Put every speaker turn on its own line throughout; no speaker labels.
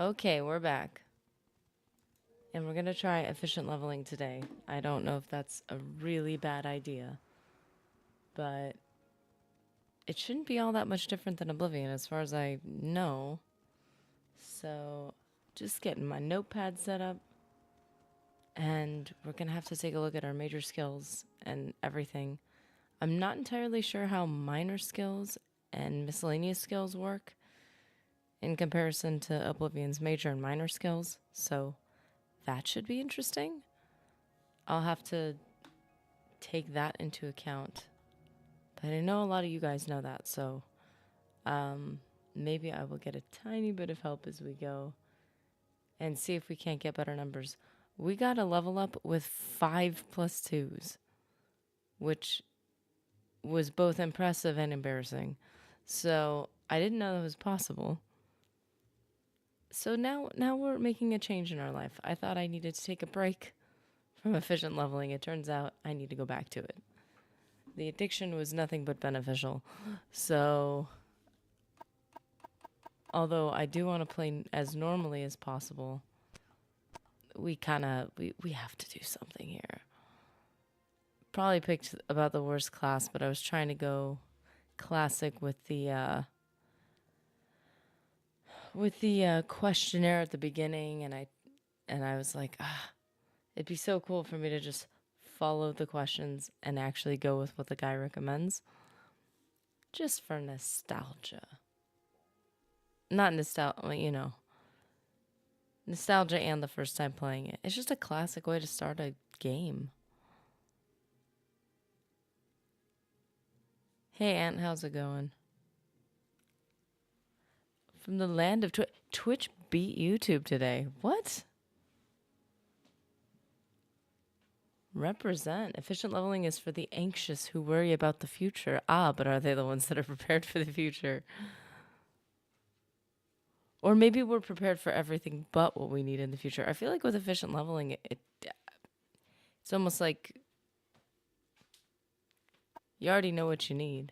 Okay, we're back. And we're going to try efficient leveling today. I don't know if that's a really bad idea, but it shouldn't be all that much different than Oblivion as far as I know. So, just getting my notepad set up, and we're going to have to take a look at our major skills and everything. I'm not entirely sure how minor skills and miscellaneous skills work in comparison to Oblivion's major and minor skills, so that should be interesting. I'll have to take that into account. But I know a lot of you guys know that, so maybe I will get a tiny bit of help as we go and see if we can't get better numbers. We got a level up with 5 plus 2s, which was both impressive and embarrassing. So I didn't know that was possible. So now we're making a change in our life. I thought I needed to take a break from efficient leveling. It turns out I need to go back to it. The addiction was nothing but beneficial. So, although I do want to play as normally as possible, we have to do something here. Probably picked about the worst class, but I was trying to go classic with the questionnaire at the beginning, and I was like, it'd be so cool for me to just follow the questions and actually go with what the guy recommends. Just for nostalgia. Not nostalgia, nostalgia and the first time playing it. It's just a classic way to start a game. Hey, Aunt, how's it going? From the land of Twitch. Twitch beat YouTube today. What? Represent. Efficient leveling is for the anxious who worry about the future. But are they the ones that are prepared for the future? Or maybe we're prepared for everything but what we need in the future. I feel like with efficient leveling, it's almost like you already know what you need.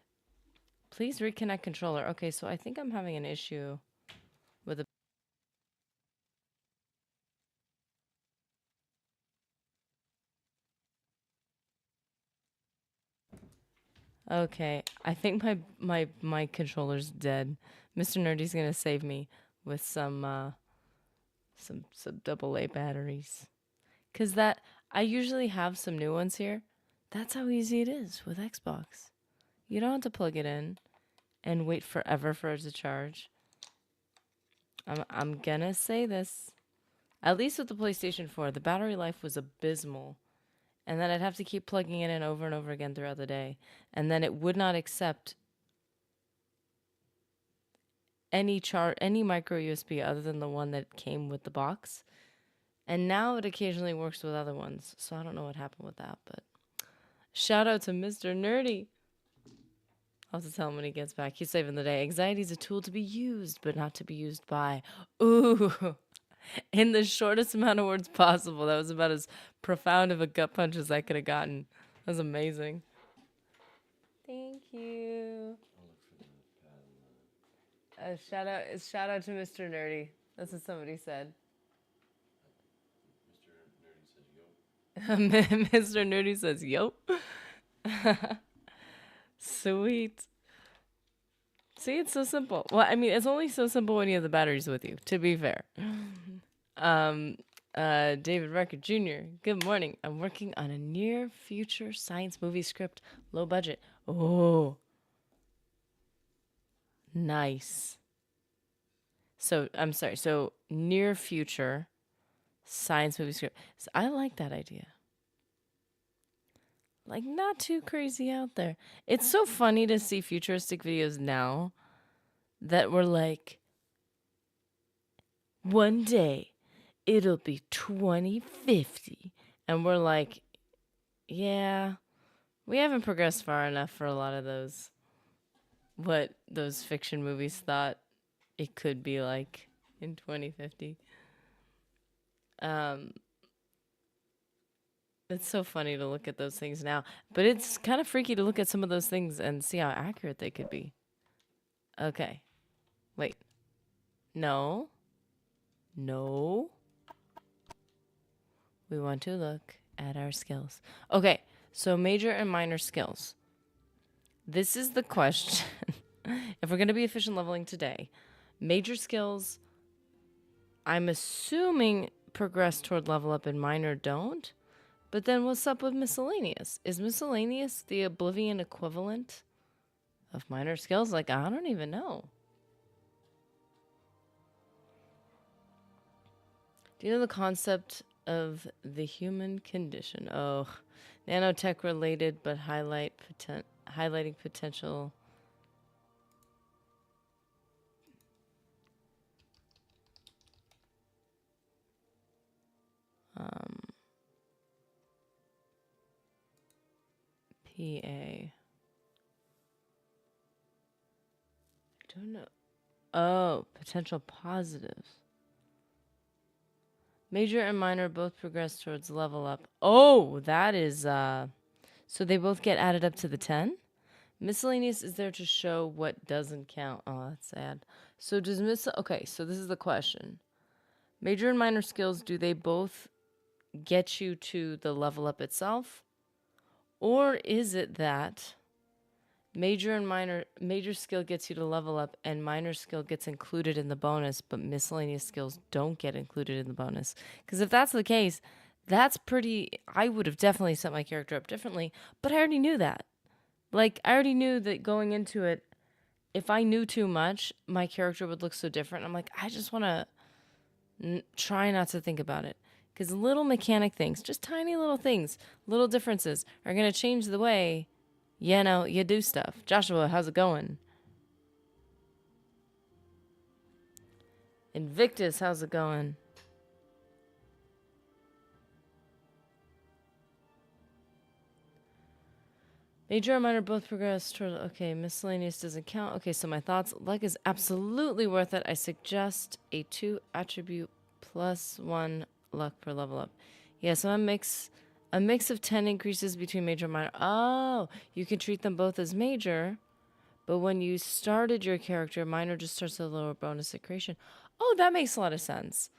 Please reconnect controller. Okay, so I think I'm having an issue with the... Okay, I think my controller's dead. Mr. Nerdy's gonna save me with some AA batteries. Cause I usually have some new ones here. That's how easy it is with Xbox. You don't have to plug it in and wait forever for it to charge. I'm gonna say this. At least with the PlayStation 4, the battery life was abysmal. And then I'd have to keep plugging it in over and over again throughout the day. And then it would not accept any micro USB other than the one that came with the box. And now it occasionally works with other ones. So I don't know what happened with that, but shout out to Mr. Nerdy. I'll have to tell him when he gets back. He's saving the day. Anxiety is a tool to be used, but not to be used by. Ooh. In the shortest amount of words possible. That was about as profound of a gut punch as I could have gotten. That was amazing. Thank you. Shout out to Mr. Nerdy. That's what somebody said. Mr. Nerdy says, "Yup." Sweet. See, it's so simple. Well, I mean, it's only so simple when you have the batteries with you, to be fair. David Record Jr., good morning. I'm working on a near future science movie script, low budget. Oh, nice. So, I'm sorry. So, near future science movie script. So I like that idea. Like, not too crazy out there. It's so funny to see futuristic videos now that were like, one day it'll be 2050. And we're like, yeah, we haven't progressed far enough for a lot of those. What those fiction movies thought it could be like in 2050. It's so funny to look at those things now. But it's kind of freaky to look at some of those things and see how accurate they could be. Okay. Wait. No. No. We want to look at our skills. Okay, so major and minor skills. This is the question. If we're going to be efficient leveling today, major skills, I'm assuming progress toward level up and minor don't. But then what's up with miscellaneous? Is miscellaneous the Oblivion equivalent of minor skills? Like, I don't even know. Do you know the concept of the human condition? Oh, nanotech related, but highlighting potential. PA. I don't know. Oh, potential positives. Major and minor both progress towards level up. Oh, that is, so they both get added up to the 10? Miscellaneous is there to show what doesn't count. Oh, that's sad. So does okay, so this is the question. Major and minor skills, do they both get you to the level up itself? Or is it that major skill gets you to level up and minor skill gets included in the bonus, but miscellaneous skills don't get included in the bonus? Because if that's the case, that's pretty, I would have definitely set my character up differently, but I already knew that. Like, I already knew that going into it, if I knew too much, my character would look so different. I'm like, I just want to try not to think about it. Because little mechanic things, just tiny little things, little differences are going to change the way, you know, you do stuff. Joshua, how's it going? Invictus, how's it going? Major and minor both progress toward... Okay, miscellaneous doesn't count. Okay, so my thoughts. Luck is absolutely worth it. I suggest a 2 attribute plus 1 luck per level up. Yeah, so a mix of 10 increases between major and minor. Oh, you can treat them both as major, but when you started your character, minor just starts a lower bonus at creation. Oh, that makes a lot of sense.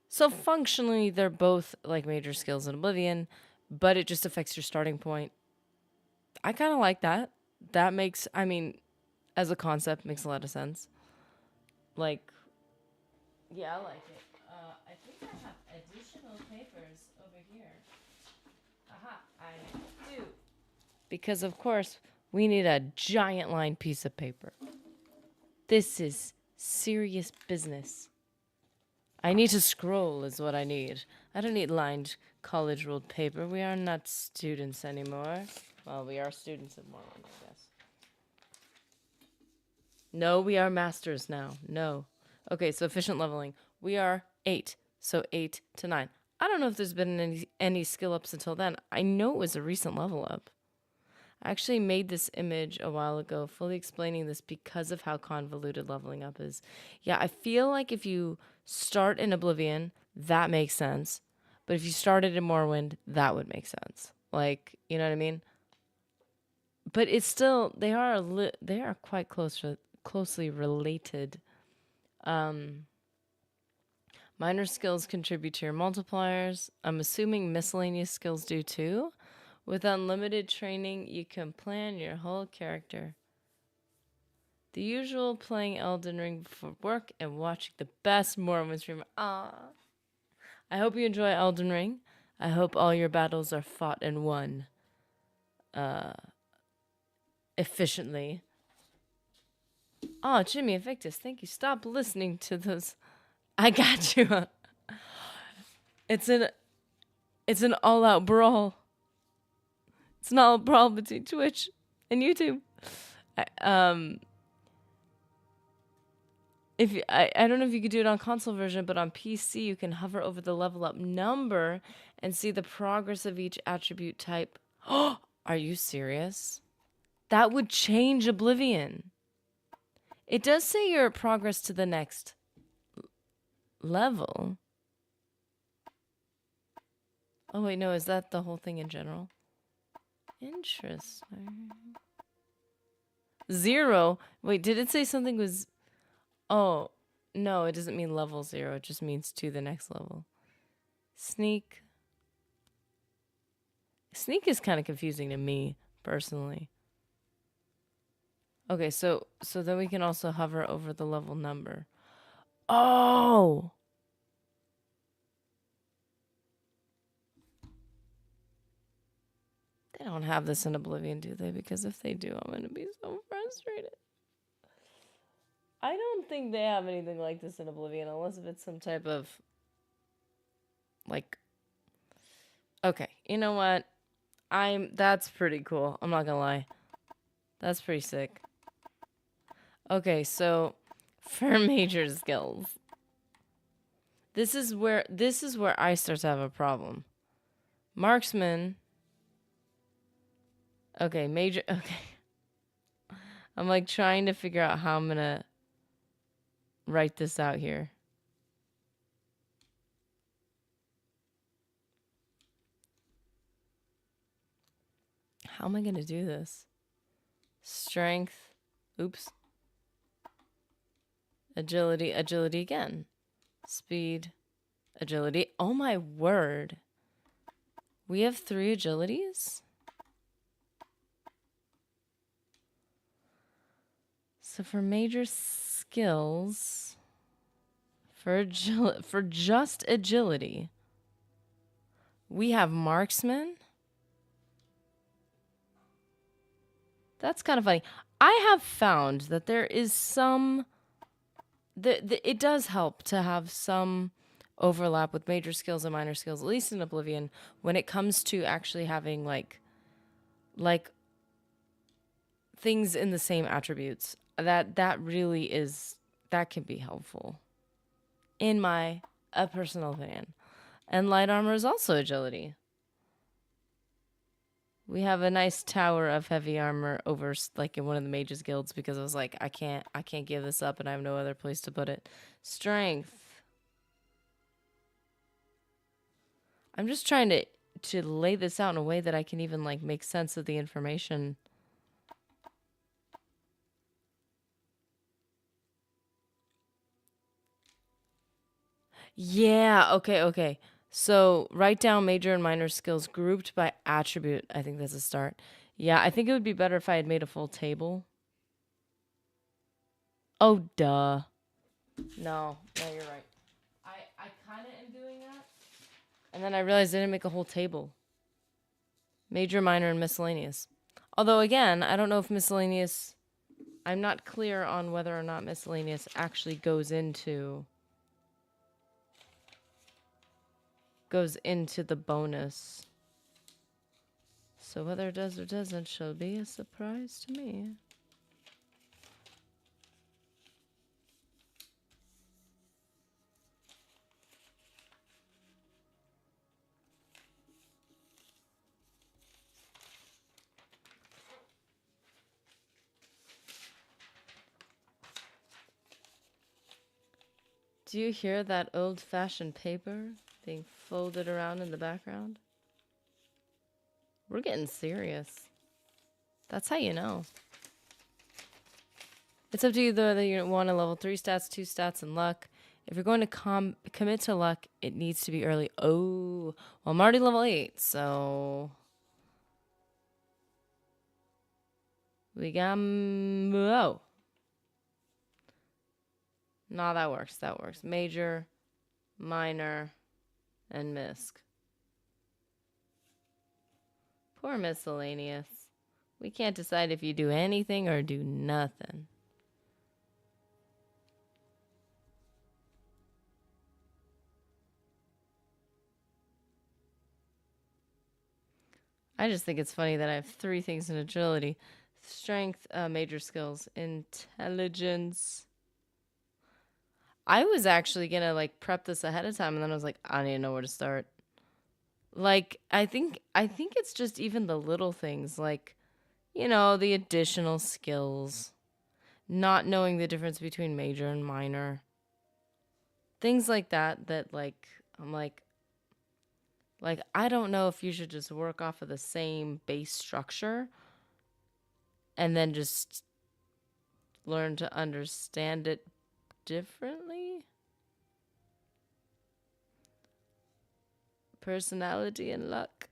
So functionally, they're both like major skills in Oblivion, but it just affects your starting point. I kind of like that. That makes, I mean, as a concept, makes a lot of sense. Like, yeah, I like it. I think I have additional papers over here. Aha, I do. Because, of course, we need a giant lined piece of paper. This is serious business. I need to scroll is what I need. I don't need lined college ruled paper. We are not students anymore. Well, we are students of Morrowind, I guess. No, we are masters now. No. Okay, so efficient leveling. We are 8. So 8 to 9. I don't know if there's been any skill ups until then. I know it was a recent level up. I actually made this image a while ago, fully explaining this because of how convoluted leveling up is. Yeah, I feel like if you start in Oblivion, that makes sense. But if you started in Morrowind, that would make sense. Like, you know what I mean? But it's still, they are quite closely related. Minor skills contribute to your multipliers. I'm assuming miscellaneous skills do too. With unlimited training, you can plan your whole character. The usual, playing Elden Ring before work and watching the best Morrowind stream. Ah, I hope you enjoy Elden Ring. I hope all your battles are fought and won efficiently. Oh, Jimmy Invictus, thank you. Stop listening to those. I got you. It's an all-out brawl. It's an all-out brawl between Twitch and YouTube. I don't know if you could do it on console version, but on PC you can hover over the level up number and see the progress of each attribute type. Oh, are you serious? That would change Oblivion. It does say your progress to the next level. Oh wait, no, is that the whole thing in general? Interesting. 0. Wait, did it say something was... Oh, No, it doesn't mean level 0. It just means to the next level. Sneak. Sneak is kind of confusing to me, personally. Okay, so then we can also hover over the level number. Oh! They don't have this in Oblivion, do they? Because if they do, I'm going to be so frustrated. I don't think they have anything like this in Oblivion, unless if it's some type of, like... Okay, you know what? That's pretty cool. I'm not gonna lie. That's pretty sick. Okay, so for major skills, this is where I start to have a problem. Marksman. Okay, major. Okay, I'm like trying to figure out how I'm gonna write this out here. How am I gonna do this? Strength. Oops. Agility. Agility again. Speed. Agility. Oh my word. We have 3 agilities? So for major skills, for just agility, we have marksman. That's kind of funny. I have found that there is some... it does help to have some overlap with major skills and minor skills, at least in Oblivion, when it comes to actually having like things in the same attributes. That really is... that can be helpful, in my personal opinion. And light armor is also agility. We have a nice tower of heavy armor over, like, in one of the mages guilds, because I was like, I can't give this up, and I have no other place to put it. Strength. I'm just trying to lay this out in a way that I can even, like, make sense of the information. Yeah, okay. So write down major and minor skills grouped by attribute. I think that's a start. Yeah, I think it would be better if I had made a full table. Oh, duh. No, you're right. I kind of am doing that. And then I realized I didn't make a whole table. Major, minor, and miscellaneous. Although, again, I don't know if miscellaneous... I'm not clear on whether or not miscellaneous actually goes into the bonus. So whether it does or doesn't shall be a surprise to me. Do you hear that old-fashioned paper being folded around in the background? We're getting serious. That's how you know. It's up to you whether you want a level 3 stats, 2 stats, and luck. If you're going to commit to luck, it needs to be early. Oh, well, I'm already level 8, so... we got... oh. No, that works. Major, minor, and misc. Poor miscellaneous. We can't decide if you do anything or do nothing. I just think it's funny that I have 3 things in agility. Strength, major skills, intelligence. I was actually gonna, like, prep this ahead of time, and then I was like, I don't even know where to start. Like, I think it's just even the little things, like, you know, the additional skills, not knowing the difference between major and minor. Things like that, like, I'm like, I don't know if you should just work off of the same base structure and then just learn to understand it differently. personality and luck.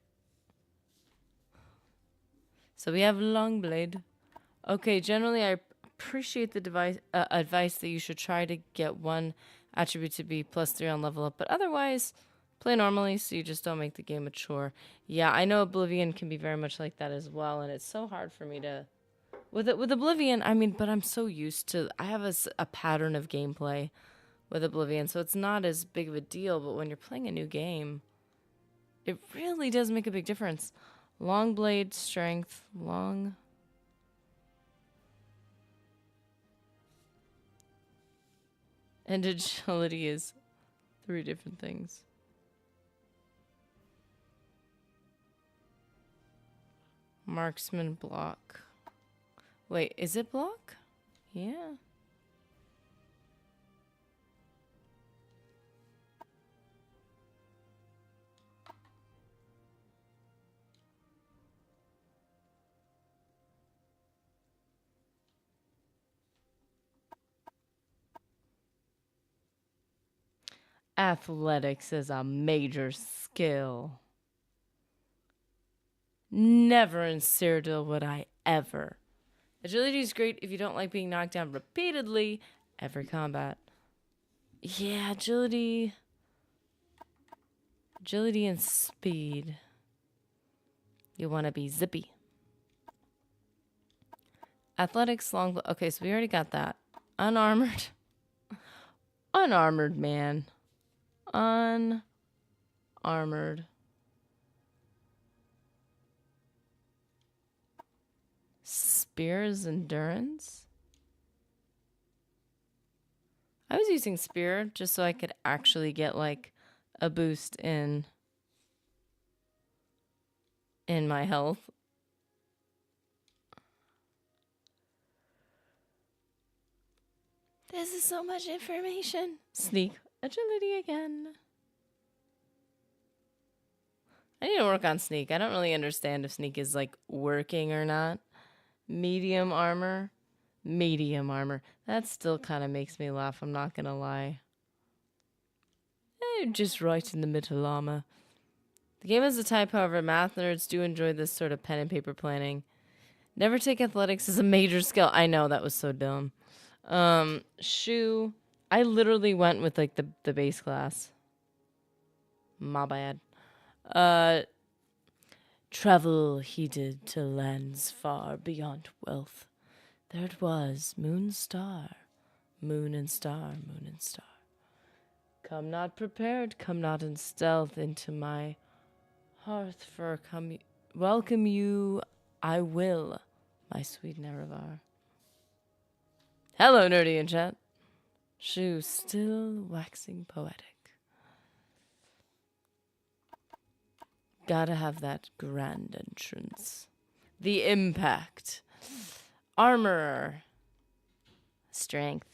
So we have Longblade. Okay, generally I appreciate the advice that you should try to get one attribute to be +3 on level up, but otherwise, play normally so you just don't make the game a chore. Yeah, I know Oblivion can be very much like that as well, and it's so hard for me to... With Oblivion, I mean, but I'm so used to... I have a pattern of gameplay with Oblivion, so it's not as big of a deal, but when you're playing a new game, it really does make a big difference. Long blade, strength, long... And agility is 3 different things. Marksman block. Wait, is it block? Yeah. Athletics is a major skill. Never in Cyrodiil would I ever. Agility is great if you don't like being knocked down repeatedly every combat. Yeah, agility. Agility and speed. You want to be zippy. Athletics, long... Okay, so we already got that. Unarmored. Unarmored, man. Unarmored. Spear's endurance? I was using spear just so I could actually get like a boost in my health. This is so much information. Sneak. Agility again. I need to work on sneak. I don't really understand if sneak is like working or not. Medium armor. Medium armor. That still kind of makes me laugh, I'm not gonna lie. Just right in the middle armor. The game is a type, however, math nerds do enjoy this sort of pen and paper planning. Never take athletics as a major skill. I know, that was so dumb. Shoe. I literally went with like the base class. My bad. Travel he did to lands far beyond wealth. There it was, moon star, moon and star, moon and star. Come not prepared, come not in stealth into my hearth, for welcome you I will, my sweet Nerevar. Hello, nerdy in chat. Shoe still waxing poetic. Gotta have that grand entrance. The impact. Armorer. Strength.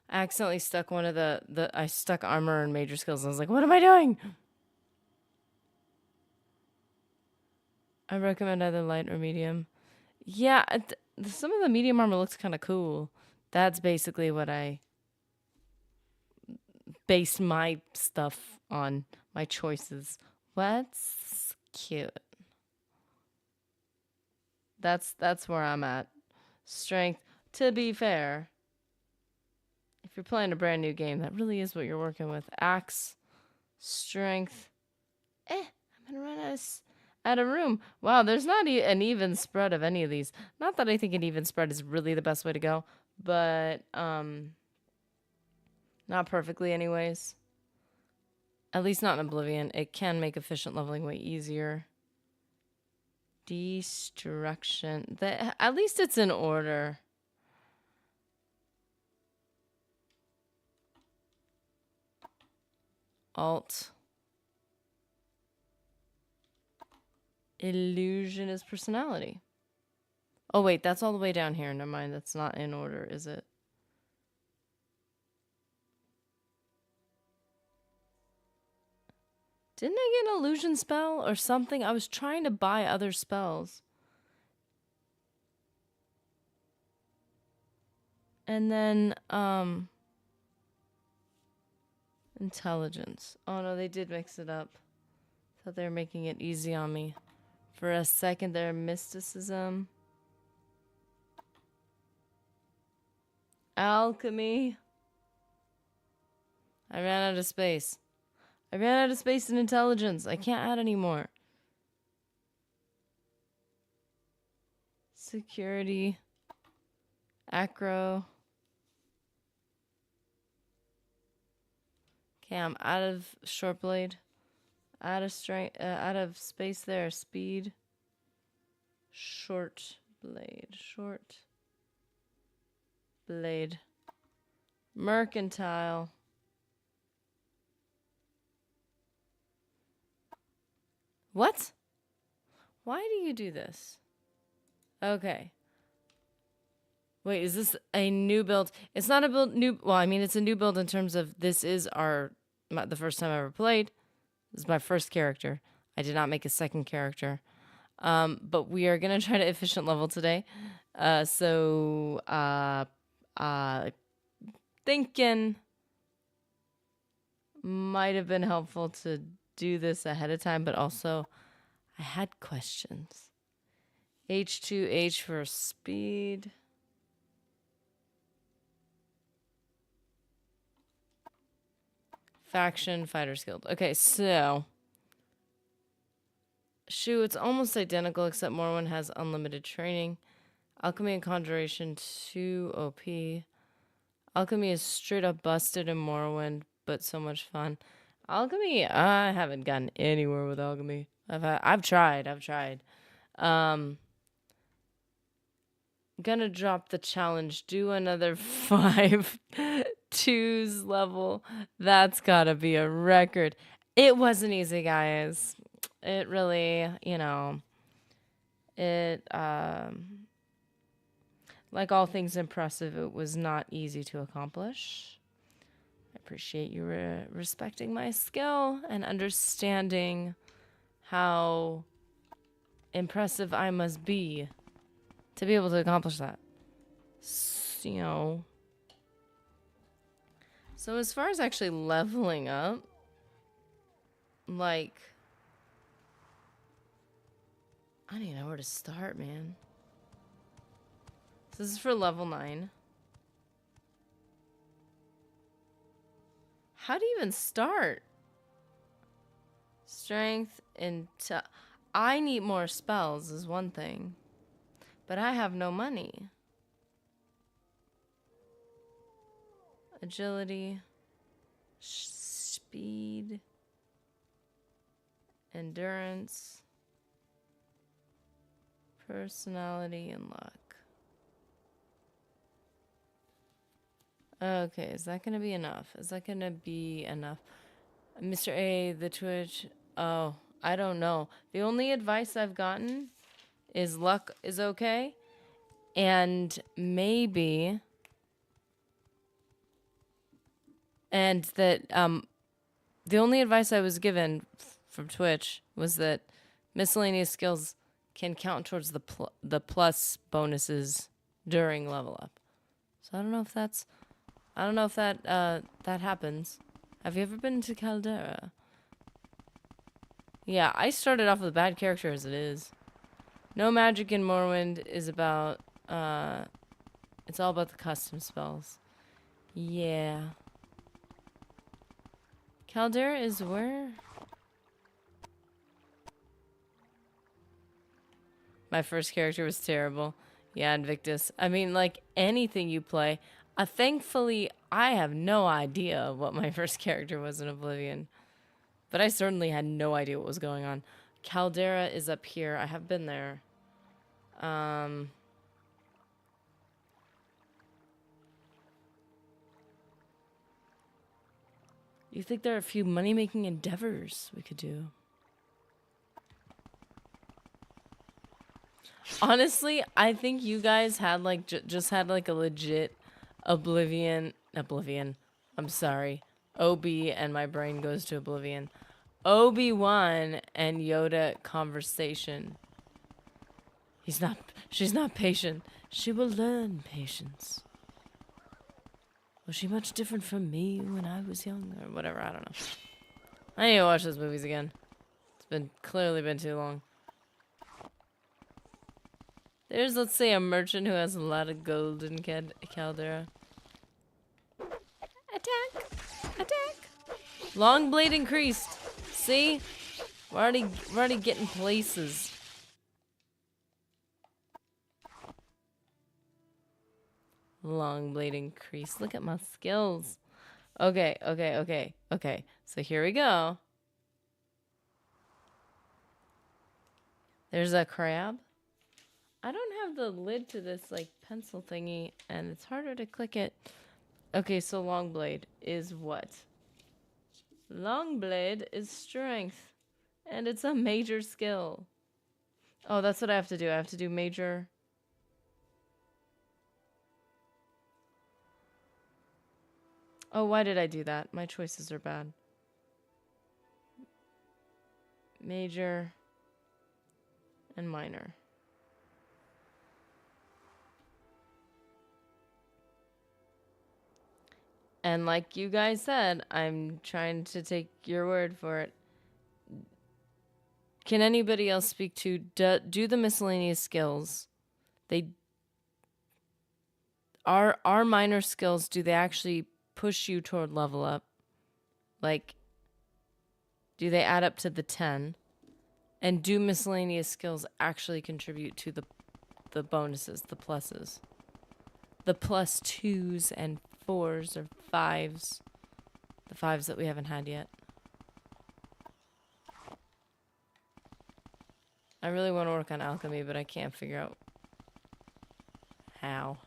I accidentally stuck one of I stuck armor and major skills. And I was like, what am I doing? I recommend either light or medium. Yeah, some of the medium armor looks kind of cool. That's basically what I based my stuff on, my choices. What's cute? That's where I'm at. Strength. To be fair, if you're playing a brand new game, that really is what you're working with. Axe, strength. I'm gonna run Add a room. Wow, there's not an even spread of any of these. Not that I think an even spread is really the best way to go, but not perfectly anyways. At least not in Oblivion. It can make efficient leveling way easier. Destruction. At least it's in order. Alt. Illusion is personality. Oh, wait, that's all the way down here. Never mind, that's not in order, is it? Didn't I get an illusion spell or something? I was trying to buy other spells. And then, intelligence. Oh no, they did mix it up. Thought they were making it easy on me. For a second there, mysticism. Alchemy. I ran out of space. I ran out of space in intelligence. I can't add any more. Security. Acro. Okay, I'm out of short blade. Out of strength. Out of space there. Speed. Short blade. Short blade. Mercantile. What? Why do you do this? Okay. Wait, is this a new build? It's not a new. Well, I mean, it's a new build in terms of this is the first time I ever played. This is my first character. I did not make a second character. But we are gonna try to efficient level today. Thinking might have been helpful to do this ahead of time, but also I had questions. H2H for speed. Faction, Fighters Guild. Okay, so it's almost identical except Morrowind has unlimited training. Alchemy and Conjuration 2 OP. Alchemy is straight up busted in Morrowind, but so much fun. Alchemy, I haven't gotten anywhere with alchemy. I've tried. Gonna drop the challenge. Do another 5 twos level. That's gotta be a record. It wasn't easy, guys. It really, like all things impressive, it was not easy to accomplish. I appreciate you respecting my skill and understanding how impressive I must be to be able to accomplish that. So as far as actually leveling up, like, I don't even know where to start, man. This is for level 9. How do you even start? Strength and I need more spells is one thing. But I have no money. Agility. Speed. Endurance. Personality and luck. Okay, is that gonna be enough? Mr. A, the Twitch. Oh, I don't know. The only advice I've gotten is luck is okay. And maybe. And that the only advice I was given from Twitch was that miscellaneous skills can count towards the plus bonuses during level up. So I don't know if that happens. Have you ever been to Caldera? Yeah, I started off with a bad character as it is. No magic in Morrowind is about it's all about the custom spells. Yeah. Caldera is where? My first character was terrible. Yeah, Invictus. I mean, like anything you play. Thankfully, I have no idea what my first character was in Oblivion. But I certainly had no idea what was going on. Caldera is up here. I have been there. You think there are a few money-making endeavors we could do? Honestly, I think you guys had like just had like a legit Oblivion. I'm sorry. OB and my brain goes to Oblivion. Obi-Wan and Yoda conversation. She's not patient. She will learn patience. Was she much different from me when I was young? Or whatever, I don't know. I need to watch those movies again. It's clearly been too long. There's, let's say, a merchant who has a lot of gold in Caldera. Attack! Attack! Long blade increased. See? We're already getting places. Long blade increased. Look at my skills. Okay. So here we go. There's a crab. I don't have the lid to this like pencil thingy, and it's harder to click it. Okay, so long blade is what? Long blade is strength, and it's a major skill. Oh, that's what I have to do. I have to do major. Oh, why did I do that? My choices are bad. Major and minor. And like you guys said, I'm trying to take your word for it. Can anybody else speak to do the miscellaneous skills? They are minor skills, do they actually push you toward level up? Like, do they add up to the 10? And do miscellaneous skills actually contribute to the bonuses, the pluses? The plus 2s and 4s or 5s. The 5s that we haven't had yet. I really want to work on alchemy, but I can't figure out how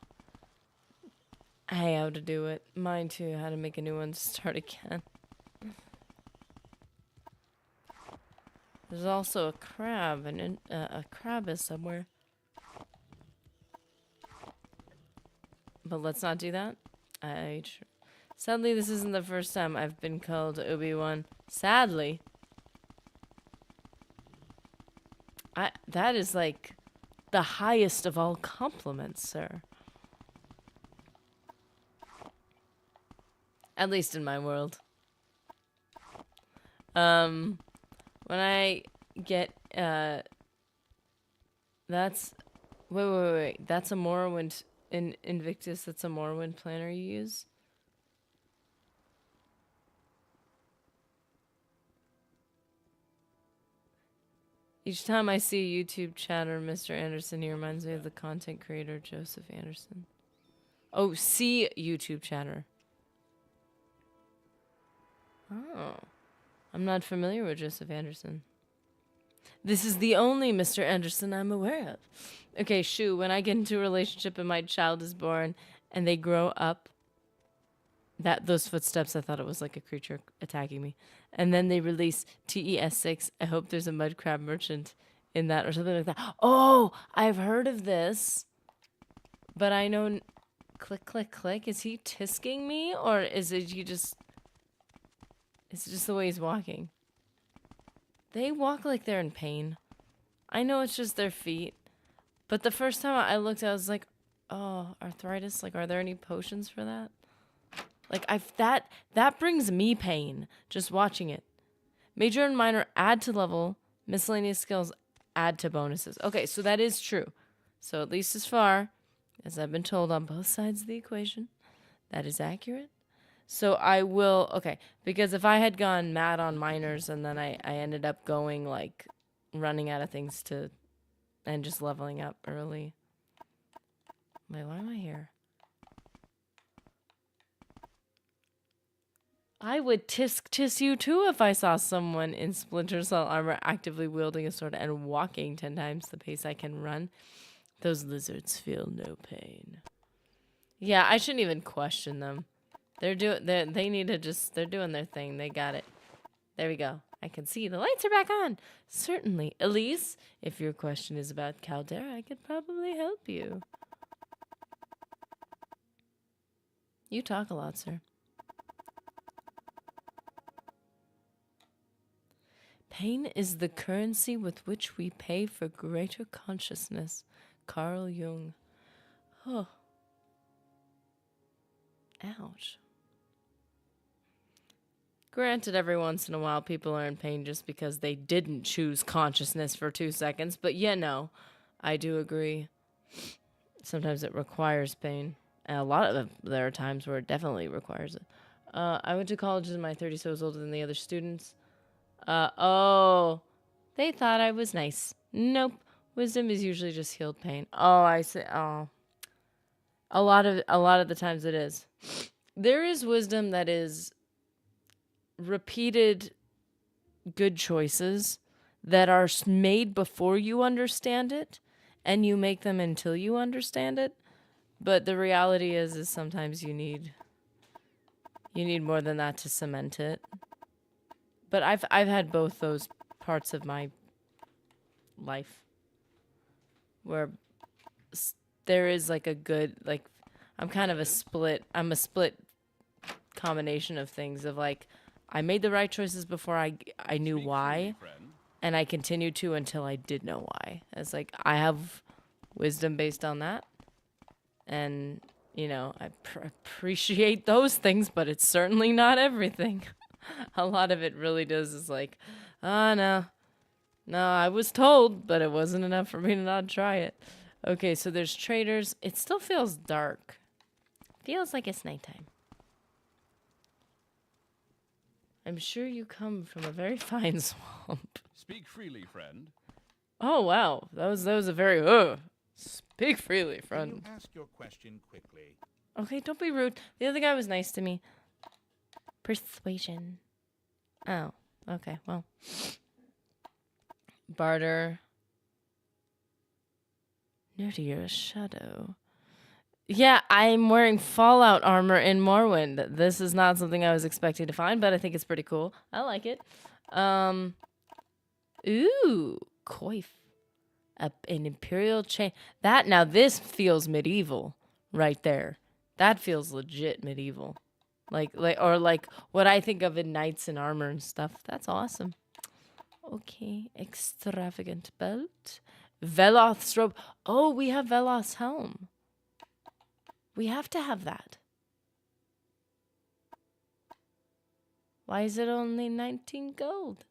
to do it. Mine too, how to make a new one to start again. There's also a crab, and a crab is somewhere. But let's not do that. Sadly, this isn't the first time I've been called Obi-Wan. Sadly. That is like the highest of all compliments, sir. At least in my world. When I get, that's, wait. That's a Morrowind, in Invictus, that's a Morrowind planner you use? Each time I see a YouTube chatter, Mr. Anderson, he reminds me of the content creator, Joseph Anderson. Oh, see YouTube chatter. Oh. I'm not familiar with Joseph Anderson. This is the only Mr. Anderson I'm aware of. Okay, shoo, when I get into a relationship and my child is born and they grow up, those footsteps, I thought it was like a creature attacking me. And then they release TES6. I hope there's a mud crab merchant in that or something like that. Oh, I've heard of this. But I know... Click, click, click. Is he tisking me? Or is it just the way he's walking? They walk like they're in pain. I know it's just their feet. But the first time I looked, I was like, oh, arthritis? Like, are there any potions for that? Like, that brings me pain, just watching it. Major and minor add to level. Miscellaneous skills add to bonuses. Okay, so that is true. So at least as far as I've been told on both sides of the equation, that is accurate. So I will, okay, because if I had gone mad on minors and then I ended up going, like, running out of things to and just leveling up early. Wait, why am I here? I would tisk you too if I saw someone in Splinter Cell armor actively wielding a sword and walking 10 times the pace I can run. Those lizards feel no pain. Yeah, I shouldn't even question them. They need to just, they're doing their thing. They got it. There we go. I can see the lights are back on. Certainly. Elise, if your question is about Caldera, I could probably help you. You talk a lot, sir. Pain is the currency with which we pay for greater consciousness. Carl Jung. Oh. Ouch. Granted, every once in a while people are in pain just because they didn't choose consciousness for 2 seconds, but yeah, no, I do agree. Sometimes it requires pain. And a lot of there are times where it definitely requires it. I went to college in my 30s, so I was older than the other students. Oh, they thought I was nice. Nope. Wisdom is usually just healed pain. Oh, I see. Oh, a lot of the times it is. There is wisdom that is repeated good choices that are made before you understand it, and you make them until you understand it. But the reality is sometimes you need more than that to cement it. But I've had both those parts of my life where there is like a good, like, I'm a split combination of things of like, I made the right choices before I knew why, and I continued to until I did know why. It's like, I have wisdom based on that, and, you know, I appreciate those things, but it's certainly not everything. A lot of it really does is like, no, I was told, but it wasn't enough for me to not try it. Okay, so there's traders. It still feels dark. Feels like it's nighttime. I'm sure you come from a very fine swamp.
Speak freely, friend.
Oh, wow. That was a very, speak freely, friend.
Can you ask your question quickly?
Okay, don't be rude. The other guy was nice to me. Persuasion. Oh, okay, well. Barter. Nerdier shadow. Yeah, I'm wearing Fallout armor in Morrowind. This is not something I was expecting to find, but I think it's pretty cool. I like it. Ooh, coif. An imperial chain. Now this feels medieval right there. That feels legit medieval. Like what I think of in knights in armor and stuff. That's awesome. Okay, extravagant belt. Veloth's robe. Oh, we have Veloth's helm. We have to have that. Why is it only 19 gold?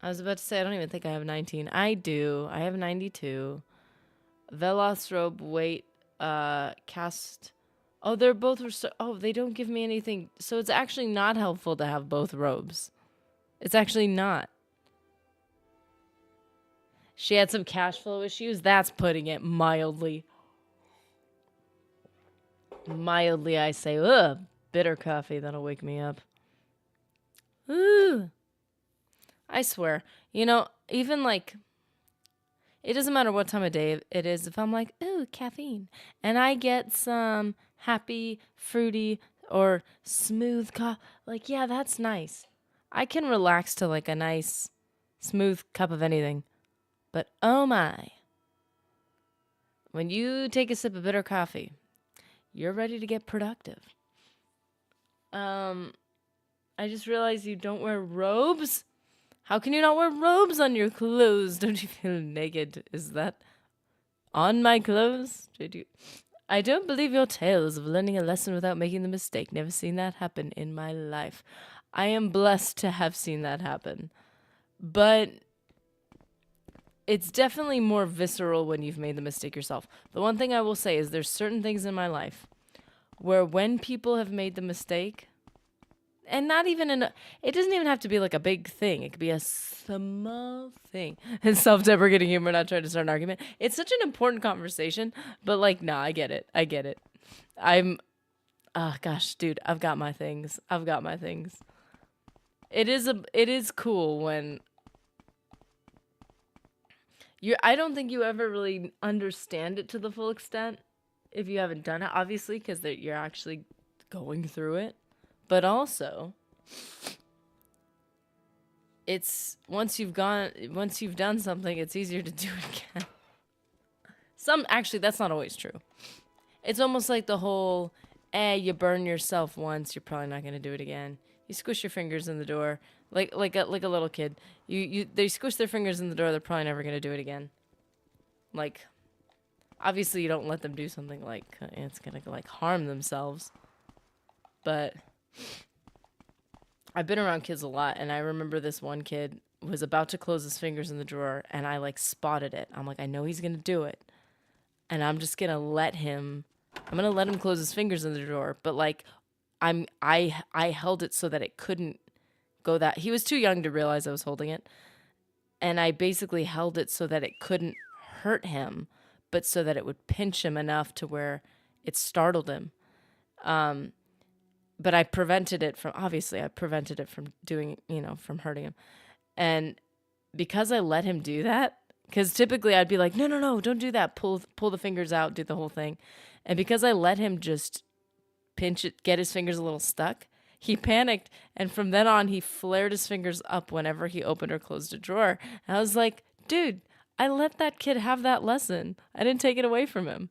I was about to say, I don't even think I have 19. I do. I have 92. Veloth's robe, weight, cast. Oh, they're both. Oh, they don't give me anything. So it's actually not helpful to have both robes. It's actually not. She had some cash flow issues. That's putting it mildly. Mildly, I say. Ugh, bitter coffee. That'll wake me up. Ooh. I swear. You know, even like, it doesn't matter what time of day it is. If I'm like, ooh, caffeine. And I get some happy, fruity, or smooth coffee. Like, yeah, that's nice. I can relax to like a nice, smooth cup of anything. But oh my. When you take a sip of bitter coffee, you're ready to get productive. I just realized you don't wear robes. How can you not wear robes on your clothes? Don't you feel naked? Is that on my clothes? I don't believe your tales of learning a lesson without making the mistake. Never seen that happen in my life. I am blessed to have seen that happen. But it's definitely more visceral when you've made the mistake yourself. The one thing I will say is there's certain things in my life where when people have made the mistake and not even it doesn't even have to be like a big thing. It could be a small thing. And self-deprecating humor, not trying to start an argument. It's such an important conversation, but like, nah, I get it. I get it. Oh gosh, dude, I've got my things. I've got my things. It is cool when I don't think you ever really understand it to the full extent if you haven't done it, obviously, because you're actually going through it. But also, it's once you've done something, it's easier to do it again. Actually, that's not always true. It's almost like the whole, you burn yourself once, you're probably not going to do it again. You squish your fingers in the door, like a little kid. They squish their fingers in the door, they're probably never going to do it again. Like, obviously you don't let them do something like it's going to like harm themselves. But I've been around kids a lot, and I remember this one kid was about to close his fingers in the drawer, and I like spotted it. I'm like, I know he's going to do it. And I'm just going to let him close his fingers in the drawer, but like I held it so that it couldn't go that. He was too young to realize I was holding it. And I basically held it so that it couldn't hurt him, but so that it would pinch him enough to where it startled him. But I prevented it from doing, from hurting him. And because I let him do that, because typically I'd be like, no, don't do that. Pull the fingers out, do the whole thing. And because I let him just pinch it, get his fingers a little stuck, he panicked. And from then on, he flared his fingers up whenever he opened or closed a drawer. And I was like, dude, I let that kid have that lesson. I didn't take it away from him.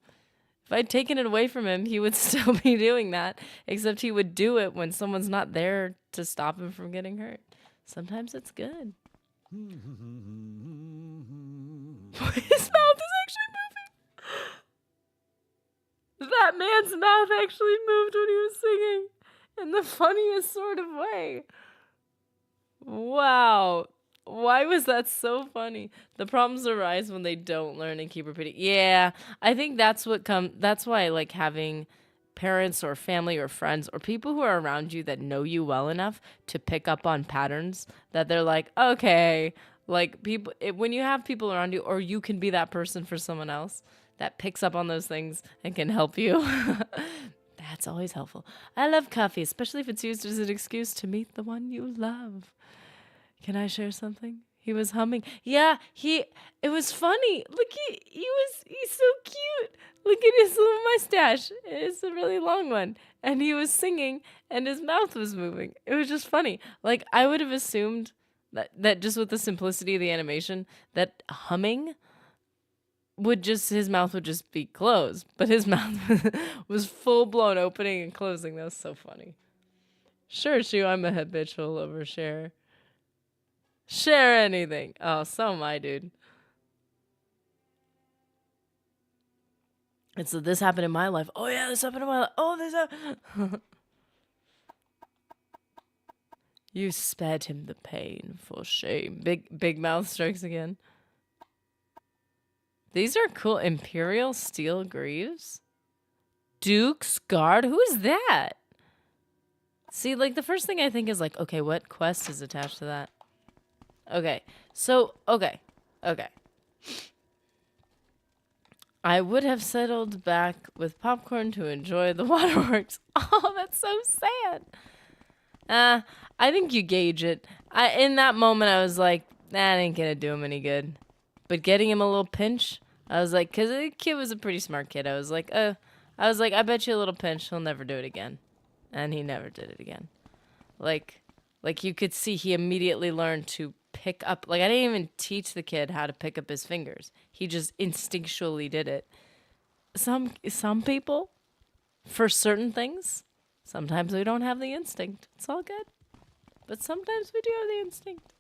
If I'd taken it away from him, he would still be doing that, except he would do it when someone's not there to stop him from getting hurt. Sometimes it's good. His mouth is actually moving. That man's mouth actually moved when he was singing in the funniest sort of way. Wow. Why was that so funny? The problems arise when they don't learn and keep repeating. Yeah, I think that's why I like having parents or family or friends or people who are around you that know you well enough to pick up on patterns that they're like, okay, like when you have people around you, or you can be that person for someone else that picks up on those things and can help you. That's always helpful. I love coffee, especially if it's used as an excuse to meet the one you love. Can I share something? He was humming. Yeah, it was funny. Look, he's so cute. Look at his little mustache. It's a really long one. And he was singing and his mouth was moving. It was just funny. Like, I would have assumed that just with the simplicity of the animation, that humming his mouth would just be closed. But his mouth was full blown opening and closing. That was so funny. Sure, Shu, I'm a habitual overshare. Share anything. Oh, so am I, dude. And so this happened in my life. Oh, yeah, this happened in my life. Oh, this happened. You spared him the pain, for shame. Big mouth strikes again. These are cool. Imperial steel greaves? Duke's Guard? Who is that? See, like, the first thing I think is like, okay, what quest is attached to that? Okay, so, okay. I would have settled back with popcorn to enjoy the waterworks. Oh, that's so sad. I think you gauge it. In that moment, I was like, that ain't gonna do him any good. But getting him a little pinch, I was like, because the kid was a pretty smart kid. I was like, I bet you a little pinch, he'll never do it again. And he never did it again. Like you could see he immediately learned to pick up. Like, I didn't even teach the kid how to pick up his fingers. He just instinctually did it. Some people, for certain things, sometimes we don't have the instinct. It's all good. But sometimes we do have the instinct.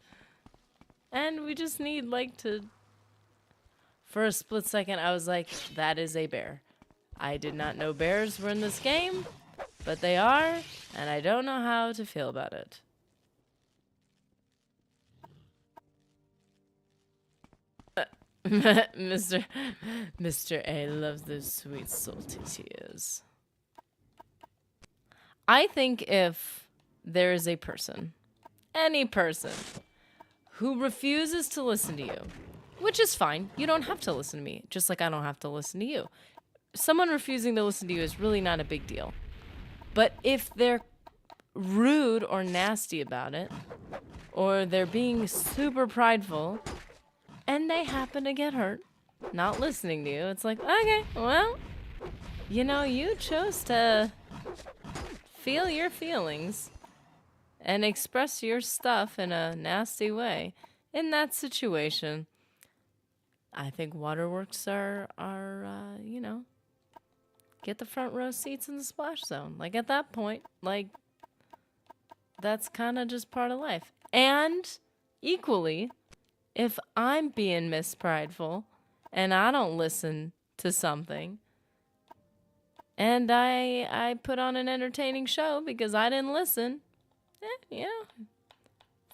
And we just need, for a split second, I was like, that is a bear. I did not know bears were in this game, but they are, and I don't know how to feel about it. Mr. A loves those sweet, salty tears. I think if there is a person, any person, who refuses to listen to you, which is fine. You don't have to listen to me, just like I don't have to listen to you. Someone refusing to listen to you is really not a big deal. But if they're rude or nasty about it, or they're being super prideful, and they happen to get hurt not listening to you, it's like, okay, well, you know, you chose to feel your feelings and express your stuff in a nasty way. In that situation, I think waterworks are you know, get the front row seats in the splash zone. Like, at that point, like, that's kind of just part of life. And equally, if I'm being misprideful and I don't listen to something and I put on an entertaining show because I didn't listen, yeah,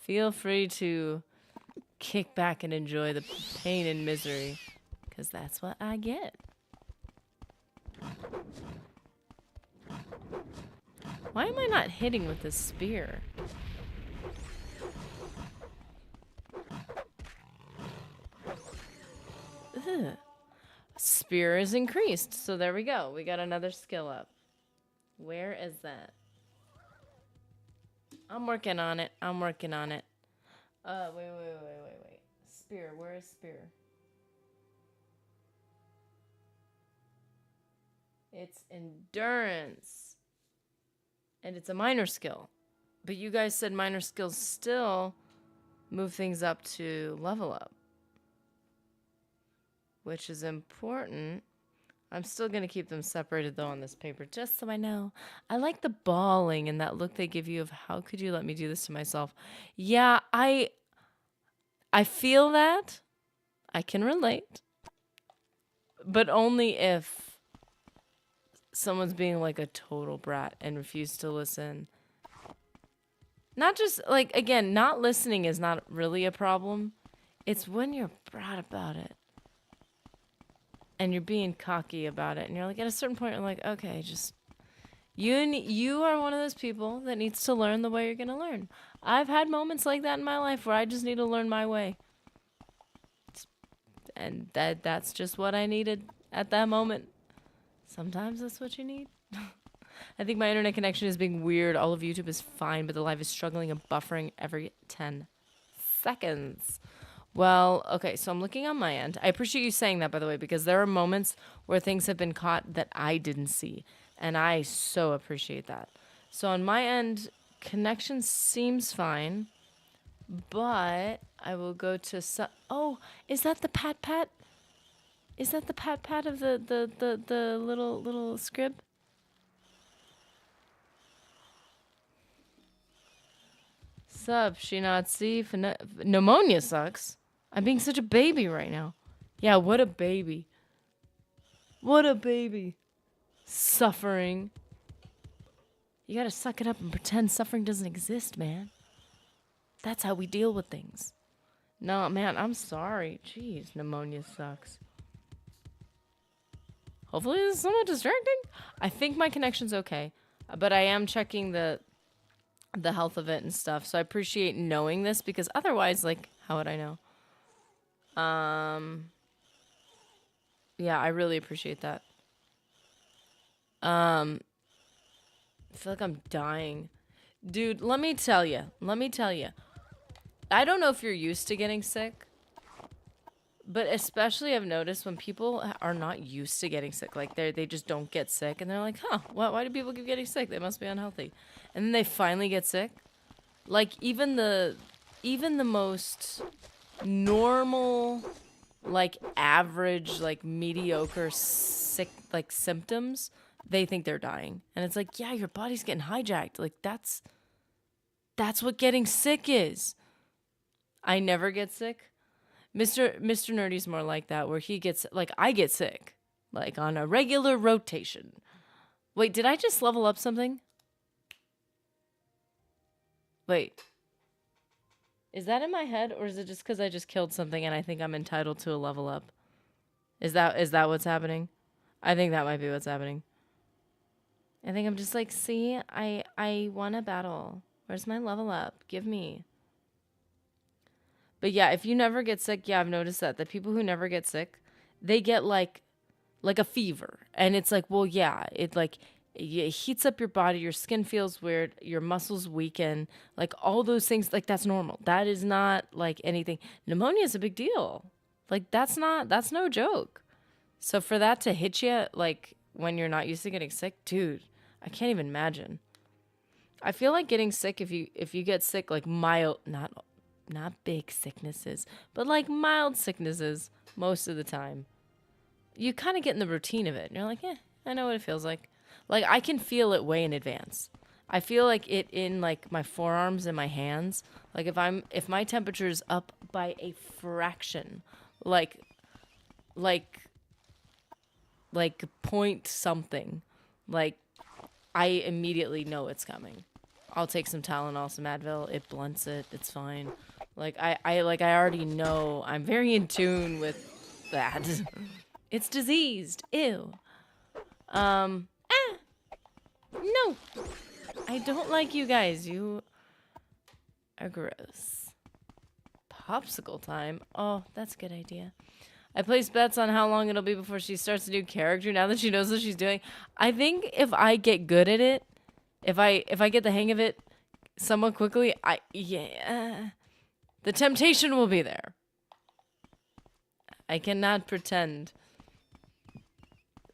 feel free to kick back and enjoy the pain and misery, because that's what I get. Why am I not hitting with this spear? Ugh. Spear is increased, so there we go. We got another skill up. Where is that? I'm working on it. I'm working on it. Wait. Spear, where is spear? It's endurance. And it's a minor skill. But you guys said minor skills still move things up to level up, which is important. I'm still going to keep them separated, though, on this paper, just so I know. I like the bawling and that look they give you of, how could you let me do this to myself? Yeah, I feel that. I can relate. But only if someone's being like a total brat and refuse to listen. Not just, like, again, not listening is not really a problem. It's when you're brat about it. And you're being cocky about it. And you're like, at a certain point, you're like, okay, just... You are one of those people that needs to learn the way you're going to learn. I've had moments like that in my life where I just need to learn my way. And that's just what I needed at that moment. Sometimes that's what you need. I think my internet connection is being weird. All of YouTube is fine, but the live is struggling and buffering every 10 seconds. Well, okay, so I'm looking on my end. I appreciate you saying that, by the way, because there are moments where things have been caught that I didn't see, and I so appreciate that. So on my end, connection seems fine, but I will go to... Oh, is that the pat? Is that the pat of the little scrib? Sup, she not see? Pneumonia sucks. I'm being such a baby right now. Yeah, what a baby. What a baby. Suffering. You gotta suck it up and pretend suffering doesn't exist, man. That's how we deal with things. No, man, I'm sorry. Jeez, pneumonia sucks. Hopefully this is somewhat distracting. I think my connection's okay. But I am checking the health of it and stuff. So I appreciate knowing this, because otherwise, like, how would I know? Yeah, I really appreciate that. I feel like I'm dying. Dude, let me tell you. I don't know if you're used to getting sick, but especially I've noticed when people are not used to getting sick, like they just don't get sick, and they're like, huh, why do people keep getting sick? They must be unhealthy. And then they finally get sick. Like, even the most normal, like, average, like, mediocre sick, like, symptoms, they think they're dying. And it's like, yeah, your body's getting hijacked. Like, that's what getting sick is. I never get sick. Mr. Nerdy's more like that, where he gets, like, I get sick, like, on a regular rotation. Wait, did I just level up something? Wait. Is that in my head, or is it just because I just killed something and I think I'm entitled to a level up? Is that what's happening? I think that might be what's happening. I think I'm just like, see, I won a battle. Where's my level up? Give me. But yeah, if you never get sick, yeah, I've noticed that the people who never get sick, they get like a fever. And it's like, well, yeah, it heats up your body, your skin feels weird, your muscles weaken, like all those things, like that's normal. That is not like anything. Pneumonia is a big deal. Like that's no joke. So for that to hit you like when you're not used to getting sick, dude, I can't even imagine. I feel like getting sick if you get sick like mild, not big sicknesses, but like mild sicknesses most of the time. You kind of get in the routine of it. And you're like, I know what it feels like. Like I can feel it way in advance. I feel like it in like my forearms and my hands. Like if my temperature is up by a fraction, like like point something, like I immediately know it's coming. I'll take some Tylenol, some Advil. It blunts it. It's fine. I already know. I'm very in tune with that. It's diseased. Ew. No. I don't like you guys. You are gross. Popsicle time. Oh, that's a good idea. I place bets on how long it'll be before she starts a new character now that she knows what she's doing. I think if I get good at it, if I get the hang of it somewhat quickly, the temptation will be there. I cannot pretend.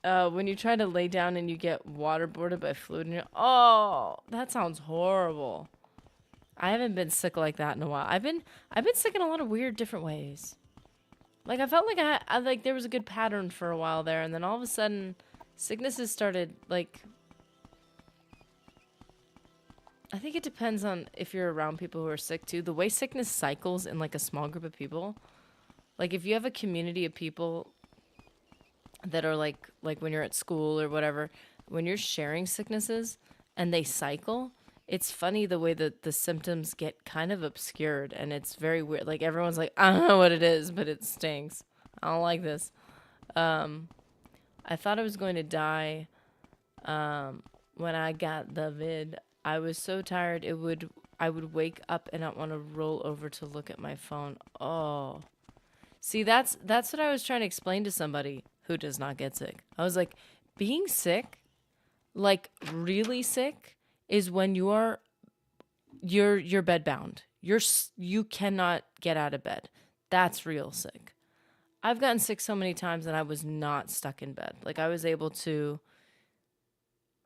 When you try to lay down and you get waterboarded by fluid in your... Oh, that sounds horrible. I haven't been sick like that in a while. I've been sick in a lot of weird different ways. Like I felt like I like there was a good pattern for a while there, and then all of a sudden sicknesses started like... I think it depends on if you're around people who are sick too. The way sickness cycles in like a small group of people. Like if you have a community of people that are like when you're at school or whatever, when you're sharing sicknesses and they cycle, it's funny the way that the symptoms get kind of obscured, and it's very weird. Like everyone's like, I don't know what it is, but it stinks. I don't like this. I thought I was going to die when I got the vid. I was so tired I would wake up and not want to roll over to look at my phone. Oh. See, that's what I was trying to explain to somebody who does not get sick. I was like, being sick, like really sick, is when you're bedbound. You cannot get out of bed. That's real sick. I've gotten sick so many times and I was not stuck in bed. Like I was able to,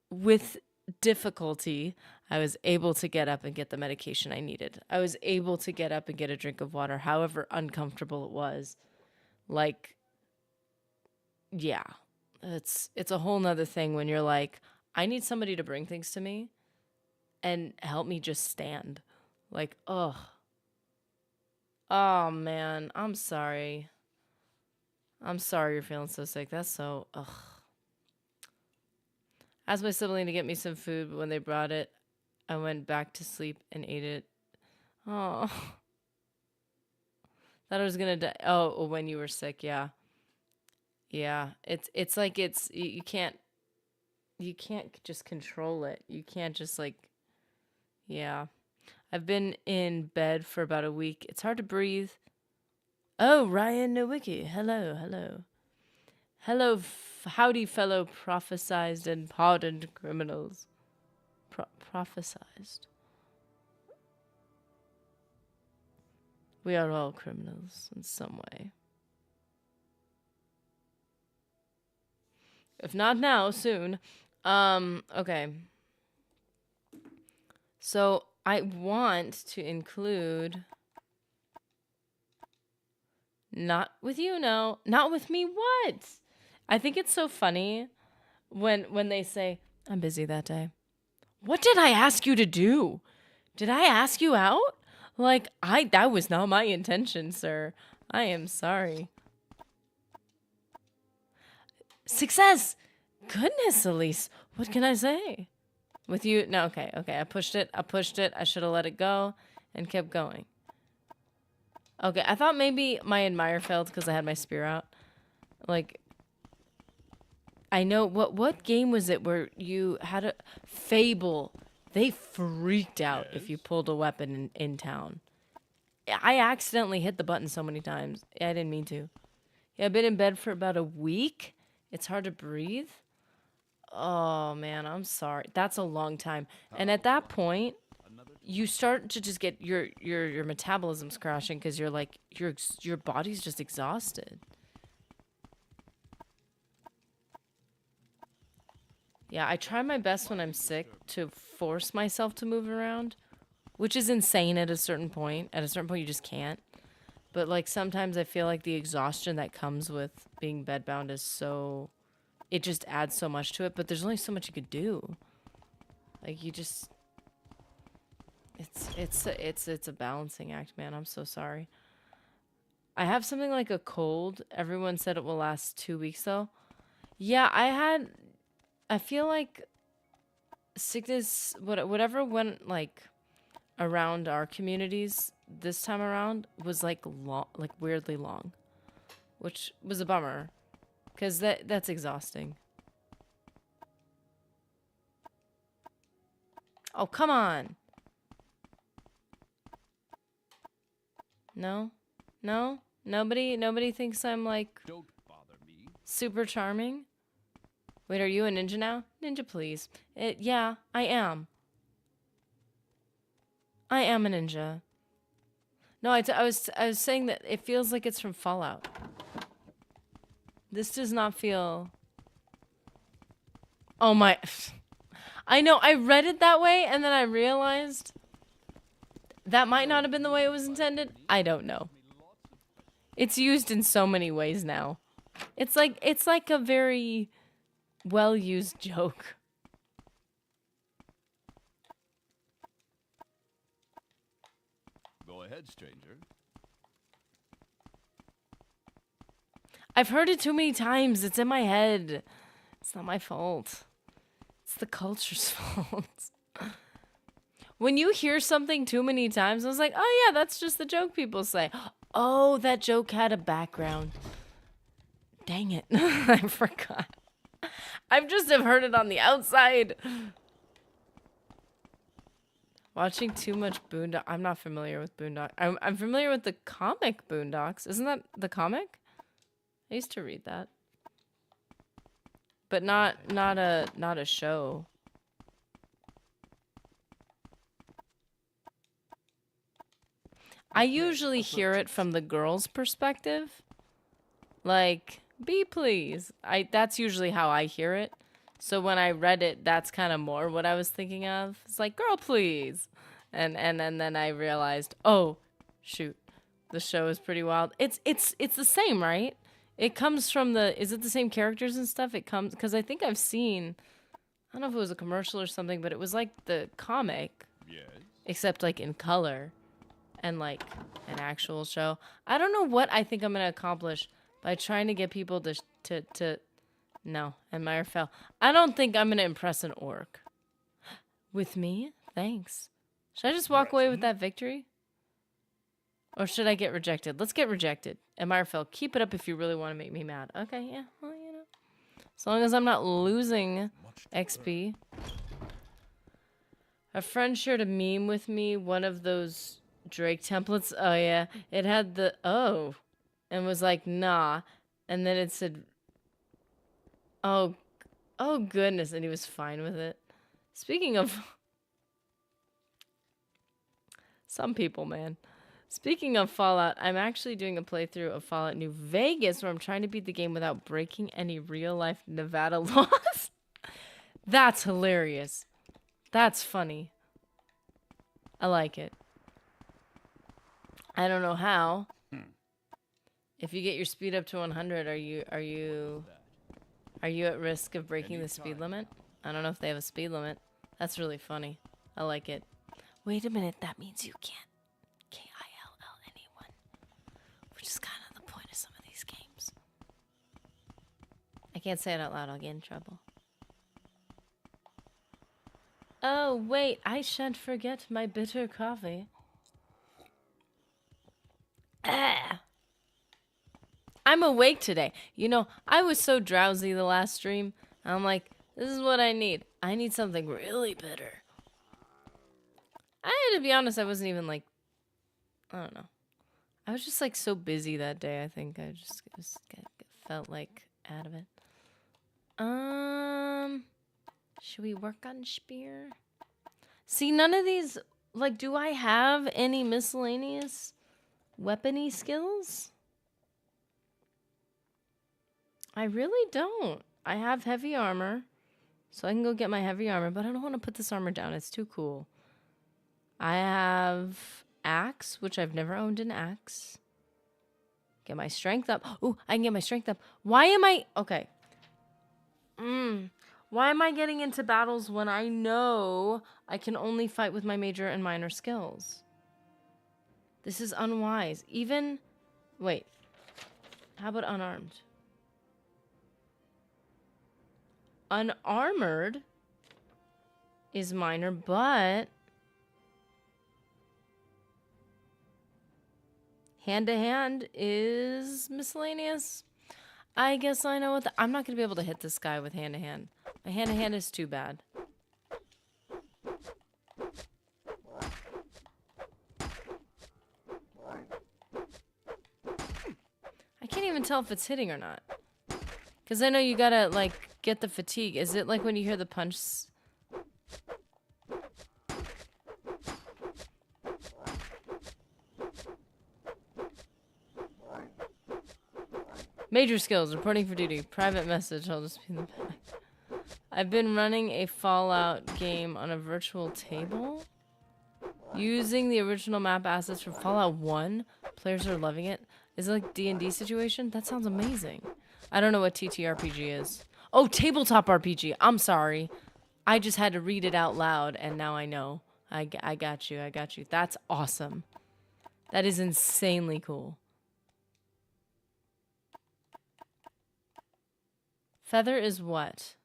with difficulty, I was able to get up and get the medication I needed. I was able to get up and get a drink of water, however uncomfortable it was. Like, yeah, it's a whole nother thing when you're like, I need somebody to bring things to me and help me just stand. Like, ugh. Oh, man, I'm sorry. I'm sorry you're feeling so sick. That's so, ugh. Asked my sibling to get me some food, but when they brought it, I went back to sleep and ate it. Oh. Thought I was gonna die. Oh, when you were sick, yeah. Yeah. It's like you can't just control it. You can't just like, yeah. I've been in bed for about a week. It's hard to breathe. Oh, Ryan Nowicki. Hello, hello. Hello, howdy, fellow prophesized and pardoned criminals. Prophesized. We are all criminals in some way. If not now, soon. Okay. So I want to include... Not with you, no. Not with me, what? I think it's so funny when they say, I'm busy that day. What did I ask you to do? Did I ask you out? Like, that was not my intention, sir. I am sorry. Success! Goodness, Elise. What can I say? With you, no, okay. I pushed it. I should have let it go and kept going. Okay, I thought maybe my admire failed because I had my spear out. Like, I know, what game was it where you had a... Fable. They freaked out if you pulled a weapon in town. I accidentally hit the button so many times. I didn't mean to. Yeah, I've been in bed for about a week. It's hard to breathe. Oh, man, I'm sorry. That's a long time. And at that point, you start to just get your metabolism's crashing because you're like, your body's just exhausted. Yeah, I try my best when I'm sick to force myself to move around, which is insane at a certain point. At a certain point, you just can't. But, like, sometimes I feel like the exhaustion that comes with being bedbound is so... It just adds so much to it, but there's only so much you could do. Like, you just... It's a balancing act, man. I'm so sorry. I have something like a cold. Everyone said it will last 2 weeks, though. Yeah, I feel like sickness, whatever went, like, around our communities this time around was, like, weirdly long. Which was a bummer. Because that's exhausting. Oh, come on. No? No? Nobody thinks I'm, like,
Don't bother me.
super charming? Wait, are you a ninja now? Ninja, please. Yeah, I am. I am a ninja. No, I was saying that it feels like it's from Fallout. This does not feel... Oh my... I know, I read it that way, and then I realized... That might not have been the way it was intended. I don't know. It's used in so many ways now. It's like a very well-used joke.
Go ahead, stranger.
I've heard it too many times. It's in my head. It's not my fault. It's the culture's fault. When you hear something too many times, I was like, oh yeah, that's just the joke people say. Oh, that joke had a background. Dang it. I forgot. I've just have heard it on the outside. Watching too much Boondock. I'm not familiar with Boondock. I'm familiar with the comic Boondocks. Isn't that the comic? I used to read that. But not a show. I usually hear it from the girl's perspective. Like, be please. That's usually how I hear it. So when I read it, that's kind of more what I was thinking of. It's like, girl, please. And then I realized, oh, shoot. The show is pretty wild. It's the same, right? It comes from is it the same characters and stuff? It comes, because I think I've seen, I don't know if it was a commercial or something, but it was like the comic.
Yes. Except
like in color. And like an actual show. I don't know what I think I'm gonna accomplish by trying to get people to no, and Meyer fell. I don't think I'm gonna impress an orc. With me? Thanks. Should I just walk away with that victory? Or should I get rejected? Let's get rejected. And Meyer fell. Keep it up if you really want to make me mad. Okay, yeah, well, you know. As long as I'm not losing XP. A friend shared a meme with me, one of those Drake templates. Oh yeah, it had the and was like nah, and then it said oh goodness, and he was fine with it. Speaking of some people, man. Speaking of Fallout, I'm actually doing a playthrough of Fallout New Vegas where I'm trying to beat the game without breaking any real life Nevada laws. That's hilarious. That's funny. I like it. I don't know how. If you get your speed up to 100, are you at risk of breaking the speed limit? I don't know if they have a speed limit. That's really funny. I like it. Wait a minute, that means you can't kill anyone, which is kind of the point of some of these games. I can't say it out loud, I'll get in trouble. Oh, wait, I shan't forget my bitter coffee. I'm awake today. You know, I was so drowsy the last stream. I'm like, this is what I need. I need something really bitter. To be honest, I wasn't even like, I don't know. I was just like so busy that day. I think I just felt like out of it. Should we work on Spear? See, none of these, like, do I have any miscellaneous weapony skills? I really don't. I have heavy armor, so I can go get my heavy armor, but I don't want to put this armor down. It's too cool. I have axe, which I've never owned an axe. Get my strength up. Oh, I can get my strength up. Why am I... Okay. Why am I getting into battles when I know I can only fight with my major and minor skills? This is unwise. Even... Wait. How about unarmed? Unarmored is minor, but... Hand-to-hand is miscellaneous. I guess I know what I'm not going to be able to hit this guy with hand-to-hand. My hand-to-hand is too bad. I can't even tell if it's hitting or not. Because I know you gotta, like, get the fatigue. Is it like when you hear the punch... Major skills, reporting for duty. Private message, I'll just be in the back. I've been running a Fallout game on a virtual table. Using the original map assets from Fallout 1. Players are loving it. Is it like D&D situation? That sounds amazing. I don't know what TTRPG is. Oh, tabletop RPG. I'm sorry. I just had to read it out loud, and now I know. I got you. I got you. That's awesome. That is insanely cool. Feather is what?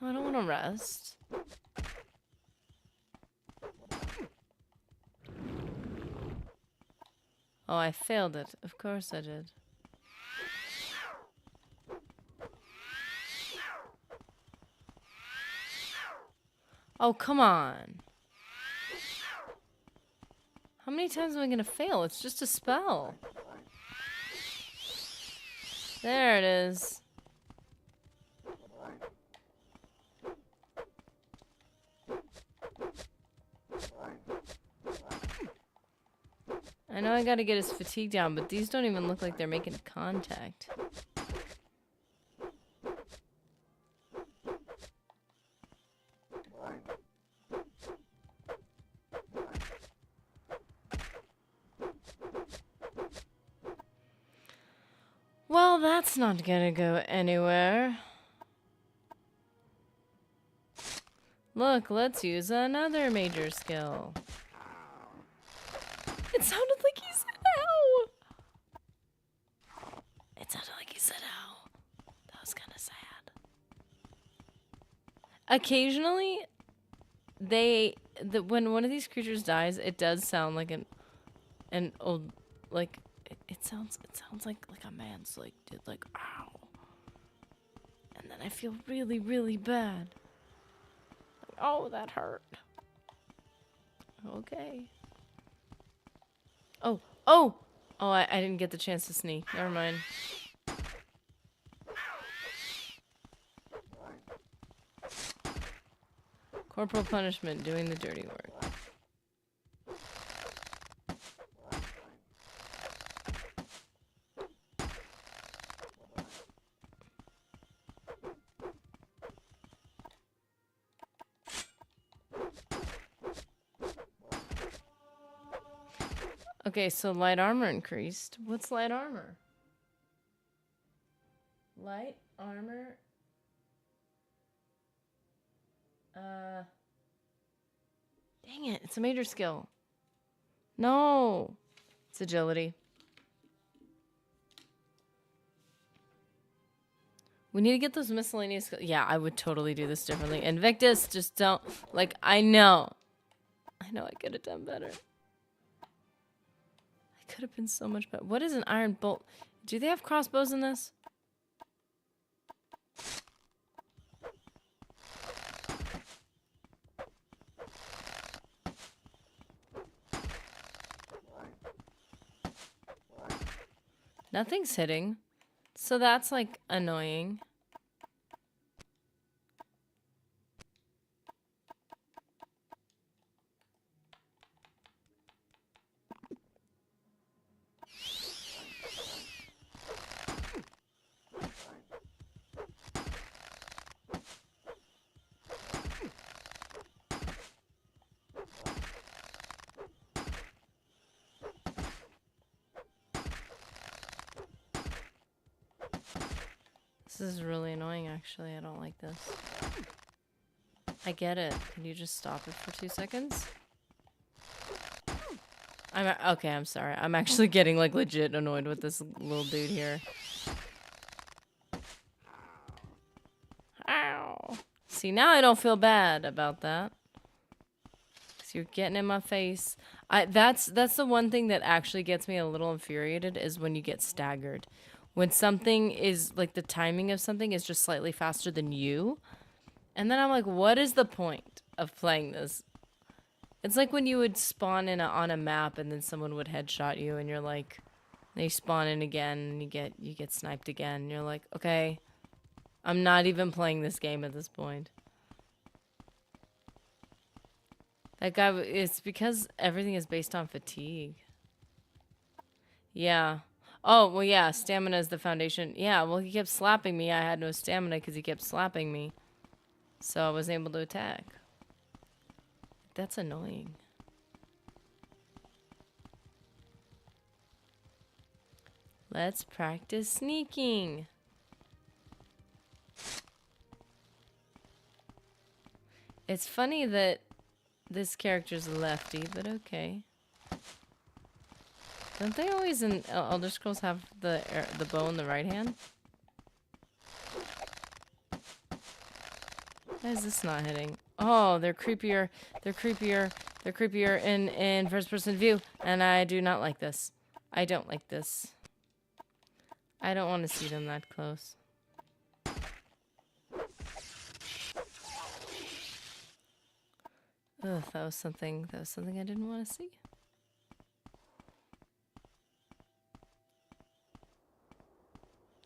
No, I don't want to rest. Oh, I failed it. Of course I did. Oh, come on. How many times am I going to fail? It's just a spell. There it is. I know I gotta get his fatigue down, but these don't even look like they're making contact. Well, that's not gonna go anywhere. Look, let's use another major skill. It sounded like he said ow! It sounded like he said ow. That was kind of sad. Occasionally, when one of these creatures dies, it does sound like an old, like, it sounds like a man's, like, did, like, ow. And then I feel really, really bad. Like, oh, that hurt. Okay. Oh, oh! Oh, I didn't get the chance to sneak. Never mind. Corporal punishment, doing the dirty work. Okay, so light armor increased. What's light armor? Light armor. Dang it, it's a major skill. No. It's agility. We need to get those miscellaneous skills. Yeah, I would totally do this differently. Invictus, just don't. Like, I know. I know I could have done better. I could have been so much better. What is an iron bolt? Do they have crossbows in this? Nothing's hitting. So that's like annoying. This is really annoying, actually. I don't like this. I get it. Can you just stop it for 2 seconds? Okay, I'm sorry. I'm actually getting, like, legit annoyed with this little dude here. Ow. See, now I don't feel bad about that. Because you're getting in my face. That's the one thing that actually gets me a little infuriated is when you get staggered. When something is, like, the timing of something is just slightly faster than you. And then I'm like, what is the point of playing this? It's like when you would spawn on a map and then someone would headshot you and you're like, they spawn in again and you get sniped again. And you're like, okay, I'm not even playing this game at this point. That guy, it's because everything is based on fatigue. Yeah. Oh, well, yeah, stamina is the foundation. Yeah, well, he kept slapping me. I had no stamina because he kept slapping me. So I wasn't able to attack. That's annoying. Let's practice sneaking. It's funny that this character's a lefty, but okay. Don't they always in Elder Scrolls have the bow in the right hand? Why is this not hitting? Oh, they're creepier. They're creepier. They're creepier in first person view. And I do not like this. I don't like this. I don't want to see them that close. Ugh, that was something I didn't want to see.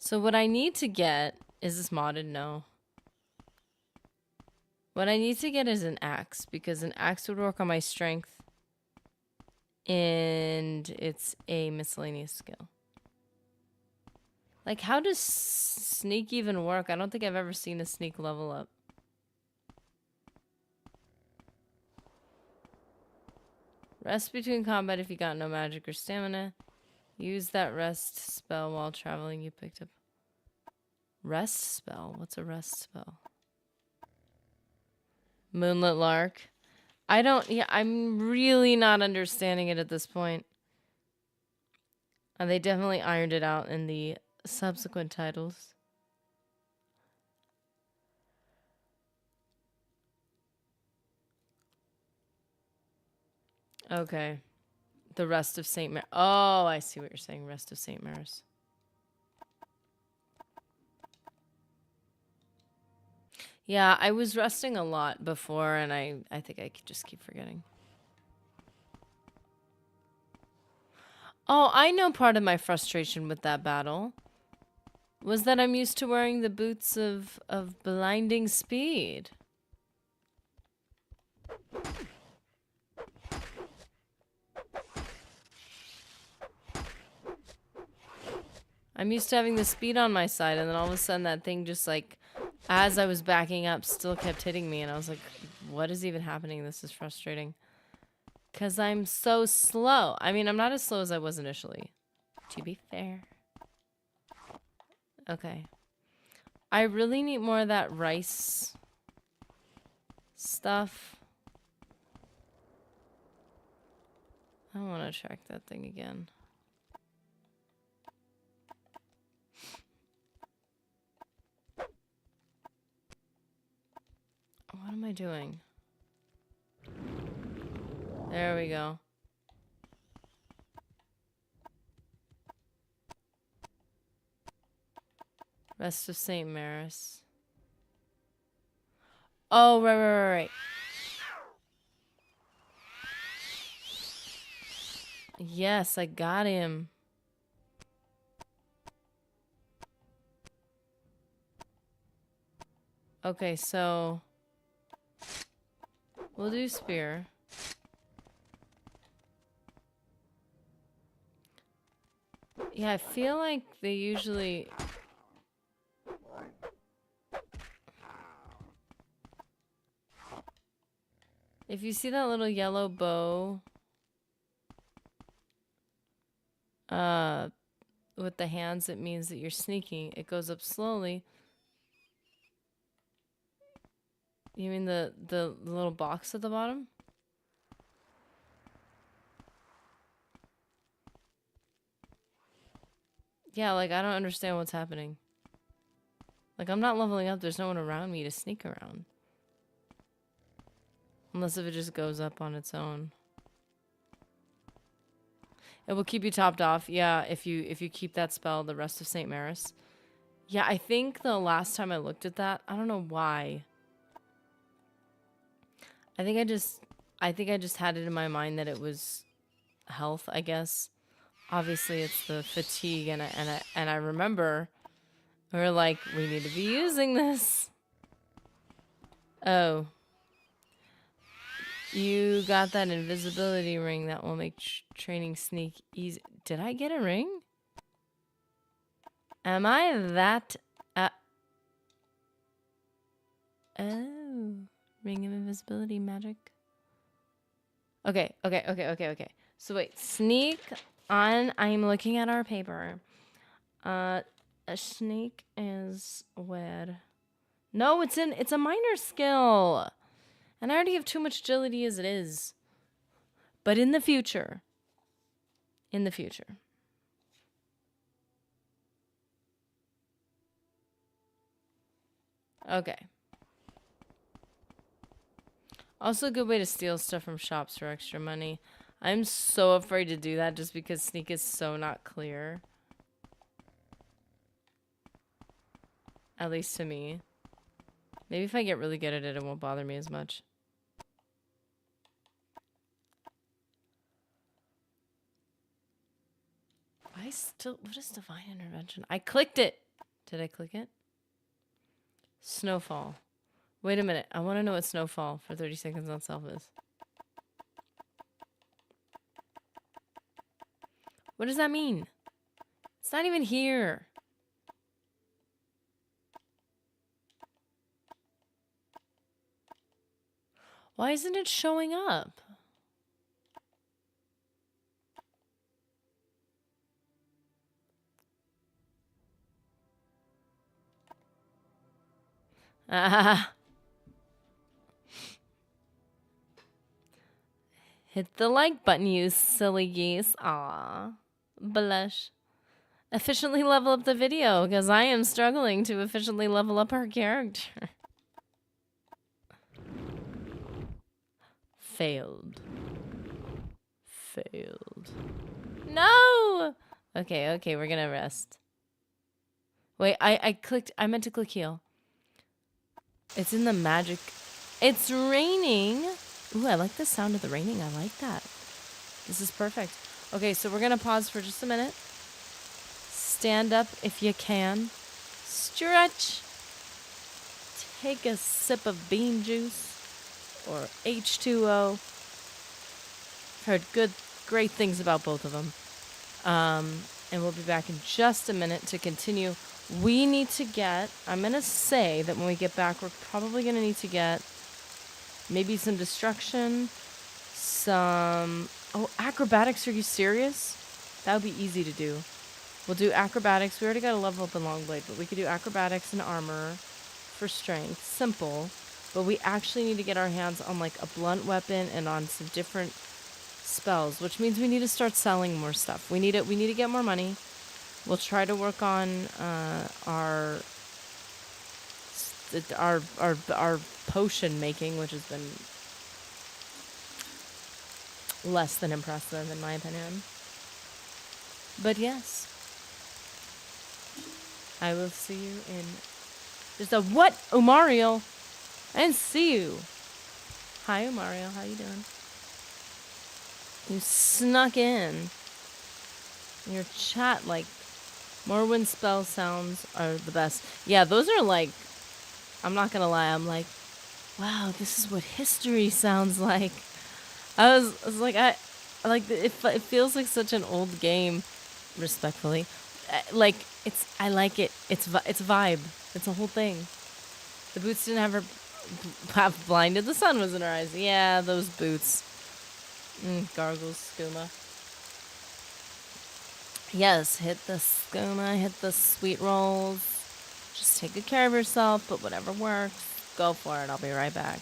So what I need to get is this modded? No. What I need to get is an axe, because an axe would work on my strength. And it's a miscellaneous skill. Like, how does sneak even work? I don't think I've ever seen a sneak level up. Rest between combat if you got no magic or stamina. Use that rest spell while traveling you picked up. Rest spell? What's a rest spell? Moonlit Lark. I'm really not understanding it at this point. And they definitely ironed it out in the subsequent titles. Okay. The Rest of St. Mar. Oh, I see what you're saying. Rest of St. Mary's. Yeah, I was resting a lot before, and I think I could just keep forgetting. Oh, I know part of my frustration with that battle was that I'm used to wearing the boots of blinding speed. I'm used to having the speed on my side, and then all of a sudden that thing just like, as I was backing up, still kept hitting me, and I was like, what is even happening? This is frustrating. Because I'm so slow. I mean, I'm not as slow as I was initially, to be fair. Okay. I really need more of that rice stuff. I want to track that thing again. What am I doing? There we go. Rest of St. Mary's. Oh, right. Yes, I got him. Okay, so we'll do spear. Yeah, I feel like they usually... If you see that little yellow bow, with the hands, it means that you're sneaking. It goes up slowly. You mean the little box at the bottom? Yeah, like, I don't understand what's happening. Like, I'm not leveling up. There's no one around me to sneak around. Unless if it just goes up on its own. It will keep you topped off. Yeah, if you keep that spell the rest of St. Maris. Yeah, I think the last time I looked at that, I don't know why. I think I just had it in my mind that it was health, I guess. Obviously, it's the fatigue, and I remember we were like, we need to be using this. Oh, you got that invisibility ring that will make training sneak easy. Did I get a ring? Am I that? Oh, ring of invisibility magic. Okay. So wait, sneak on. I'm looking at our paper. A snake is where? No, it's a minor skill. And I already have too much agility as it is. But in the future. Okay. Also a good way to steal stuff from shops for extra money. I'm so afraid to do that just because sneak is so not clear. At least to me. Maybe if I get really good at it, it won't bother me as much. What is divine intervention? I clicked it. Did I click it? Snowfall. Wait a minute. I want to know what snowfall for 30 seconds on self is. What does that mean? It's not even here. Why isn't it showing up? Ah. Hit the like button, you silly geese. Aw. Blush. Efficiently level up the video, because I am struggling to efficiently level up our character. Failed. No! Okay, we're gonna rest. Wait, I meant to click heal. It's in the magic. It's raining. Ooh, I like the sound of the raining. I like that. This is perfect. Okay, so we're gonna pause for just a minute. Stand up if you can. Stretch. Take a sip of bean juice or H2O. Heard great things about both of them. And we'll be back in just a minute to continue. We need to get, I'm going to say that when we get back, we're probably going to need to get maybe some destruction, acrobatics. Are you serious? That would be easy to do. We'll do acrobatics. We already got a level up in Longblade, but we could do acrobatics and armor for strength. Simple. But we actually need to get our hands on like a blunt weapon and on some different spells, which means we need to start selling more stuff. We need to get more money. We'll try to work on our potion making, which has been less than impressive in my opinion. But yes, I will see you in just a what, Omariel? I didn't see you. Hi, Omariel. How you doing? You snuck in. Your chat, like, Morrowind spell sounds are the best. Yeah, those are like I'm not gonna lie, I'm like, wow, this is what history sounds like. I was like, it feels like such an old game, respectfully. Like, I like it. It's a vibe. It's a whole thing. The boots didn't have blinded. The sun was in her eyes. Yeah, those boots. Gargles, skooma. Yes, hit the skooma, hit the sweet rolls. Just take good care of yourself, but whatever works, go for it. I'll be right back.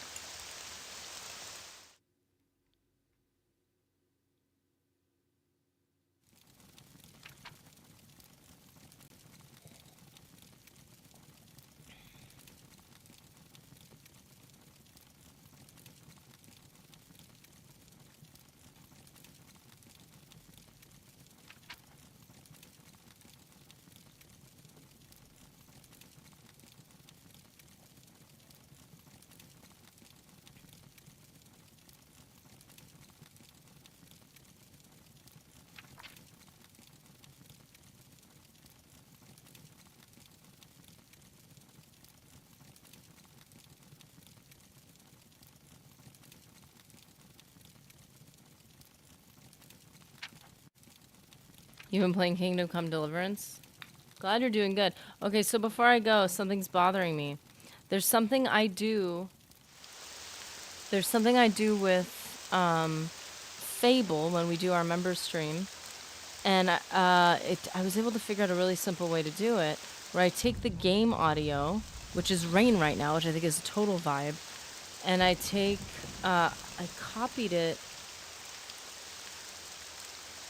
You've been playing Kingdom Come Deliverance? Glad you're doing good. Okay, so before I go, something's bothering me. There's something I do. There's something I do with Fable when we do our member stream, and I was able to figure out a really simple way to do it, where I take the game audio, which is Rain right now, which I think is a total vibe, and I copied it.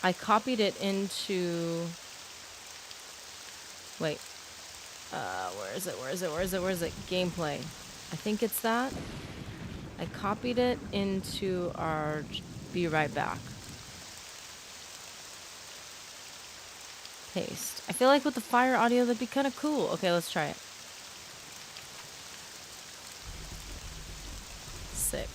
I copied it into. Wait, where is it? Where is it? Where is it? Where is it? Gameplay. I think it's that. I copied it into our be right back. Paste. I feel like with the fire audio that'd be kind of cool. Okay, let's try it. Sick.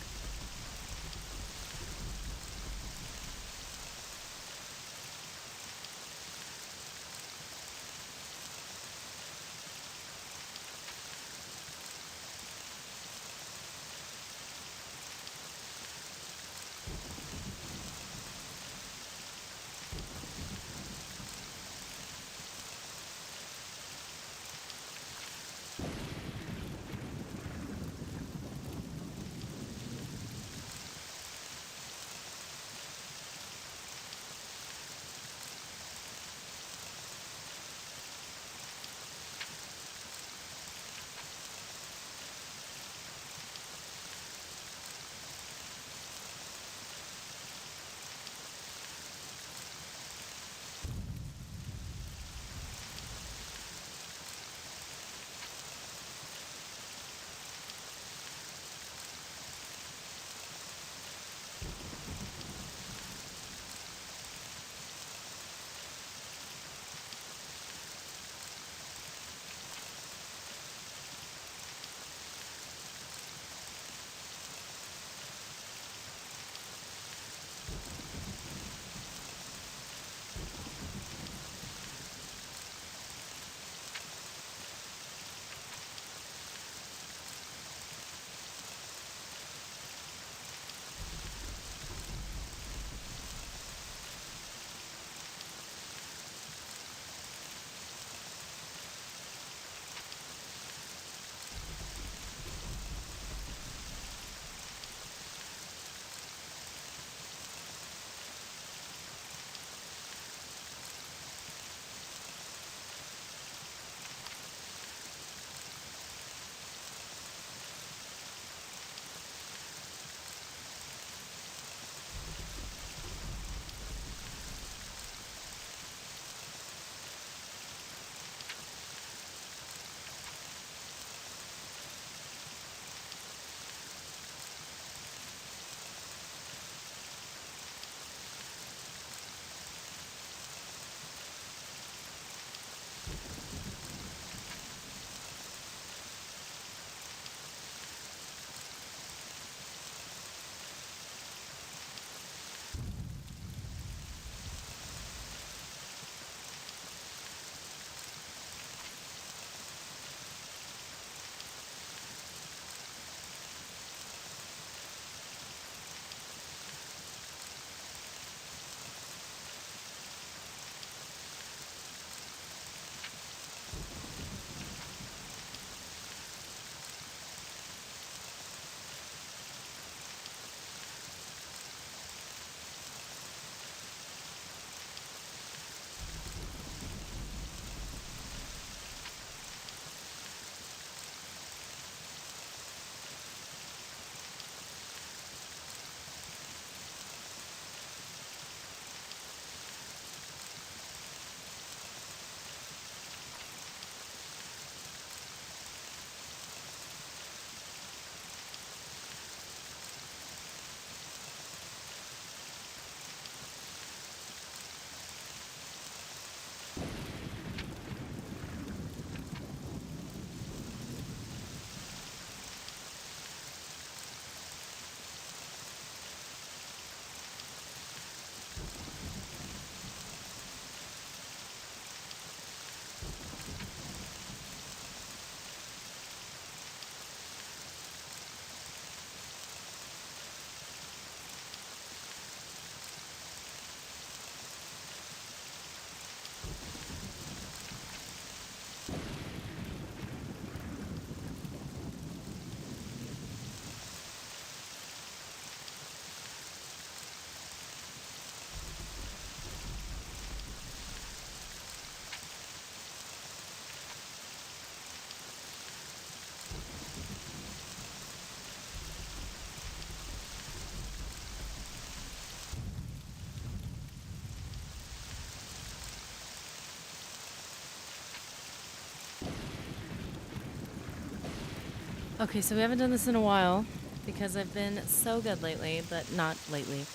Okay, so we haven't done this in a while because I've been so good lately, but not lately.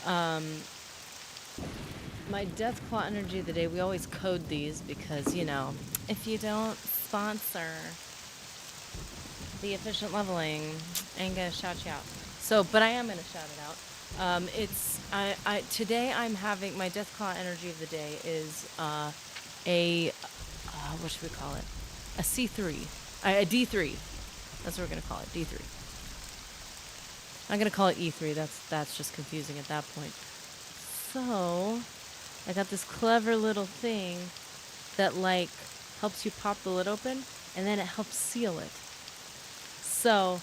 Um, my Death Claw Energy of the Day, we always code these because, you know, if you don't sponsor the efficient leveling, I ain't gonna shout you out. So, but I am gonna shout it out. Today I'm having my Death Claw Energy of the Day is what should we call it? A C3, a D3. That's what we're gonna call it, D3. I'm gonna call it E3. That's just confusing at that point. So, I got this clever little thing that like helps you pop the lid open, and then it helps seal it. So,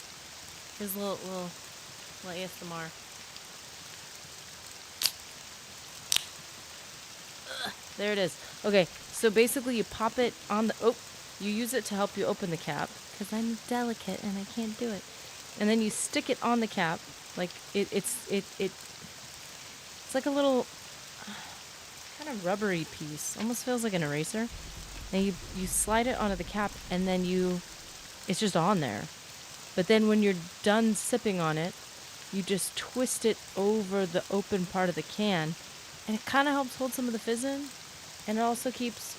here's a little ASMR. There it is. Okay, so basically you pop it on the, you use it to help you open the cap, because I'm delicate and I can't do it. And then you stick it on the cap, like it's like a little kind of rubbery piece, almost feels like an eraser. And you slide it onto the cap, and then it's just on there. But then when you're done sipping on it, you just twist it over the open part of the can, and it kind of helps hold some of the fizz in. And it also keeps,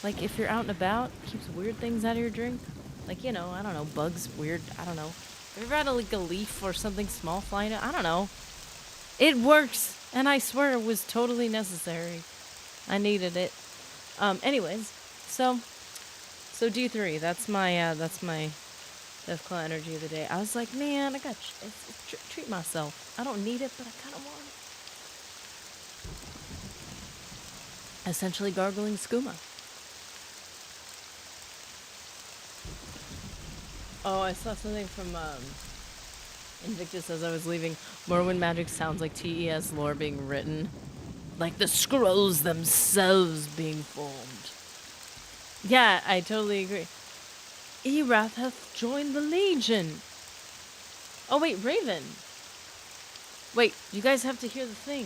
like, if you're out and about, keeps weird things out of your drink. Like, you know, I don't know, bugs, weird, I don't know. Have you ever had like a leaf or something small flying out? I don't know. It works, and I swear it was totally necessary. I needed it. Anyways, so D3, that's my Death Claw Energy of the Day. I was like, man, I got treat myself. I don't need it, but I kind of want it. Essentially gargling skooma. Oh, I saw something from Invictus as I was leaving. Morrowind magic sounds like TES lore being written. Like the scrolls themselves being formed. Yeah, I totally agree. Erath hath joined the Legion. Oh wait, Raven. Wait, you guys have to hear the thing.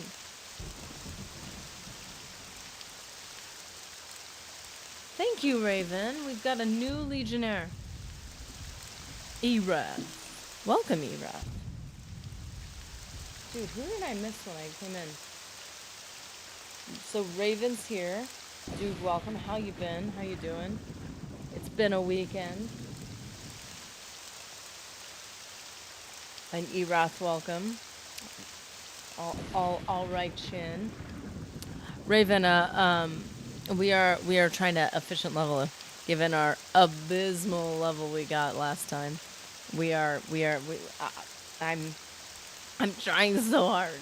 Thank you, Raven. We've got a new Legionnaire. Erath. Welcome, Erath. Dude, who did I miss when I came in? So Raven's here. Dude, welcome. How you been? How you doing? It's been a weekend. And Erath, welcome. All right, Chin. Raven, we are trying to efficient level, given our abysmal level we got last time. I'm trying so hard.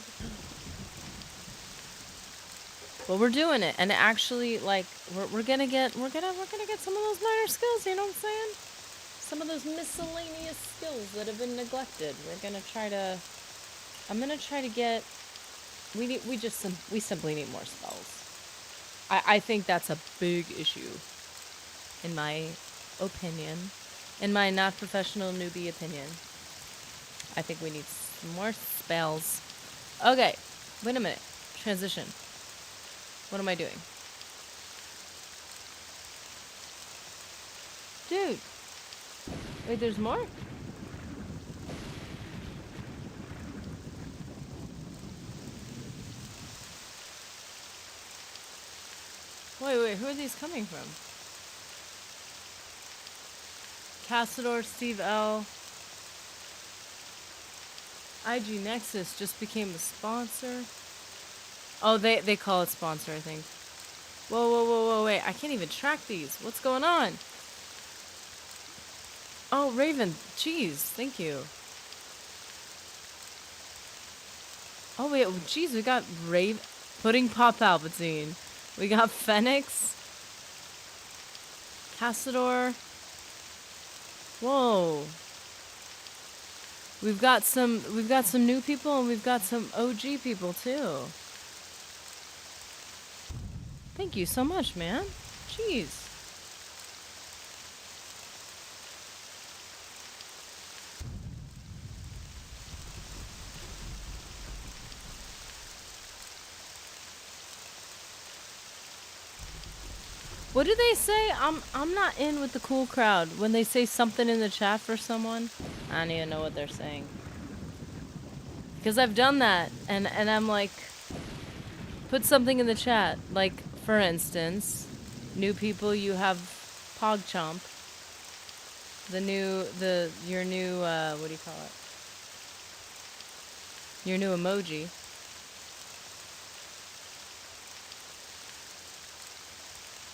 But we're doing it, and actually, like, we're gonna get some of those minor skills. You know what I'm saying? Some of those miscellaneous skills that have been neglected. I'm gonna try to get. We simply need more spells. I think that's a big issue, in my opinion, in my not professional newbie opinion. I think we need some more spells. Okay, wait a minute. Transition. What am I doing? Dude. Wait, there's more? Wait, who are these coming from? Cassador, Steve L. IG Nexus just became a sponsor. Oh, they call it sponsor, I think. Whoa, wait. I can't even track these. What's going on? Oh, Raven. Jeez, thank you. Oh, wait, jeez, we got Pudding Pop Palpatine. We got Phoenix. Cassador. Whoa. We've got some new people, and we've got some OG people too. Thank you so much, man. Jeez. What do they say? I'm not in with the cool crowd. When they say something in the chat for someone, I don't even know what they're saying. Because I've done that, and I'm like, put something in the chat. Like, for instance, new people, you have PogChomp. Your new, what do you call it? Your new emoji.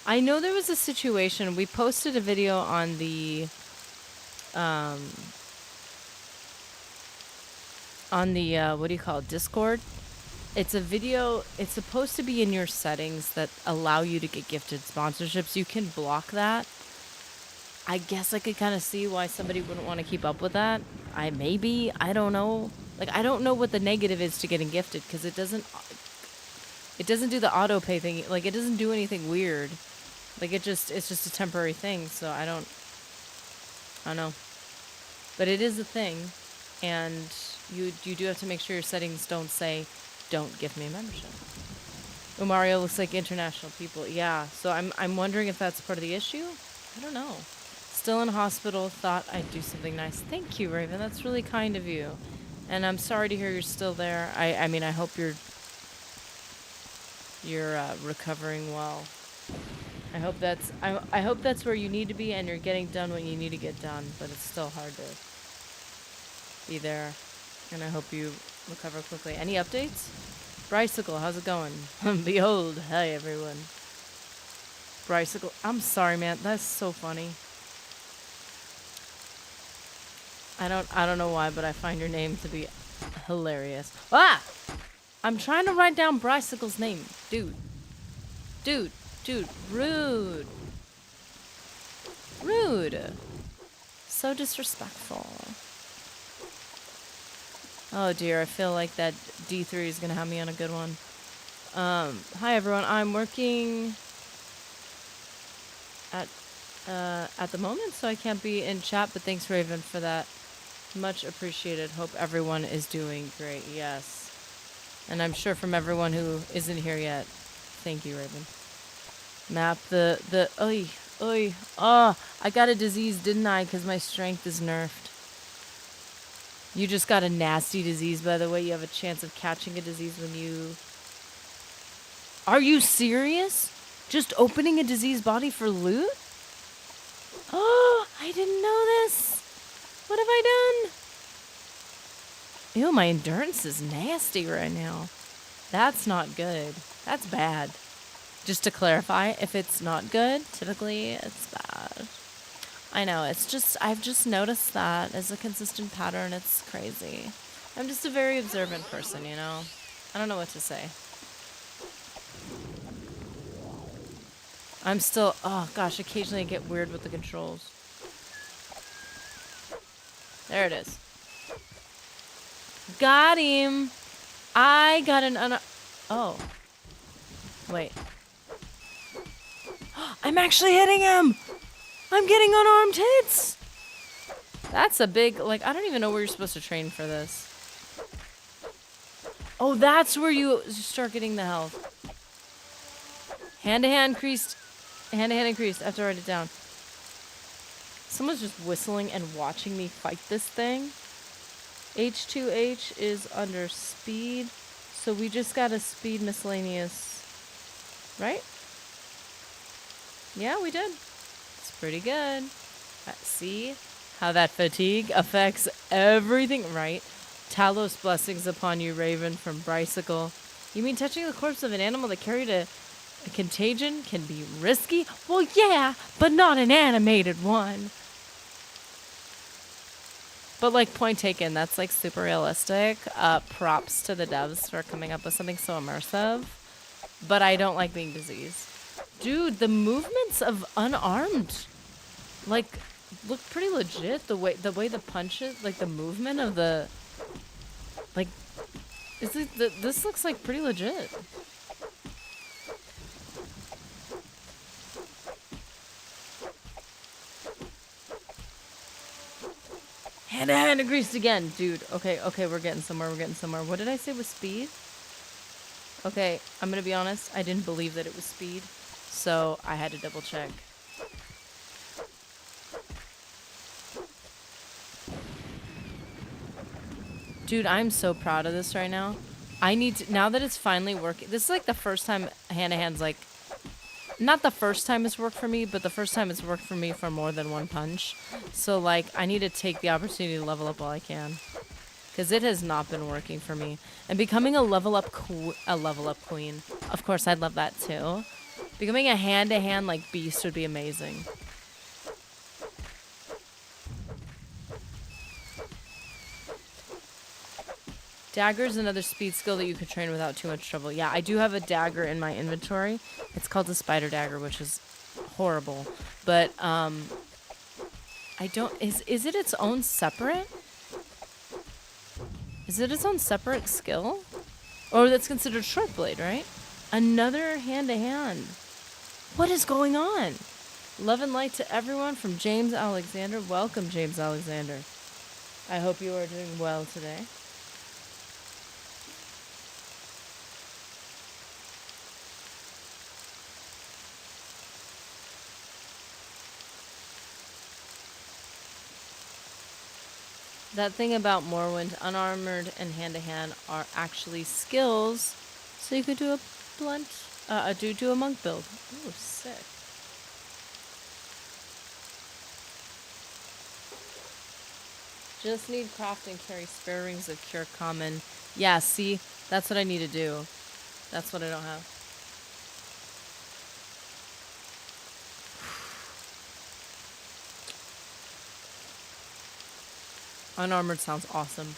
I know there was a situation, we posted a video on the, what do you call it, Discord. It's a video, it's supposed to be in your settings that allow you to get gifted sponsorships. You can block that. I guess I could kind of see why somebody wouldn't want to keep up with that. I don't know. Like, I don't know what the negative is to getting gifted, because it doesn't do the auto pay thing. Like, it doesn't do anything weird. Like, it's just a temporary thing, so I don't know. But it is a thing, and you do have to make sure your settings don't say, don't give me a membership. Oh, Mario looks like international people. Yeah, so I'm wondering if that's part of the issue? I don't know. Still in hospital, thought I'd do something nice. Thank you, Raven. That's really kind of you. And I'm sorry to hear you're still there. I mean, I hope you're recovering well. I hope that's where you need to be and you're getting done what you need to get done, but it's still hard to be there. And I hope you recover quickly. Any updates? Brycicle, how's it going? Behold, hi everyone. Brycicle, I'm sorry, man. That's so funny. I don't know why, but I find your name to be hilarious. Ah! I'm trying to write down Brycicle's name. Dude. Rude. So disrespectful. Oh dear, I feel like that D3 is gonna have me on a good one. Hi everyone, I'm working at the moment, so I can't be in chat, but thanks Raven for that. Much appreciated. Hope everyone is doing great. Yes. And I'm sure from everyone who isn't here yet. Thank you, Raven. Map I got a disease, didn't I? Because my strength is nerfed. You just got a nasty disease, by the way. You have a chance of catching a disease when you... Are you serious? Just opening a diseased body for loot? Oh, I didn't know this. What have I done? Ew, my endurance is nasty right now. That's not good. That's bad. Just to clarify, if it's not good, typically it's bad. I know, I've just noticed that as a consistent pattern. It's crazy. I'm just a very observant person, you know? I don't know what to say. I'm still, oh gosh, occasionally I get weird with the controls. There it is. Got him! I got an oh. Wait. I'm actually hitting him! I'm getting unarmed hits! That's a big, like, I don't even know where you're supposed to train for this. Oh, that's where you start getting the health. Hand-to-hand increased. Hand-to-hand increased. I have to write it down. Someone's just whistling and watching me fight this thing. H2H is under speed. So we just got a speed miscellaneous. Right? Yeah, we did. It's pretty good. See how that fatigue affects everything, right? Talos blessings upon you, Raven, from Brycicle. You mean touching the corpse of an animal that carried a contagion can be risky? Well, yeah, but not an animated one. But, like, point taken, that's, like, super realistic. Props to the devs for coming up with something so immersive. But I don't like being diseased. Dude, the movements of unarmed, like, look pretty legit. The way the punches, like, the movement of the, like, this looks, like, pretty legit. Hand-to-hand increased again. Dude, okay, we're getting somewhere, What did I say was speed? Okay, I'm gonna be honest, I didn't believe that it was speed. so I had to double check. Dude, I'm so proud of this right now. I need to, now that it's finally working. This is like the first time hand-to-hand's like, not the first time it's worked for me, but the first time it's worked for me for more than one punch. So like, I need to take the opportunity to level up while I can, because it has not been working for me. And becoming a level up queen, of course, I'd love that too. Becoming a hand-to-hand like beast would be amazing. Dagger is another speed skill that you could train without too much trouble. Yeah, I do have a dagger in my inventory. It's called the spider dagger, which is horrible. But I don't, is it its own separate? Is it its own separate skill? Or that's considered short blade, right? Another hand-to-hand. What is going on? Love and light to everyone from James Alexander. Welcome, James Alexander. I hope you are doing well today. That thing about Morrowind, unarmored and hand-to-hand are actually skills, so you could do a blunt, do a monk build. Ooh, sick. Just need craft and carry spare rings of cure common. Yeah, see, that's what I need to do. That's what I don't have. Unarmored sounds awesome.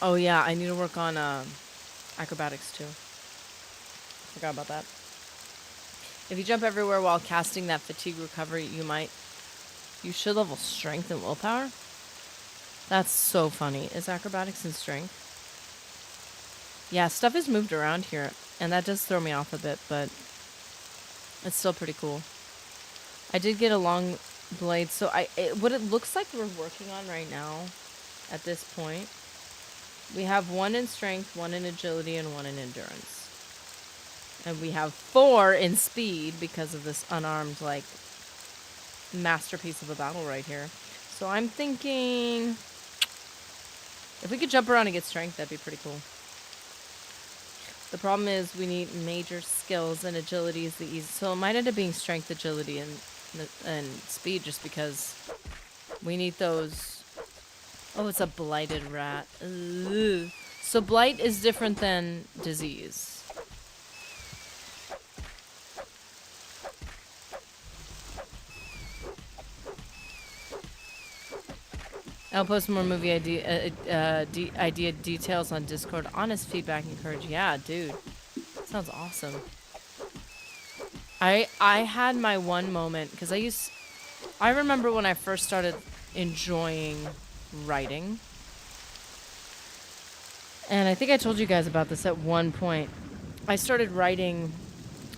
Oh yeah, I need to work on acrobatics too. Forgot about that. If you jump everywhere while casting that fatigue recovery, you should level strength and willpower. That's so funny. Is acrobatics and strength? Yeah, stuff is moved around here, and that does throw me off a bit, but it's still pretty cool. I did get a long blade, so what it looks like we're working on right now, at this point, we have 1 in strength, 1 in agility, and 1 in endurance. And we have 4 in speed because of this unarmed, like, masterpiece of a battle right here. So I'm thinking if we could jump around and get strength, that'd be pretty cool. The problem is we need major skills, and agility is the easy. So it might end up being strength, agility, and speed, just because we need those. Oh, it's a blighted rat. Ugh. So blight is different than disease. I'll post more movie idea details on Discord. Honest feedback and courage. Yeah, dude. Sounds awesome. I had my one moment, because I remember when I first started enjoying writing. And I think I told you guys about this at one point. I started writing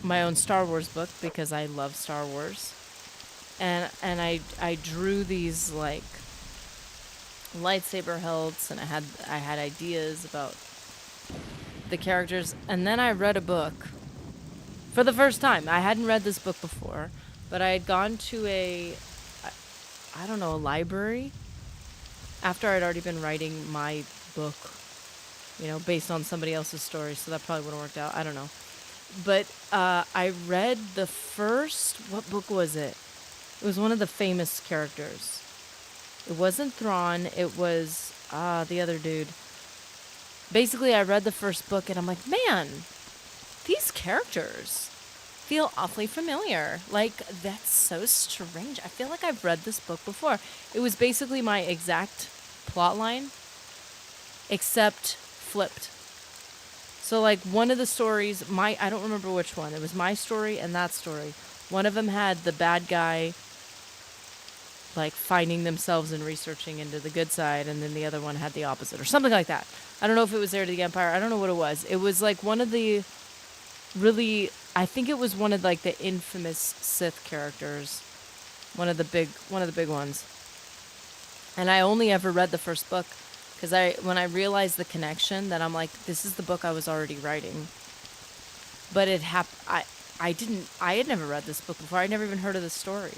my own Star Wars book because I love Star Wars. And I drew these, like, lightsaber hilts, and I had ideas about the characters, and then I read a book for the first time. I hadn't read this book before, but I had gone to a library after I'd already been writing my book, based on somebody else's story, so that probably would have worked out. I don't know. But I read the first, what book was it? It was one of the famous characters. It wasn't Thrawn, it was the other dude. Basically, I read the first book and I'm like, man, these characters feel awfully familiar. Like, that's so strange. I feel like I've read this book before. It was basically my exact plot line, except flipped. So, like, one of the stories, I don't remember which one. It was my story and that story. One of them had the bad guy, like, finding themselves and researching into the good side, and then the other one had the opposite, or something like that. I don't know if it was Heir to the Empire. I don't know what it was. It was, like, one of the really, I think it was one of, like, the infamous Sith characters. One of the big ones. And I only ever read the first book. Because when I realized the connection, that I'm like, this is the book I was already writing. But it happened. I had never read this book before. I'd never even heard of the story.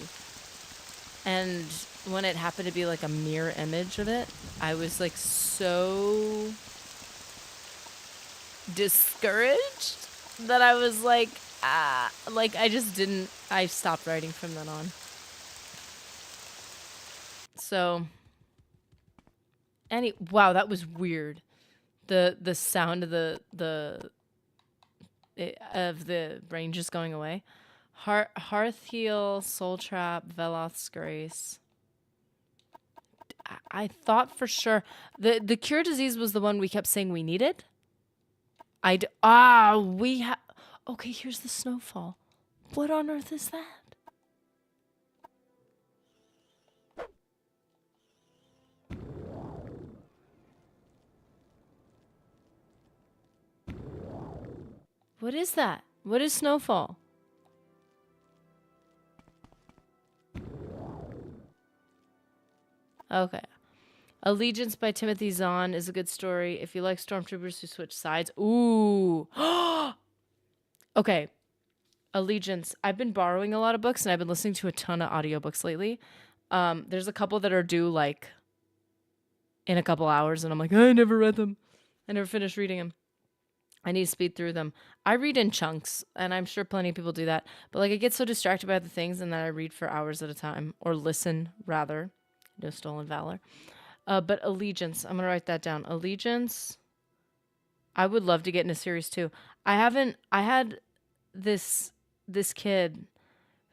And when it happened to be like a mirror image of it, I was like so discouraged that I was like, like I stopped writing from then on. So, wow, that was weird. The sound of the brain just going away. Hearthheal, Soul Trap, Veloth's Grace. I thought for sure the cure disease was the one we kept saying we needed. We have. Okay, here's the snowfall. What on earth is that? What is that? What is snowfall? Okay. Allegiance by Timothy Zahn is a good story. If you like stormtroopers who switch sides. Ooh. Okay. Allegiance. I've been borrowing a lot of books and I've been listening to a ton of audiobooks lately. There's a couple that are due like in a couple hours and I'm like, I never read them. I never finished reading them. I need to speed through them. I read in chunks, and I'm sure plenty of people do that. But like, I get so distracted by other things, and then I read for hours at a time, or listen rather. No stolen valor. But Allegiance, I'm gonna write that down. Allegiance. I would love to get in a series too. I had this kid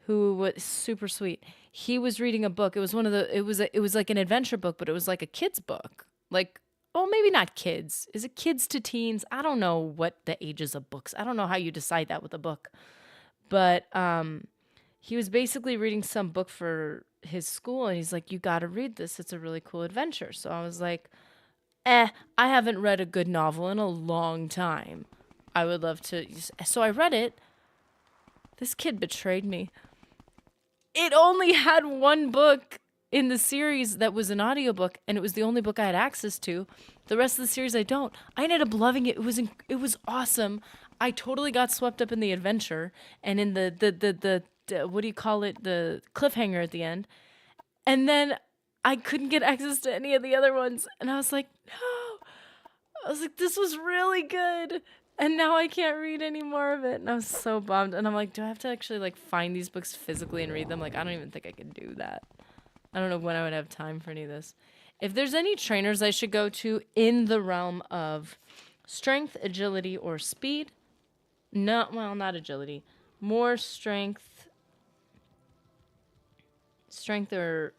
who was super sweet. He was reading a book. It was it was like an adventure book, but it was like a kid's book. Like, oh, maybe not kids. Is it kids to teens? I don't know what the ages of books. I don't know how you decide that with a book. But he was basically reading some book for his school and he's like, you got to read this. It's a really cool adventure. So I was like, I haven't read a good novel in a long time. I would love to. So I read it. This kid betrayed me. It only had one book in the series that was an audiobook, and it was the only book I had access to. The rest of the series I don't. I ended up loving it. It was awesome. I totally got swept up in the adventure and in the what do you call it? The cliffhanger at the end. And then I couldn't get access to any of the other ones, and I was like, no. I was like, this was really good. And now I can't read any more of it. And I was so bummed. And I'm like, do I have to actually like find these books physically and read them? Like, I don't even think I can do that. I don't know when I would have time for any of this. If there's any trainers I should go to in the realm of strength, agility, or speed, not agility, more strength or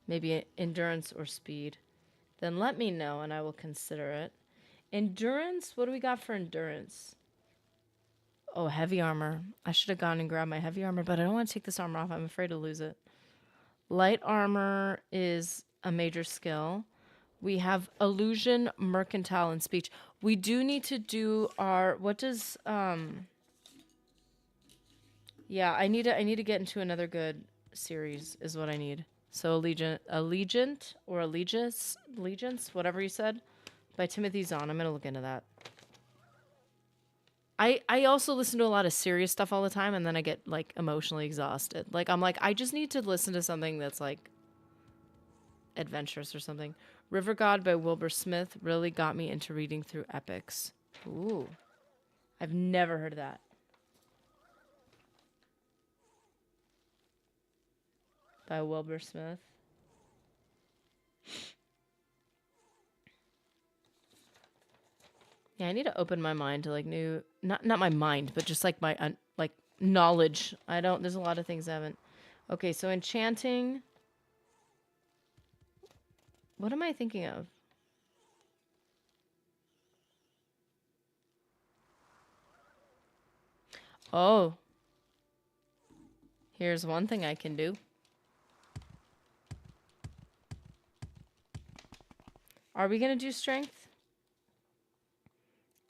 maybe endurance or speed, then let me know and I will consider it. Endurance? What do we got for endurance? Oh, heavy armor. I should have gone and grabbed my heavy armor, but I don't want to take this armor off. I'm afraid to lose it. Light armor is a major skill. We have illusion, mercantile, and speech. We do need to do our... What does... Yeah, I need to get into another good series is what I need. So Allegiance, whatever you said, by Timothy Zahn. I'm going to look into that. I also listen to a lot of serious stuff all the time, and then I get, like, emotionally exhausted. Like, I'm like, I just need to listen to something that's, like, adventurous or something. River God by Wilbur Smith really got me into reading through epics. Ooh. I've never heard of that. By Wilbur Smith. Yeah, I need to open my mind to like new, not my mind, but just like my like knowledge. There's a lot of things I haven't. Okay, so enchanting. What am I thinking of? Oh. Here's one thing I can do. Are we gonna do strength?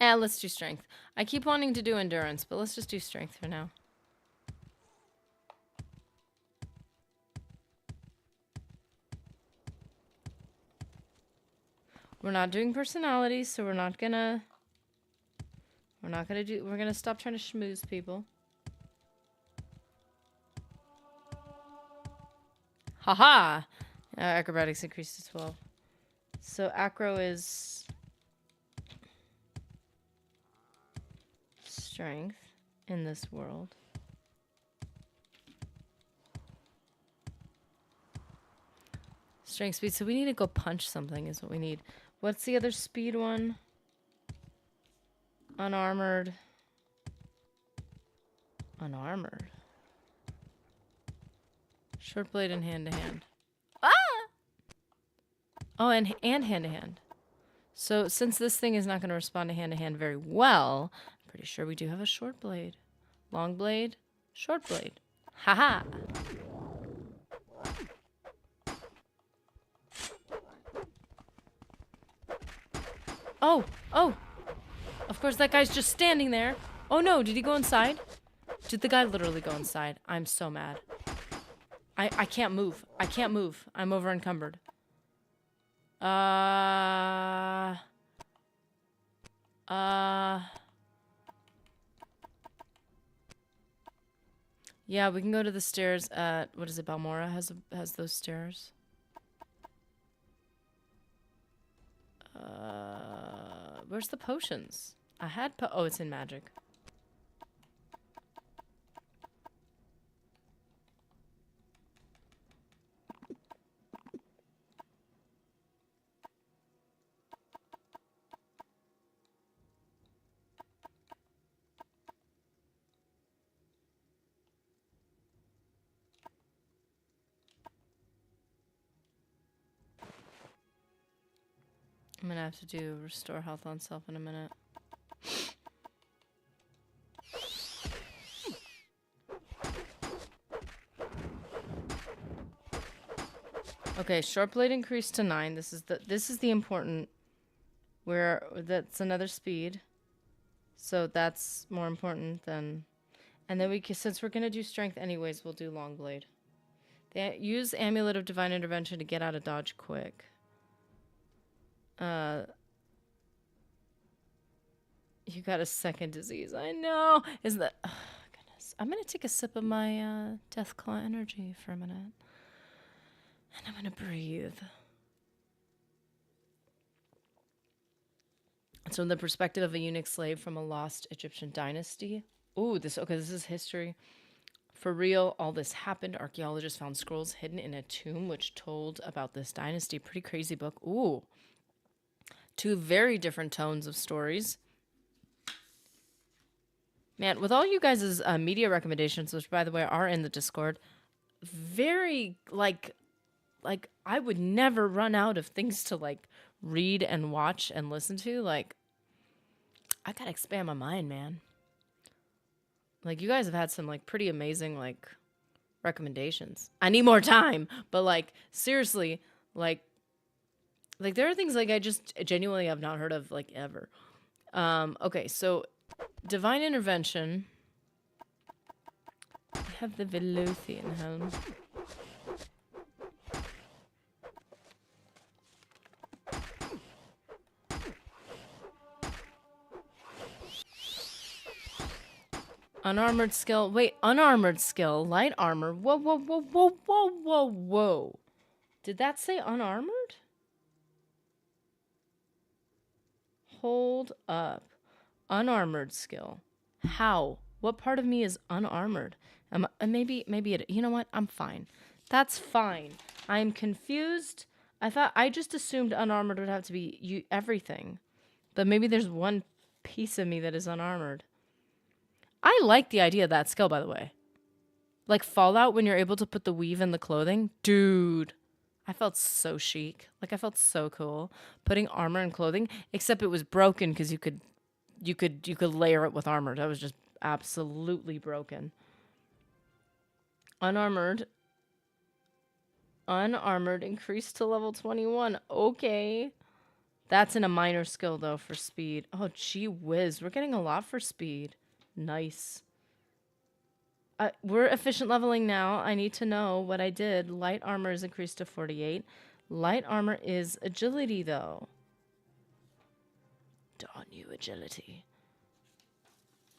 Let's do strength. I keep wanting to do endurance, but let's just do strength for now. We're not doing personalities, so we're gonna stop trying to schmooze people. Haha! Acrobatics increased to 12. So acro is strength in this world. Strength, speed. So we need to go punch something is what we need. What's the other speed one? Unarmored. Unarmored. Short blade and hand to hand. Ah! Oh, and hand to hand. So since this thing is not going to respond to hand very well, I'm pretty sure we do have a short blade. Long blade, short blade. Haha. Oh, oh. Of course that guy's just standing there. Oh no, did he go inside? Did the guy literally go inside? I'm so mad. I can't move. I can't move. I'm over encumbered. Yeah, we can go to the stairs at, what is it, Balmora has those stairs. Where's the potions? I had oh, it's in magic. I'm gonna have to do restore health on self in a minute. Okay, short blade increased to 9. This is the important that's another speed. So that's more important than, and then since we're gonna do strength anyways, we'll do long blade. They use Amulet of Divine Intervention to get out of dodge quick. You got a second disease. I know. Is that? Oh, goodness. I'm gonna take a sip of my Deathclaw energy for a minute, and I'm gonna breathe. It's from the perspective of a eunuch slave from a lost Egyptian dynasty. Ooh, this is history. For real, all this happened. Archaeologists found scrolls hidden in a tomb which told about this dynasty. Pretty crazy book. Ooh. 2 very different tones of stories. Man, with all you guys' media recommendations, which by the way are in the Discord, very like I would never run out of things to like read and watch and listen to. Like, I gotta expand my mind, man. Like, you guys have had some like pretty amazing like recommendations. I need more time, but like seriously, like there are things like I just genuinely have not heard of like ever. Okay, so Divine Intervention. I have the Velothian helm. Unarmored skill. Wait, unarmored skill. Light armor. Whoa, whoa, whoa, whoa, whoa, whoa, whoa. Did that say unarmored? Hold up. Unarmored skill. How? What part of me is unarmored? Maybe it. You know what? I'm fine. That's fine. I'm confused. I just assumed unarmored would have to be everything. But maybe there's one piece of me that is unarmored. I like the idea of that skill, by the way. Like Fallout, when you're able to put the weave in the clothing. Dude, I felt so chic. Like, I felt so cool. Putting armor in clothing, except it was broken because you could layer it with armor. That was just absolutely broken. Unarmored increased to level 21. Okay. That's in a minor skill, though, for speed. Oh, gee whiz. We're getting a lot for speed. Nice. We're efficient leveling now. I need to know what I did. Light armor is increased to 48. Light armor is agility, though. Darn you, agility.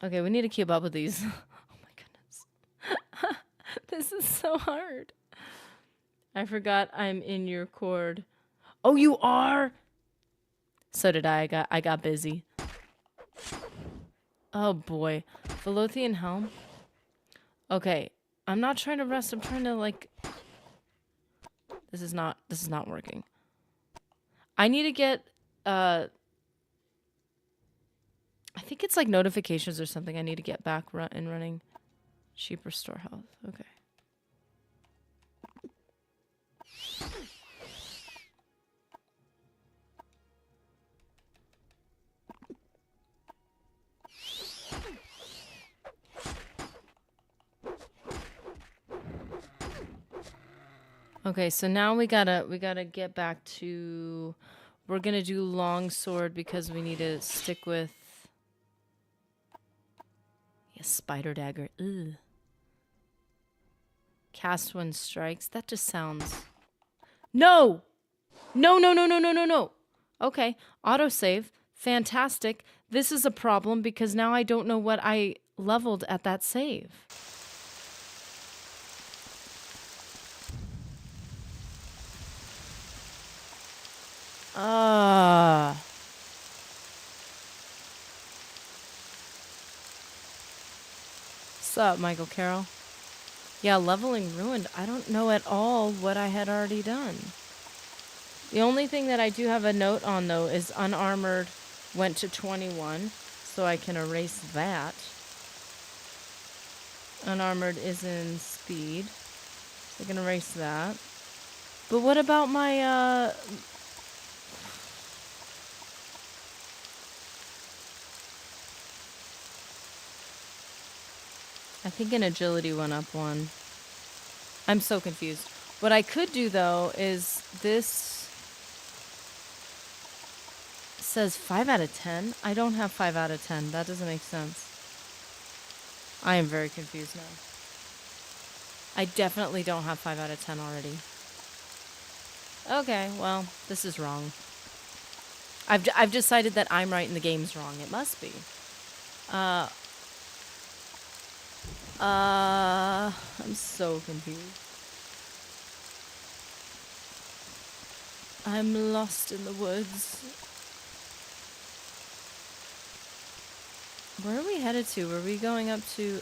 Okay, we need to keep up with these. Oh my goodness. This is so hard. I forgot I'm in your cord. Oh, you are? So did I. I got busy. Oh boy. Velothian Helm. Okay. I'm not trying to rest. I'm trying to like... This is not working. I need to get I think it's like notifications or something. I need to get back and running. Sheep restore health. Okay. Okay, so now we gotta get back to... We're gonna do longsword because we need to stick with... Yeah, spider dagger. Ugh. Cast when strikes. That just sounds... No! No, no, no, no, no, no, no! Okay, autosave. Fantastic. This is a problem because now I don't know what I leveled at that save. What's up, Michael Carroll? Yeah, leveling ruined. I don't know at all what I had already done. The only thing that I do have a note on, though, is unarmored went to 21, so I can erase that. Unarmored is in speed, so I can erase that. But what about my, I think an agility went up one. I'm so confused. What I could do, though, is this says 5 out of 10. I don't have 5 out of 10. That doesn't make sense. I am very confused now. I definitely don't have 5 out of 10 already. Okay, well, this is wrong. I've decided that I'm right and the game's wrong. It must be. I'm so confused. I'm lost in the woods. Where are we headed to? Were we going up to...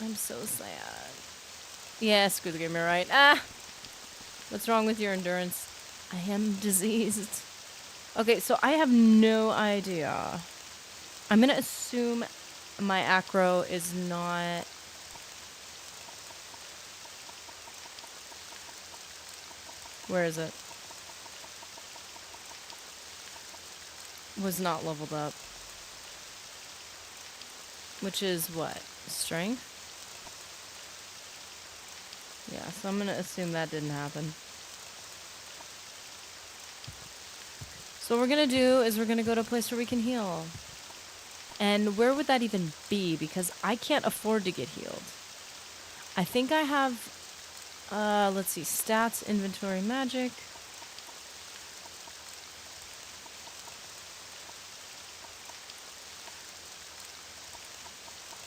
I'm so sad. Yeah, screw the game, you're right. Ah! What's wrong with your endurance? I am diseased. Okay, so I have no idea. I'm gonna assume my acro is not... Where is it? Was not leveled up. Which is what? Strength? Yeah, so I'm gonna assume that didn't happen. So what we're gonna do is we're gonna go to a place where we can heal. And where would that even be? Because I can't afford to get healed. I think I have... let's see. Stats, inventory, magic.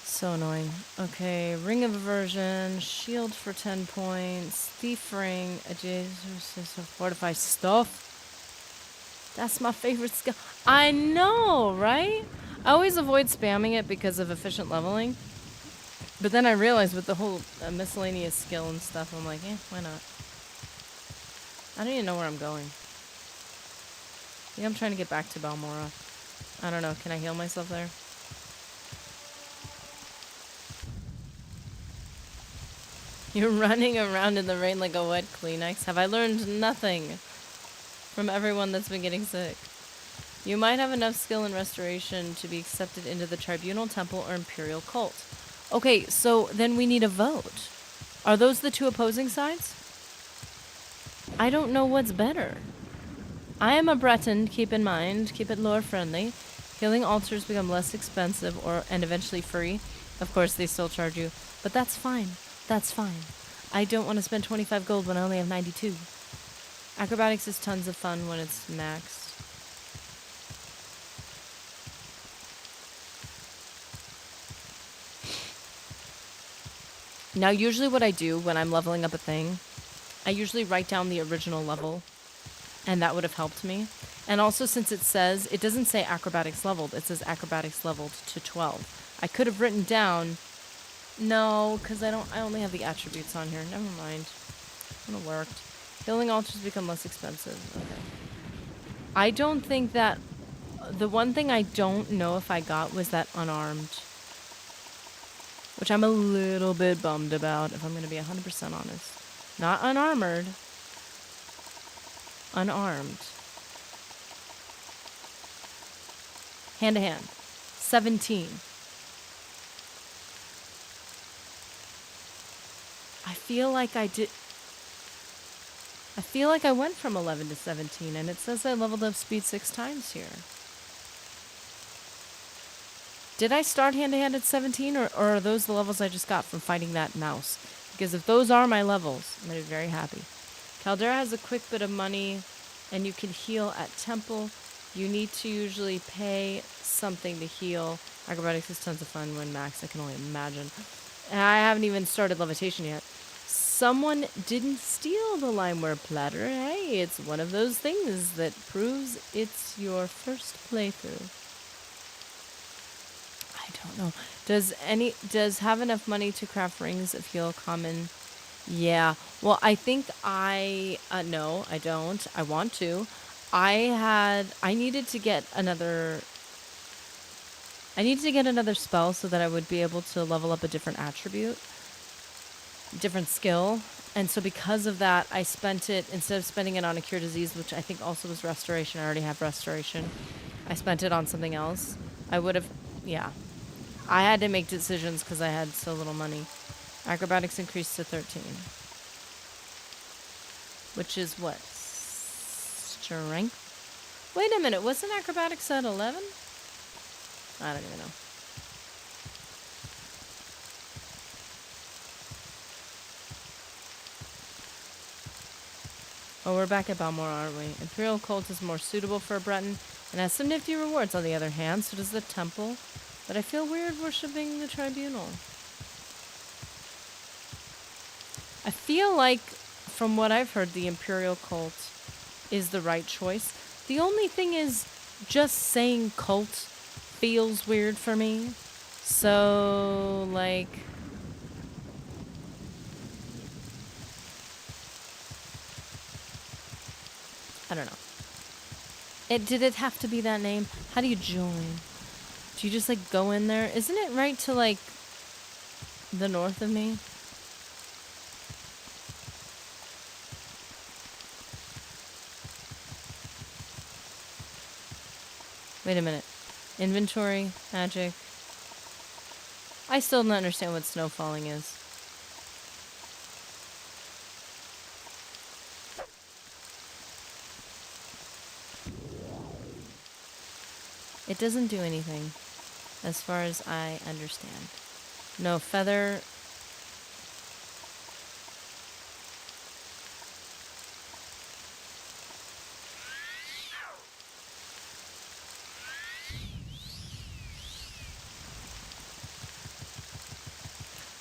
So annoying. Okay, Ring of Aversion, Shield for 10 points, Thief Ring, Adjacent, Fortify Stuff. That's my favorite skill. I know, right? I always avoid spamming it because of efficient leveling. But then I realized with the whole miscellaneous skill and stuff, I'm like, why not? I don't even know where I'm going. I think I'm trying to get back to Balmora. I don't know. Can I heal myself there? You're running around in the rain like a wet Kleenex. Have I learned nothing from everyone that's been getting sick? You might have enough skill in restoration to be accepted into the Tribunal Temple or Imperial Cult. Okay, so then we need a vote. Are those the two opposing sides? I don't know what's better. I am a Breton, keep in mind. Keep it lore friendly. Healing altars become less expensive and eventually free. Of course, they still charge you. But that's fine. That's fine. I don't want to spend 25 gold when I only have 92. Acrobatics is tons of fun when it's maxed. Now, usually what I do when I'm leveling up a thing, I usually write down the original level, and that would have helped me. And also, since it doesn't say acrobatics leveled, it says acrobatics leveled to 12. I could have written down, no, because I only have the attributes on here. Never mind. It would have worked. Healing altars become less expensive. Okay. I don't think that, the one thing I don't know if I got was that unarmed. Which I'm a little bit bummed about, if I'm going to be 100% honest. Not unarmored. Unarmed. Hand to hand. 17. I feel like I went from 11 to 17, and it says I leveled up speed 6 times here. Did I start hand-to-hand at 17, or are those the levels I just got from fighting that mouse? Because if those are my levels, I'm going to be very happy. Caldera has a quick bit of money, and you can heal at temple. You need to usually pay something to heal. Acrobatics is tons of fun when max, I can only imagine. And I haven't even started levitation yet. Someone didn't steal the limeware platter. Hey, it's one of those things that proves it's your first playthrough. I don't know. Does have enough money to craft rings of heal common? Yeah. Well, I think no, I don't. I want to. I needed to get another spell so that I would be able to level up a different attribute, different skill. And so because of that, I spent it, instead of spending it on a cure disease, which I think also was restoration. I already have restoration. I spent it on something else. Yeah. I had to make decisions because I had so little money. Acrobatics increased to 13. Which is what? Strength? Wait a minute, wasn't acrobatics at 11? I don't even know. Oh, we're back at Balmora, aren't we? Imperial Cult is more suitable for a Breton and has some nifty rewards on the other hand, so does the Temple. But I feel weird worshipping the Tribunal. I feel like, from what I've heard, the Imperial Cult is the right choice. The only thing is, just saying cult feels weird for me. So, like... I don't know. Did it have to be that name? How do you join? Do you just, like, go in there? Isn't it right to, like, the north of me? Wait a minute. Inventory, magic. I still don't understand what snowfalling is. It doesn't do anything, as far as I understand. No feather.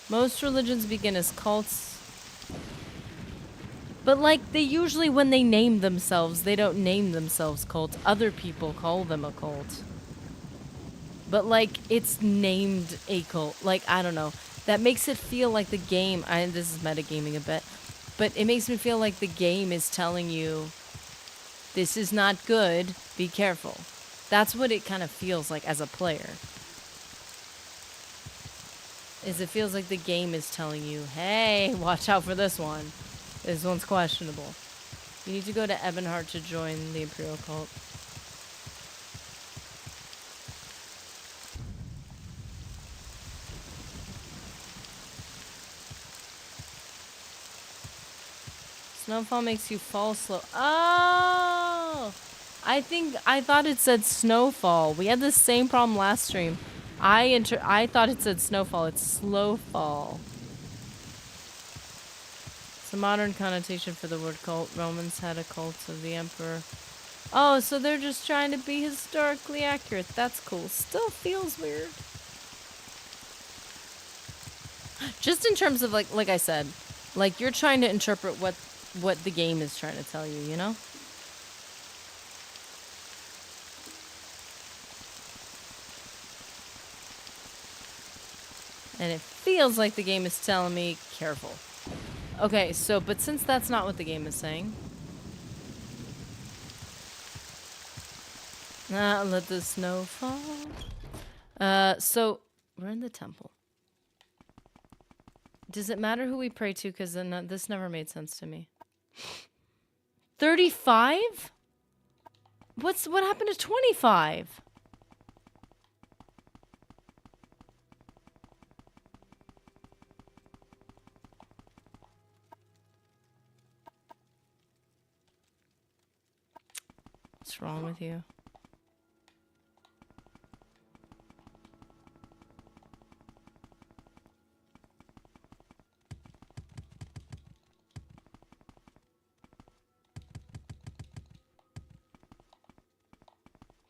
Most religions begin as cults. But, like, they usually, when they name themselves, they don't name themselves cults. Other people call them a cult. But, like, it's named a cult. Like, I don't know. That makes it feel like the game... this is metagaming a bit. But it makes me feel like the game is telling you, this is not good, be careful. That's what it kind of feels like as a player. It feels like the game is telling you, hey, watch out for this one. This one's questionable. You need to go to Ebonheart to join the Imperial Cult. Snowfall makes you fall slow. Oh! I thought it said snowfall. We had the same problem last stream. I thought it said snowfall. It's slow fall. It's a modern connotation for the word cult. Romans had a cult of the emperor. Oh, so they're just trying to be historically accurate. That's cool. Still feels weird. Just in terms of like I said, like you're trying to interpret what the game is trying to tell you, you know? And it feels like the game is telling me careful. Okay, so but since that's not what the game is saying, let the snow fall. So we're in the temple. Does it matter who we pray to? Because then this never made sense to me. 35? What happened to 25? What's wrong with you?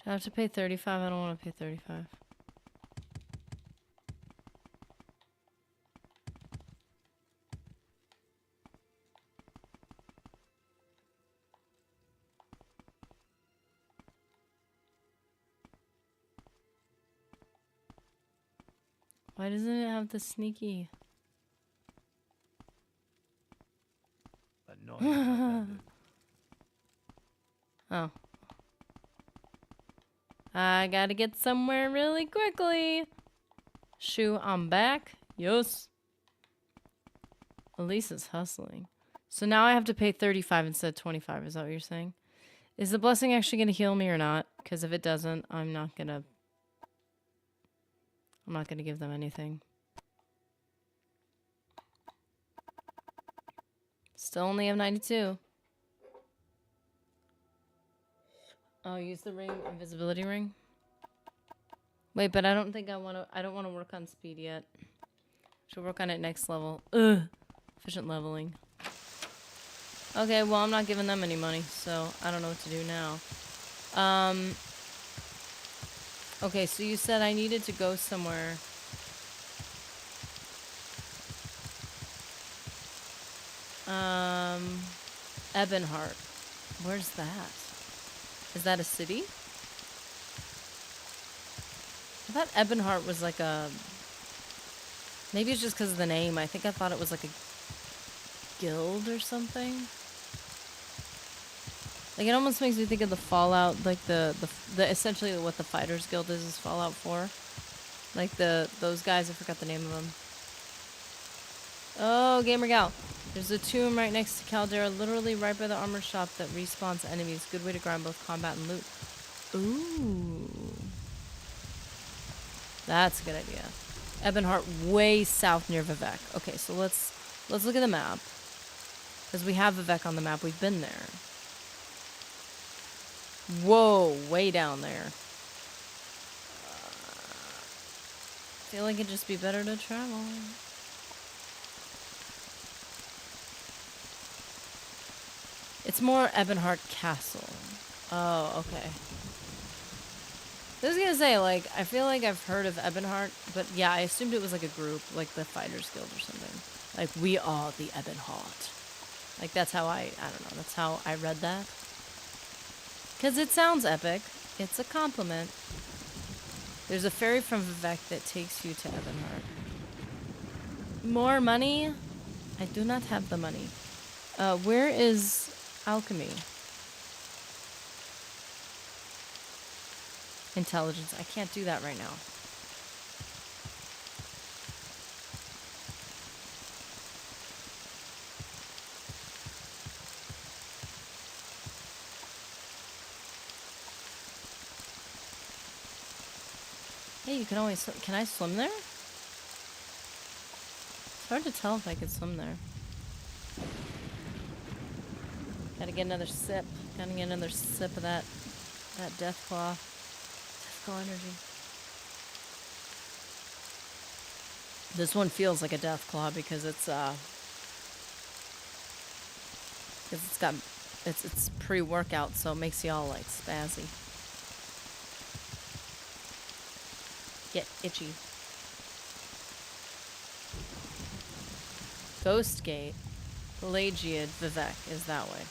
Do I have to pay 35? I don't want to pay 35. Why doesn't it have the sneaky? Oh. I gotta get somewhere really quickly. Shoo, I'm back. Yes. Elisa's hustling. So now I have to pay 35 instead of 25. Is that what you're saying? Is the blessing actually gonna heal me or not? Because if it doesn't, I'm not gonna give them anything. Still only have 92. Oh, use the ring, invisibility ring. Wait, but I don't think I want to work on speed yet. Should work on it next level. Ugh. Efficient leveling. Okay, well, I'm not giving them any money, so I don't know what to do now. Okay, so you said I needed to go somewhere. Ebonheart. Where's that? Is that a city? I thought Ebonheart was like a... Maybe it's just because of the name. I think I thought it was like a guild or something. Like, it almost makes me think of the Fallout, like the essentially what the Fighters Guild is Fallout 4. Like those guys, I forgot the name of them. Oh, Gamer Gal. There's a tomb right next to Caldera, literally right by the armor shop that respawns enemies. Good way to grind both combat and loot. Ooh. That's a good idea. Ebonheart, way south near Vivek. Okay, so let's look at the map. Because we have Vivek on the map. We've been there. Whoa, way down there. I feel like it'd just be better to travel. It's more Ebonheart Castle. Oh, okay. I was gonna say, like, I feel like I've heard of Ebonheart, but yeah, I assumed it was like a group, like the Fighters Guild or something. Like, we are the Ebonheart. Like, that's how I don't know, that's how I read that. Because it sounds epic. It's a compliment. There's a ferry from Vivek that takes you to Ebonheart. More money? I do not have the money. Where is alchemy? Intelligence. I can't do that right now. Hey, you can always... Can I swim there? It's hard to tell if I could swim there. Gotta get another sip. Gotta get another sip of that death claw. Death claw energy. This one feels like a death claw because it's Because it's pre-workout, so it makes you all like spazzy. Get itchy. Ghost Gate. Pelagiad Vivek is that way.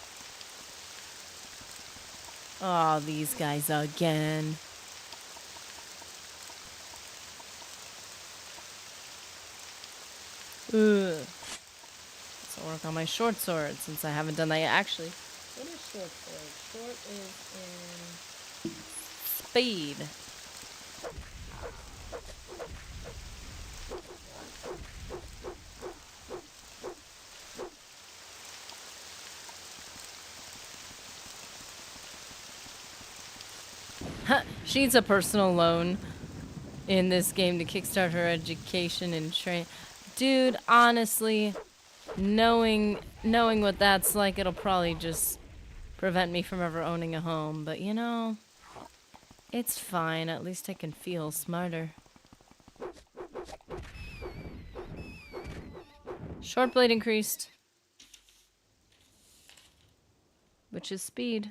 Oh, these guys again. Ugh. So I'll work on my short sword since I haven't done that yet. Actually, what is short sword? Short is in speed. She needs a personal loan in this game to kickstart her education and train. Dude, honestly, knowing what that's like, it'll probably just prevent me from ever owning a home. But you know, it's fine. At least I can feel smarter. Short blade increased, which is speed.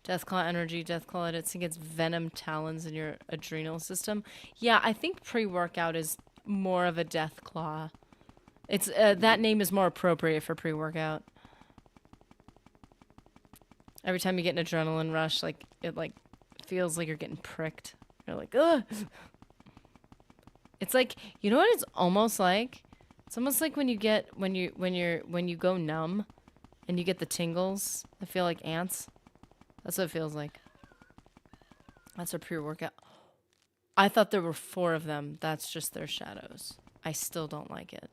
Deathclaw energy, Deathclaw edits against venom talons in your adrenal system. Yeah, I think pre-workout is more of a Deathclaw. It's that name is more appropriate for pre-workout. Every time you get an adrenaline rush, like it like feels like you're getting pricked. You're like, ugh. It's like, you know what it's almost like? It's almost like when you go numb and you get the tingles that feel like ants. That's what it feels like. That's a pre-workout. I thought there were 4 of them. That's just their shadows. I still don't like it.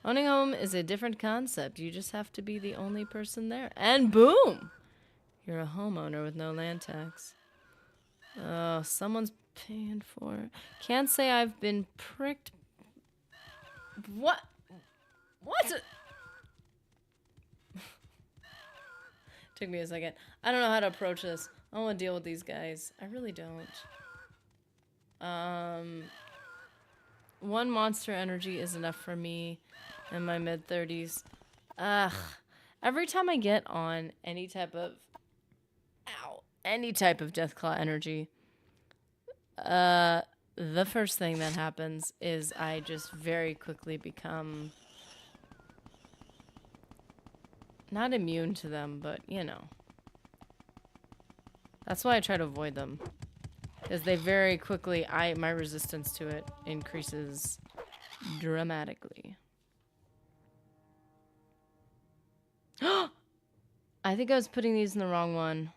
Owning a home is a different concept. You just have to be the only person there. And boom! You're a homeowner with no land tax. Oh, someone's paying for it. Can't say I've been pricked. What? What? Took me a second. I don't know how to approach this. I don't want to deal with these guys. I really don't. 1 monster energy is enough for me in my mid-30s. Ugh. Every time I get on any type of... any type of Deathclaw energy, the first thing that happens is I just very quickly become... not immune to them, but, you know. That's why I try to avoid them. Because they very quickly, my resistance to it increases dramatically. I think I was putting these in the wrong one.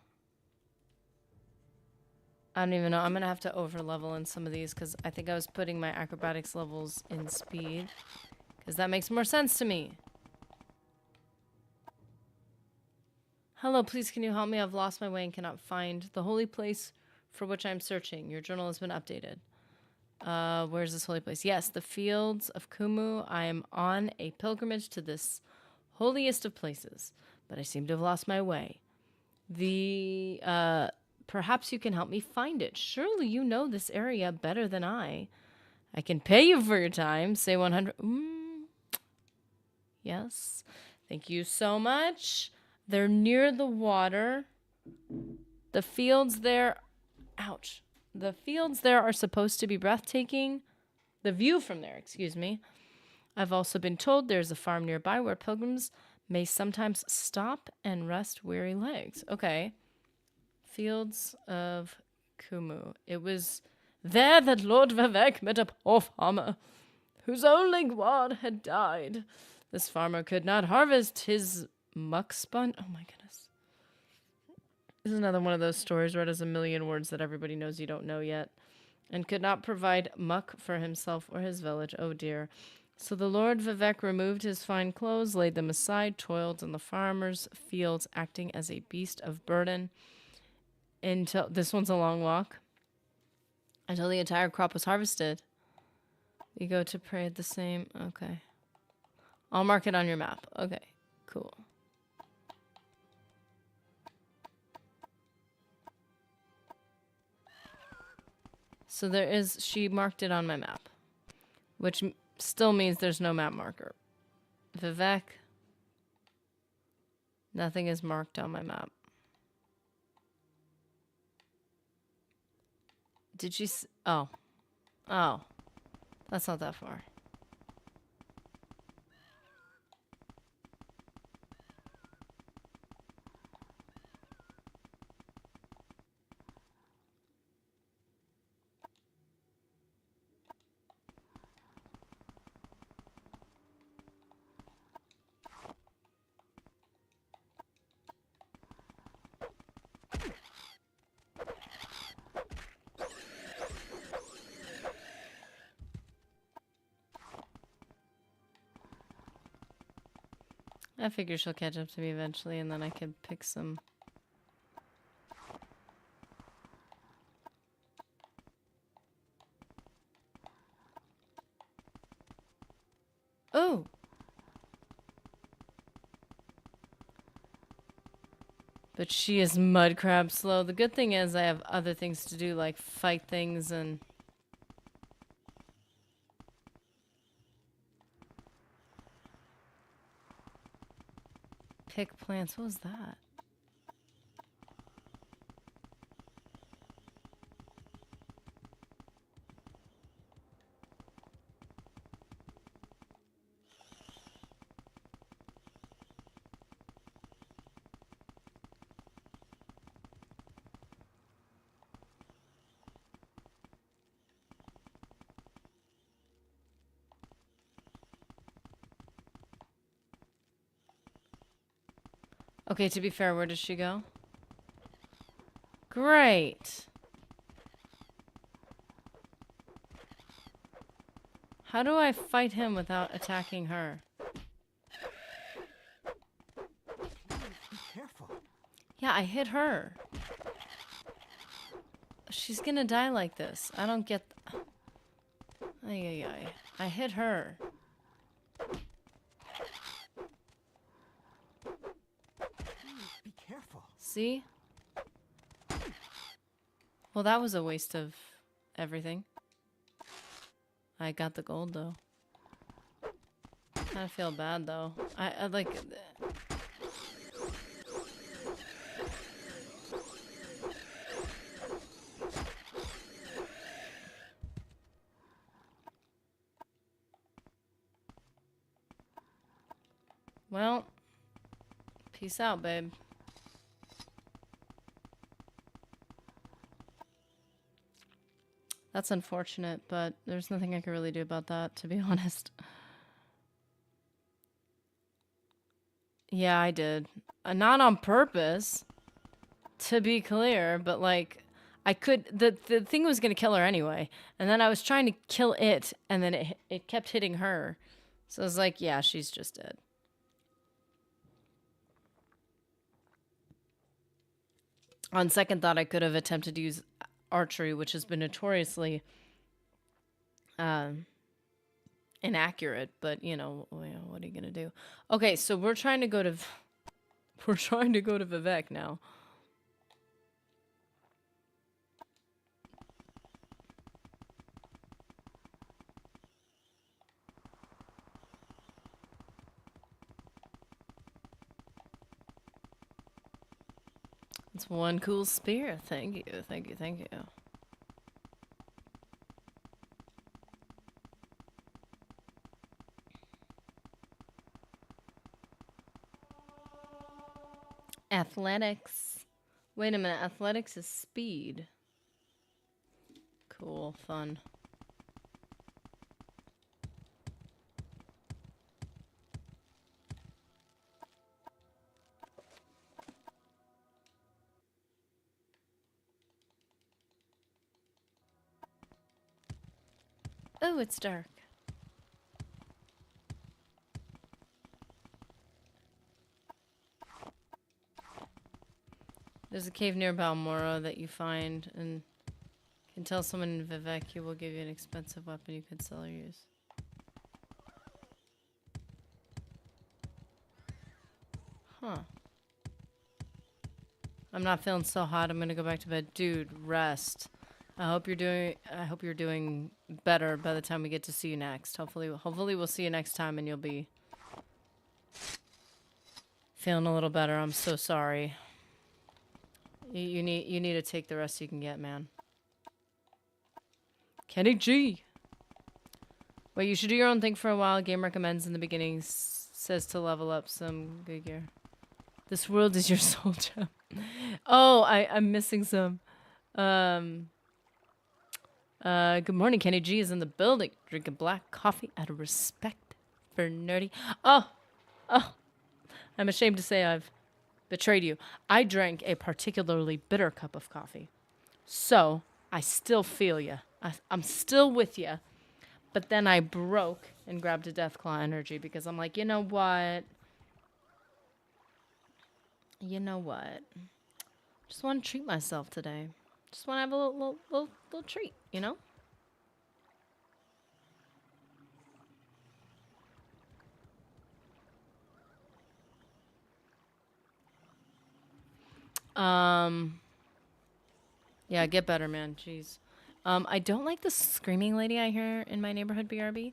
I don't even know. I'm going to have to over-level in some of these because I think I was putting my acrobatics levels in speed. Because that makes more sense to me. Hello, please can you help me? I've lost my way and cannot find the holy place for which I'm searching. Your journal has been updated. Where's this holy place? Yes, the fields of Kumu. I am on a pilgrimage to this holiest of places, but I seem to have lost my way. Perhaps you can help me find it. Surely you know this area better than I. I can pay you for your time. Say 100. Yes. Thank you so much. They're near the water. The fields there... ouch. The fields there are supposed to be breathtaking. The view from there, excuse me. I've also been told there's a farm nearby where pilgrims may sometimes stop and rest weary legs. Okay. Fields of Kumu. It was there that Lord Vivek met a poor farmer whose only guard had died. This farmer could not harvest his muckspun. Oh my goodness. This is another one of those stories where it has a million words that everybody knows you don't know yet. And could not provide muck for himself or his village. Oh dear. So the Lord Vivek removed his fine clothes, laid them aside, toiled in the farmer's fields, acting as a beast of burden. Until this one's a long walk. Until the entire crop was harvested. You go to pray at the same. Okay. I'll mark it on your map. Okay. Cool. So there is, she marked it on my map, which still means there's no map marker. Vivek, Nothing is marked on my map. Did she oh. Oh. That's not that far. I figure she'll catch up to me eventually, and then I can pick some. Oh! But she is mud crab slow. The good thing is I have other things to do, like fight things and... pick plants. What was that? Okay, to be fair, where does she go? Great! How do I fight him without attacking her?
Be careful.
Yeah, I hit her. She's gonna die like this. I don't get... Ay, ay, ay. I hit her.
Be careful.
See? Well, that was a waste of everything. I got the gold, though. I feel bad, though. I like... Well, peace out, babe. That's unfortunate, but there's nothing I can really do about that, to be honest. Yeah, I did. Not on purpose, to be clear, but like, I could... The thing was gonna kill her anyway, and then I was trying to kill it, and then it kept hitting her. So I was like, yeah, she's just dead. On second thought, I could have attempted to use archery, which has been notoriously inaccurate, but you know, what are you gonna do? Okay, so we're trying to go to Vivek now. It's one cool spear. Thank you, thank you, thank you. Athletics. Wait a minute, athletics is speed. Cool, fun. Oh, it's dark. There's a cave near Balmora that you find and can tell someone in Vivek he will give you an expensive weapon you could sell or use. Huh. I'm not feeling so hot. I'm gonna go back to bed. Dude, rest. I hope you're doing better by the time we get to see you next. Hopefully we'll see you next time and you'll be Feeling a little better. I'm so sorry. You need to take the rest you can get, man. Kenny G. Wait, you should do your own thing for a while. Game recommends in the beginning. Says to level up some good gear. This world is your soul gem. Oh, I'm missing some. Good morning. Kenny G is in the building. Drinking black coffee out of respect for nerdy. Oh. I'm ashamed to say I've betrayed you. I drank a particularly bitter cup of coffee. So, I still feel you. I'm still with you. But then I broke and grabbed a Deathclaw energy because I'm like, you know what? Just want to treat myself today. Just want to have a little treat, you know? Yeah, get better, man. Jeez. I don't like the screaming lady I hear in my neighborhood, BRB.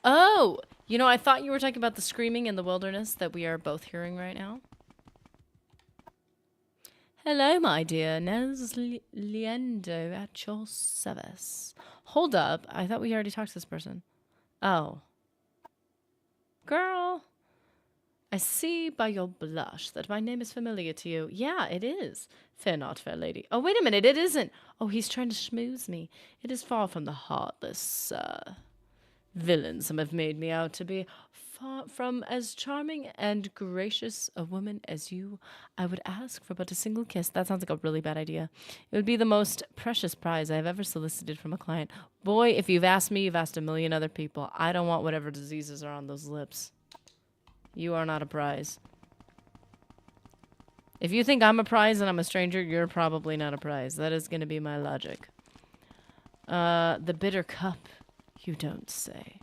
Oh! You know, I thought you were talking about the screaming in the wilderness that we are both hearing right now. Hello, my dear. Liendo at your service. Hold up. I thought we already talked to this person. Oh. Girl. I see by your blush that my name is familiar to you. Yeah, it is. Fear not, fair lady. Oh, wait a minute. It isn't. Oh, he's trying to schmooze me. It is far from the heartless, villain some have made me out to be. Far from as charming and gracious a woman as you, I would ask for but a single kiss. That sounds like a really bad idea. It would be the most precious prize I have ever solicited from a client. Boy, if you've asked me, you've asked a million other people. I don't want whatever diseases are on those lips. You are not a prize. If you think I'm a prize and I'm a stranger, you're probably not a prize. That is going to be my logic. The bitter cup, you don't say.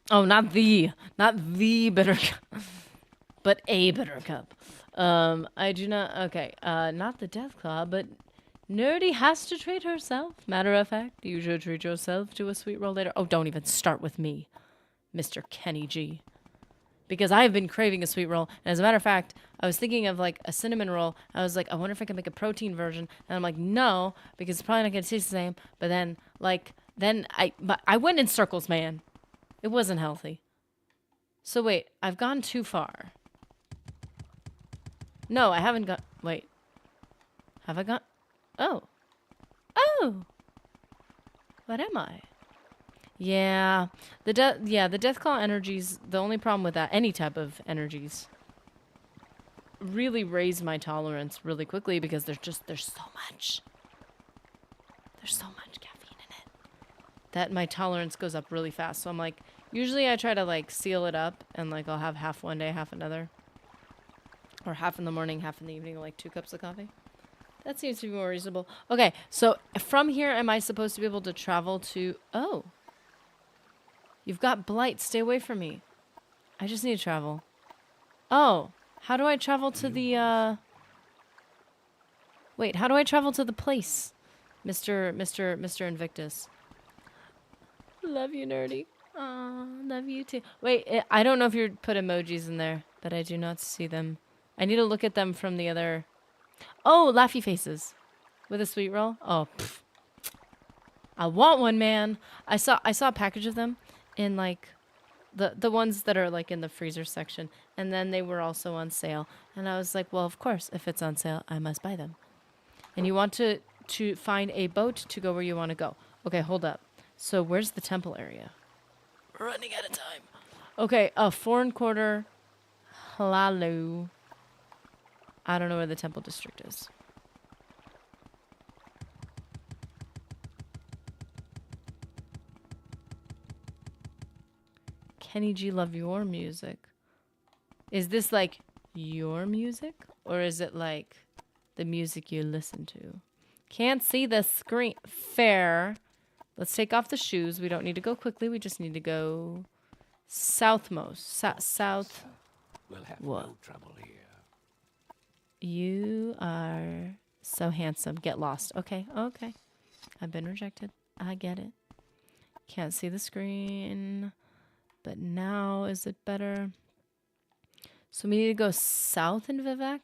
Oh, not the bitter cup, but a bitter cup. I do not, okay, not the Deathclaw, but Nerdy has to treat herself. Matter of fact, you should treat yourself to a sweet roll later. Oh, don't even start with me, Mr. Kenny G. Because I have been craving a sweet roll. And as a matter of fact, I was thinking of like a cinnamon roll. I was like, I wonder if I can make a protein version. And I'm like, no, because it's probably not going to taste the same. But then, I went in circles, man. It wasn't healthy. So wait, I've gone too far. No, I haven't gone. Wait. Have I gone? Oh. Oh. What am I? Yeah, the Deathclaw energies, the only problem with that, any type of energies, really raise my tolerance really quickly because there's so much caffeine in it that my tolerance goes up really fast. So I'm like, usually I try to like seal it up and like I'll have half one day, half another. Or half in the morning, half in the evening, like 2 cups of coffee. That seems to be more reasonable. Okay, so from here, am I supposed to be able to travel to, oh. You've got blight. Stay away from me. I just need to travel. Oh, how do I travel to the, Wait, how do I travel to the place? Mr. Invictus. Love you, Nerdy. Aw, love you too. Wait, I don't know if you put emojis in there, but I do not see them. I need to look at them from the other... Oh, laughy faces. With a sweet roll? Oh, pfft. I want one, man. I saw a package of them. In like the ones that are like in the freezer section, and then they were also on sale, and I was like, well, of course, if it's on sale, I must buy them. And you want to find a boat to go where you want to go. Okay, hold up. So where's the temple area? We're running out of time. Okay, 4 1/4 Hlalu. I don't know where the temple district is. Kenny G, love your music. Is this like your music? Or is it like the music you listen to? Can't see the screen. Fair. Let's take off the shoes. We don't need to go quickly. We just need to go southmost. South.
We'll have
What?
no trouble here.
You are so handsome. Get lost. Okay. Okay. I've been rejected. I get it. Can't see the screen. But now, is it better? So we need to go south in Vivek.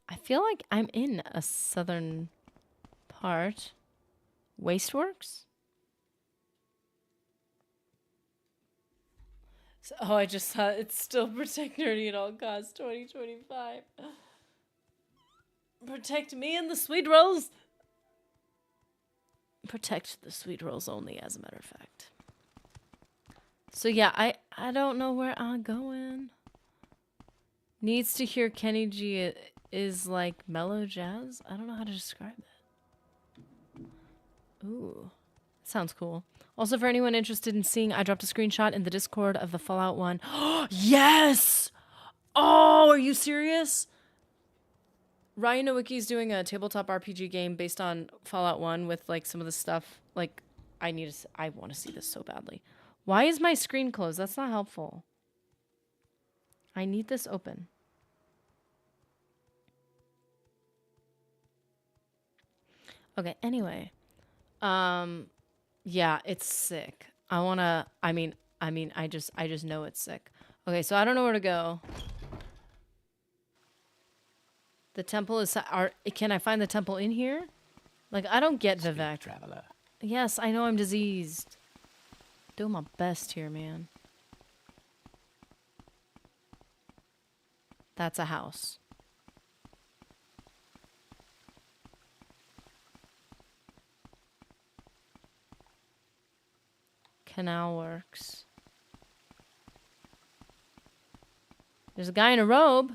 I feel like I'm in a southern part. Wasteworks? So, oh, I just saw it's still protect nerdy at all costs 2025. Protect me and the sweet rolls. Protect the sweet rolls only, as a matter of fact. So yeah, I don't know where I'm going. Needs to hear Kenny G is like mellow jazz. I don't know how to describe that. Ooh, sounds cool. Also, for anyone interested in seeing, I dropped a screenshot in the Discord of the Fallout 1. Yes! Oh, are you serious? Ryan Nowicki's doing a tabletop RPG game based on Fallout 1 with like some of the stuff. Like, I want to see this so badly. Why is my screen closed? That's not helpful. I need this open. Okay, anyway. Yeah, it's sick. I just know it's sick. Okay, so I don't know where to go. The temple is... Can I find the temple in here? Like, I don't get Vivek.
Traveler.
Yes, I know I'm diseased. Doing my best here, man. That's a house. Canal works. There's a guy in a robe.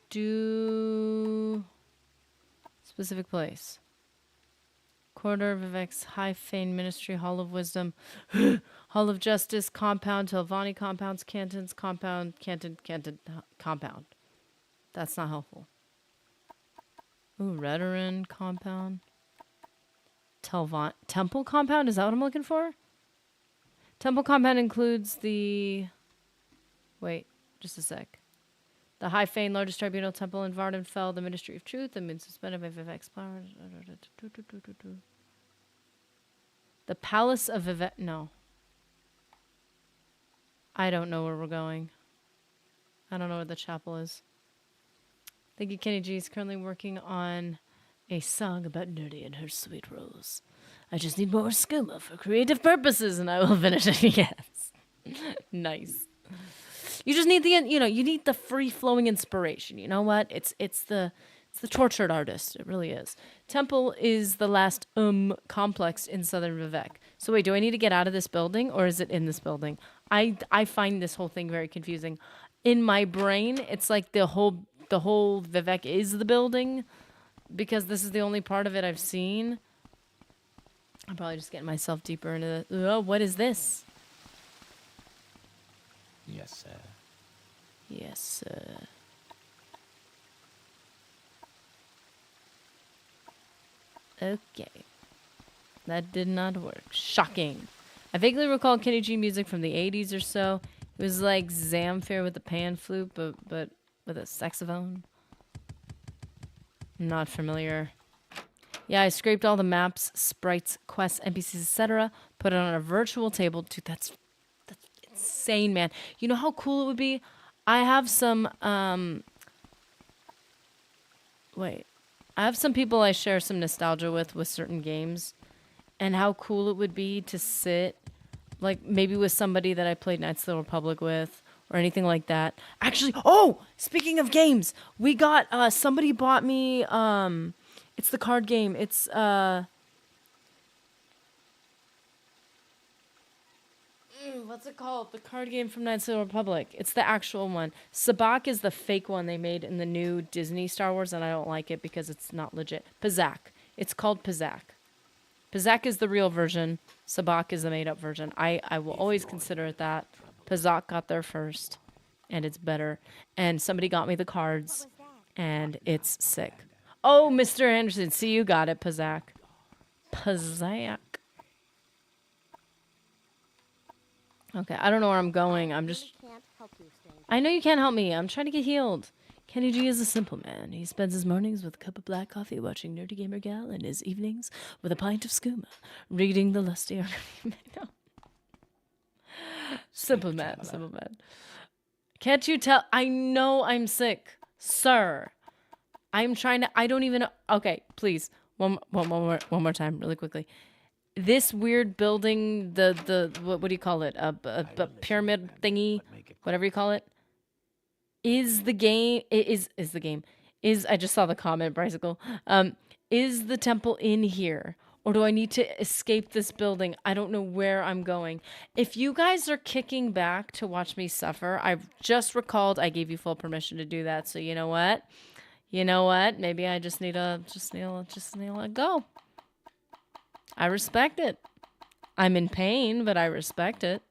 Do specific place. Corridor of Vivek's High Fane Ministry, Hall of Wisdom, Hall of Justice, Compound, Telvanni Compounds, Cantons, Compound, Canton, Compound. That's not helpful. Ooh, Redoran Compound. Temple Compound? Is that what I'm looking for? Temple Compound includes the... Wait, just a sec. The High Fane, largest tribunal temple in Vardenfell, the Ministry of Truth, the moon suspended by Vivek's power. The Palace of Vivek... No. I don't know where we're going. I don't know where the chapel is. Thank you, Kenny G. is currently working on a song about Nerdy and her sweet rolls. I just need more skooma for creative purposes, and I will finish it. Yes. Nice. You just need you need the free-flowing inspiration. You know what? It's the tortured artist. It really is. Temple is the last complex in southern Vivek. So wait, do I need to get out of this building, or is it in this building? I find this whole thing very confusing. In my brain, it's like the whole Vivek is the building, because this is the only part of it I've seen. I'm probably just getting myself deeper into the... Oh, what is this?
Yes, sir.
Yes, sir. Okay. That did not work. Shocking. I vaguely recall Kenny G music from the 80s or so. It was like Zamfir with the pan flute, but with a saxophone. Not familiar. Yeah, I scraped all the maps, sprites, quests, NPCs, etc. Put it on a virtual table. Dude, that's insane, man. You know how cool it would be? I have some, I have some people I share some nostalgia with certain games. And how cool it would be to sit, like, maybe with somebody that I played Knights of the Republic with, or anything like that. Actually, oh! Speaking of games, we got, somebody bought me, it's the card game. It's, what's it called? The card game from Knights of the Republic. It's the actual one. Sabacc is the fake one they made in the new Disney Star Wars, and I don't like it because it's not legit. Pizzac. It's called Pizzac. Pizzac is the real version. Sabacc is the made-up version. I will always consider it that. Pizzac got there first, and it's better. And somebody got me the cards, and it's sick. Oh, Mr. Anderson, see, you got it, Pizzac. Pizzac. Okay, I don't know where I'm going. I'm just...
Can't help you, stranger.
I know you can't help me. I'm trying to get healed. Kenny G is a simple man. He spends his mornings with a cup of black coffee watching Nerdy Gamer Gal and his evenings with a pint of skooma, reading the lusty no. Simple man, simple man. Can't you tell? I know I'm sick, sir. I'm trying to, I don't even know. Okay, please. One more time, really quickly. This weird building, what do you call it? A pyramid thingy, whatever you call it. Is the game I just saw the comment, Bicycle. Is the temple in here? Or do I need to escape this building? I don't know where I'm going. If you guys are kicking back to watch me suffer, I've just recalled I gave you full permission to do that. So you know what? You know what? Maybe I just need to let go. I respect it. I'm in pain, but I respect it.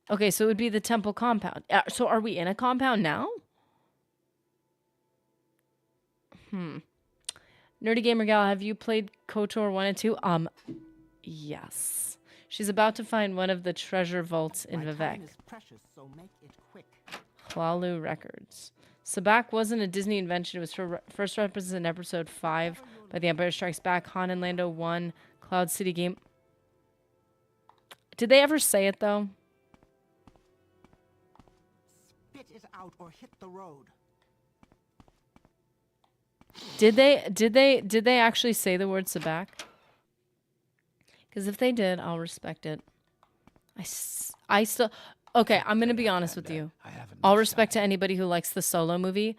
Okay, so it would be the temple compound. So are we in a compound now? Nerdy Gamer Gal, have you played KOTOR 1 and 2? Yes. She's about to find one of the treasure vaults in
My
Vivek.
time is precious, so make it quick.
Hlalu Records. Sabak wasn't a Disney invention. It was first represented in episode 5 by The Empire Strikes Back, Han and Lando 1, Cloud City game. Did they ever say it, though?
Spit it out or hit the road.
Did they actually say the word Sabak? Because if they did, I'll respect it. I still... Okay, I'm going to be honest with you. All respect to anybody who likes the Solo movie.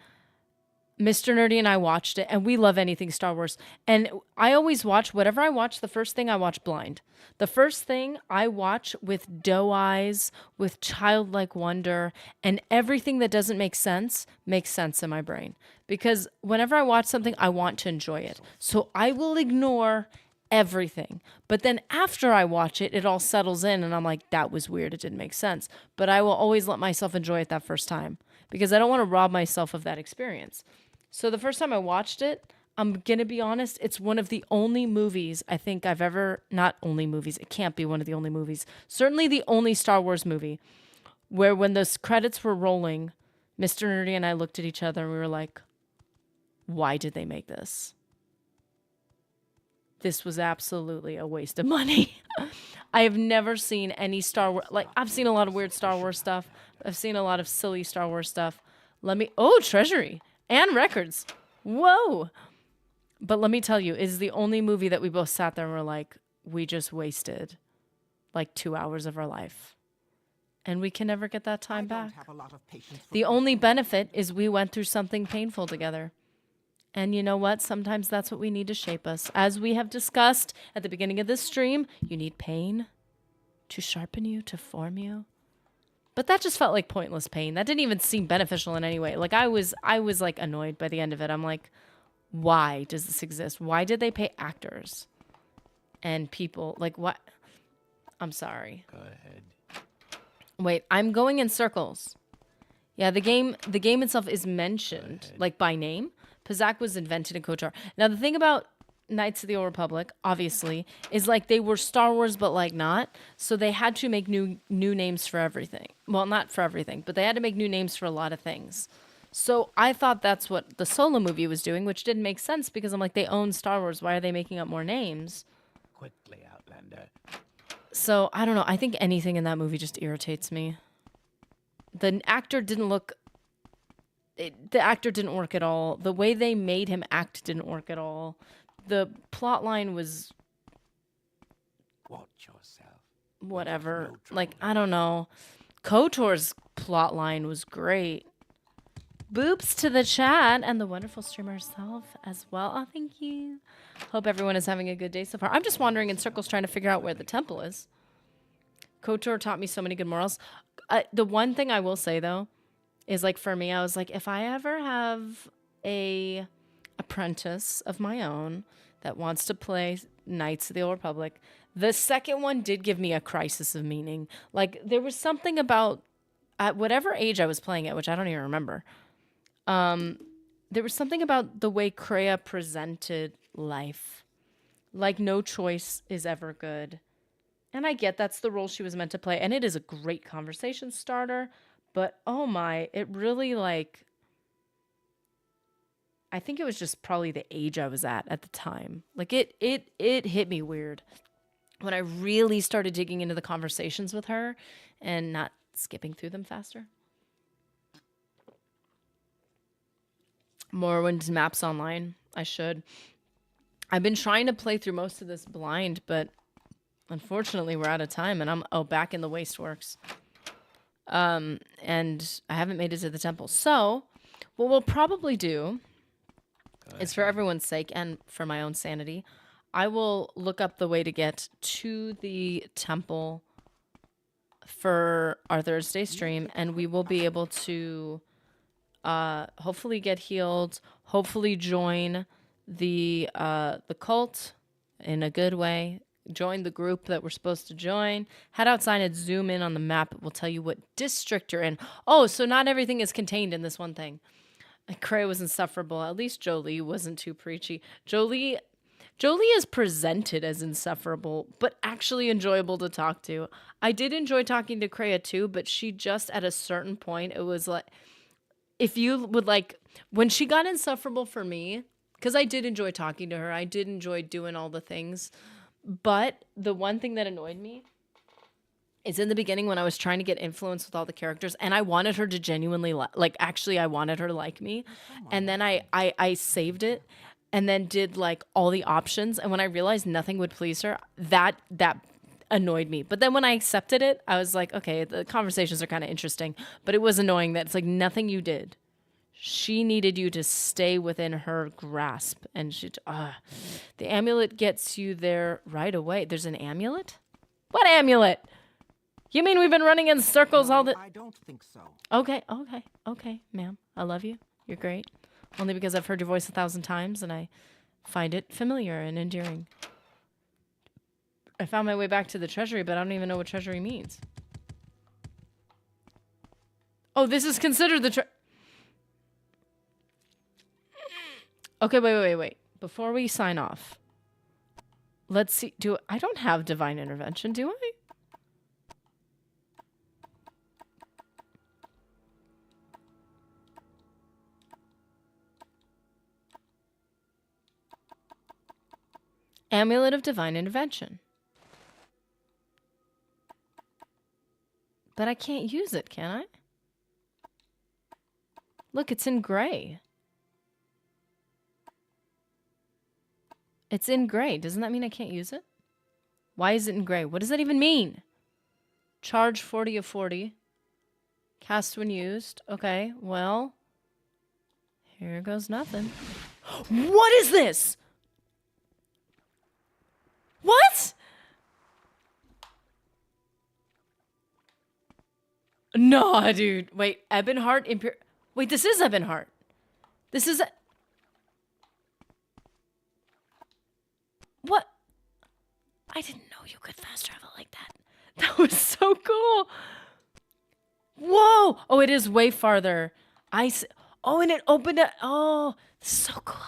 Mr. Nerdy and I watched it, and we love anything Star Wars. And I always watch, whatever I watch, the first thing I watch blind. The first thing I watch with doe eyes, with childlike wonder, and everything that doesn't make sense makes sense in my brain. Because whenever I watch something, I want to enjoy it. So I will ignore everything. But then after I watch it, it all settles in, and I'm like, that was weird. It didn't make sense. But I will always let myself enjoy it that first time because I don't want to rob myself of that experience. So the first time I watched it, I'm going to be honest, it's one of the only movies I think I've ever, not only movies, it can't be one of the only movies, certainly the only Star Wars movie where when those credits were rolling, Mr. Nerdy and I looked at each other and we were like, why did they make this? This was absolutely a waste of money. I have never seen any Star Wars, like I've seen a lot of weird Star Wars stuff. I've seen a lot of silly Star Wars stuff. Treasury and records. Whoa. But let me tell you, it's the only movie that we both sat there and were like, we just wasted like 2 hours of our life. And we can never get that time back. The only benefit is we went through something painful together. And you know what? Sometimes that's what we need to shape us. As we have discussed at the beginning of this stream, you need pain to sharpen you, to form you. But that just felt like pointless pain. That didn't even seem beneficial in any way. Like I was like annoyed by the end of it. I'm like, why does this exist? Why did they pay actors and people? Like what? I'm sorry.
Go ahead.
Wait, I'm going in circles. Yeah, the game itself is mentioned like by name. Pazak was invented in KOTOR. Now the thing about Knights of the Old Republic, obviously, is like they were Star Wars, but like not. So they had to make new names for everything. Well, not for everything, but they had to make new names for a lot of things. So I thought that's what the Solo movie was doing, which didn't make sense because I'm like, they own Star Wars. Why are they making up more names?
Quickly, Outlander.
So I don't know. I think anything in that movie just irritates me. The actor didn't look... the actor didn't work at all. The way they made him act didn't work at all. The plot line was
Watch yourself.
whatever. Like, I don't know. KOTOR's plot line was great. Boops to the chat and the wonderful streamer herself as well. Oh, thank you. Hope everyone is having a good day so far. I'm just wandering in circles trying to figure out where the temple is. KOTOR taught me so many good morals. The one thing I will say, though, is like for me, I was like, if I ever have a apprentice of my own that wants to play Knights of the Old Republic, the second one did give me a crisis of meaning. Like there was something about at whatever age I was playing it, which I don't even remember. There was something about the way Kreia presented life. Like no choice is ever good. And I get that's the role she was meant to play. And it is a great conversation starter. But oh my, it really like I think it was just probably the age I was at the time. Like it hit me weird when I really started digging into the conversations with her and not skipping through them faster. Morrowind maps online. I should. I've been trying to play through most of this blind, but unfortunately we're out of time and I'm back in the Wasteworks. And I haven't made it to the temple. So what we'll probably do is, for everyone's sake and for my own sanity, I will look up the way to get to the temple for our Thursday stream, and we will be able to hopefully get healed, hopefully join the cult in a good way, join the group that we're supposed to join, head outside and zoom in on the map. It will tell you what district you're in. Oh, so not everything is contained in this one thing. Cray was insufferable. At least Jolie wasn't too preachy. Jolie is presented as insufferable, but actually enjoyable to talk to. I did enjoy talking to Kreia too, but she just, at a certain point, it was like, if you would like, when she got insufferable for me, because I did enjoy talking to her, I did enjoy doing all the things, but the one thing that annoyed me is in the beginning when I was trying to get influence with all the characters, and I wanted her to genuinely actually I wanted her to like me, and then I saved it and then did like all the options, and when I realized nothing would please her, that annoyed me. But then when I accepted it, I was like, okay, the conversations are kind of interesting, but it was annoying that it's like nothing you did. She needed you to stay within her grasp, and the amulet gets you there right away. There's an amulet? What amulet? You mean we've been running in circles all the...
I don't think so.
Okay, ma'am. I love you. You're great. Only because I've heard your voice 1,000 times, and I find it familiar and endearing. I found my way back to the treasury, but I don't even know what treasury means. Oh, this is considered the Okay, wait. Before we sign off, let's see. I don't have divine intervention, do I? Amulet of Divine Intervention. But I can't use it, can I? Look, it's in gray. It's in gray. Doesn't that mean I can't use it? Why is it in gray? What does that even mean? Charge 40 of 40. Cast when used. Okay, well, here goes nothing. What is this? What? No, dude. Wait, Ebonheart Imperial. Wait, this is Ebonheart. This is... What? I didn't know you could fast travel like that. That was so cool. Whoa. Oh, it is way farther. Oh, and it opened it. Oh, this is so cool.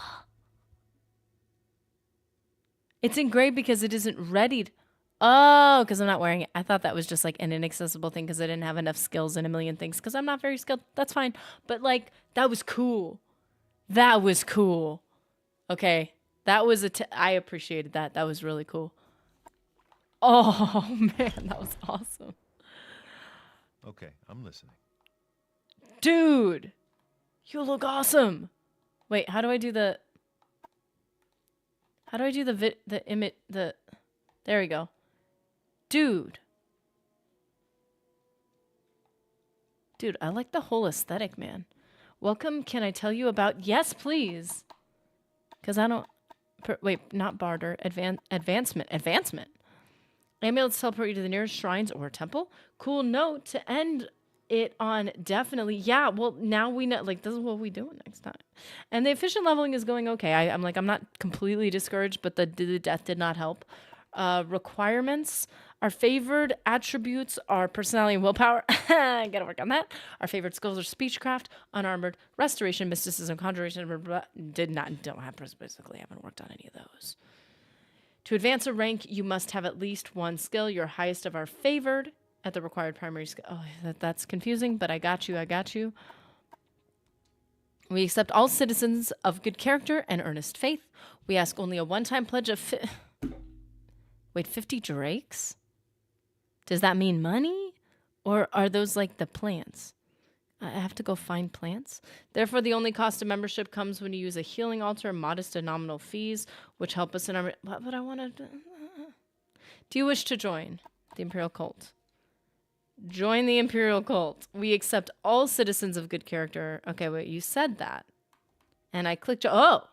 It's in gray because it isn't readied. Oh, because I'm not wearing it. I thought that was just like an inaccessible thing because I didn't have enough skills in a million things because I'm not very skilled. That's fine. But like, that was cool. That was cool. Okay. That was I appreciated that. That was really cool. Oh, man. That was awesome.
Okay, I'm listening.
Dude. You look awesome. Wait, how do I do the... How do I do there we go. Dude. Dude, I like the whole aesthetic, man. Welcome, can I tell you about... Yes, please. Because I don't... Wait, not barter. Advancement. Amulets teleport you to the nearest shrines or temple. Cool note to end it on, definitely. Yeah, well, now we know, like, this is what we do next time. And the efficient leveling is going okay. I'm not completely discouraged, but the death did not help. Requirements. Our favored attributes are personality and willpower. Gotta work on that. Our favorite skills are speechcraft, unarmored, restoration, mysticism, conjuration. Don't have, basically haven't worked on any of those. To advance a rank, you must have at least one skill. Your highest of our favored at the required primary skill. Oh, that's confusing, but I got you. We accept all citizens of good character and earnest faith. We ask only a one-time pledge of 50 drakes? Does that mean money? Or are those like the plants? I have to go find plants. Therefore, the only cost of membership comes when you use a healing altar, modest and nominal fees, which help us in our... But I want to... Do you wish to join the Imperial Cult? Join the Imperial Cult. We accept all citizens of good character. Okay, wait, you said that. And I clicked... Oh!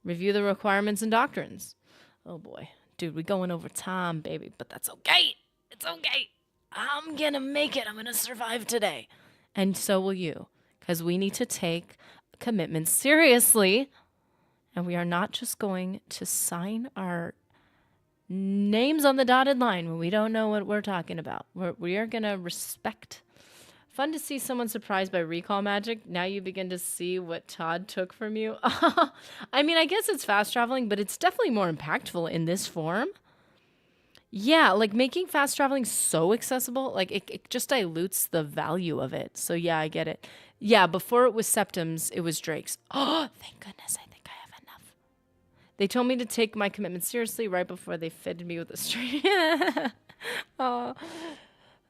Review the requirements and doctrines. Oh, boy. Dude, we're going over time, baby. But that's okay. It's okay. I'm gonna make it. I'm gonna survive today. And so will you. Because we need to take commitments seriously. And we are not just going to sign our names on the dotted line when we don't know what we're talking about. We are going to respect. Fun to see someone surprised by recall magic. Now you begin to see what Todd took from you. I mean, I guess it's fast traveling, but it's definitely more impactful in this form. Yeah, like making fast traveling so accessible, like it just dilutes the value of it. So yeah, I get it. Yeah, before it was Septums, it was Drake's. Oh, thank goodness. I think I have enough. They told me to take my commitment seriously right before they fitted me with a string. Oh,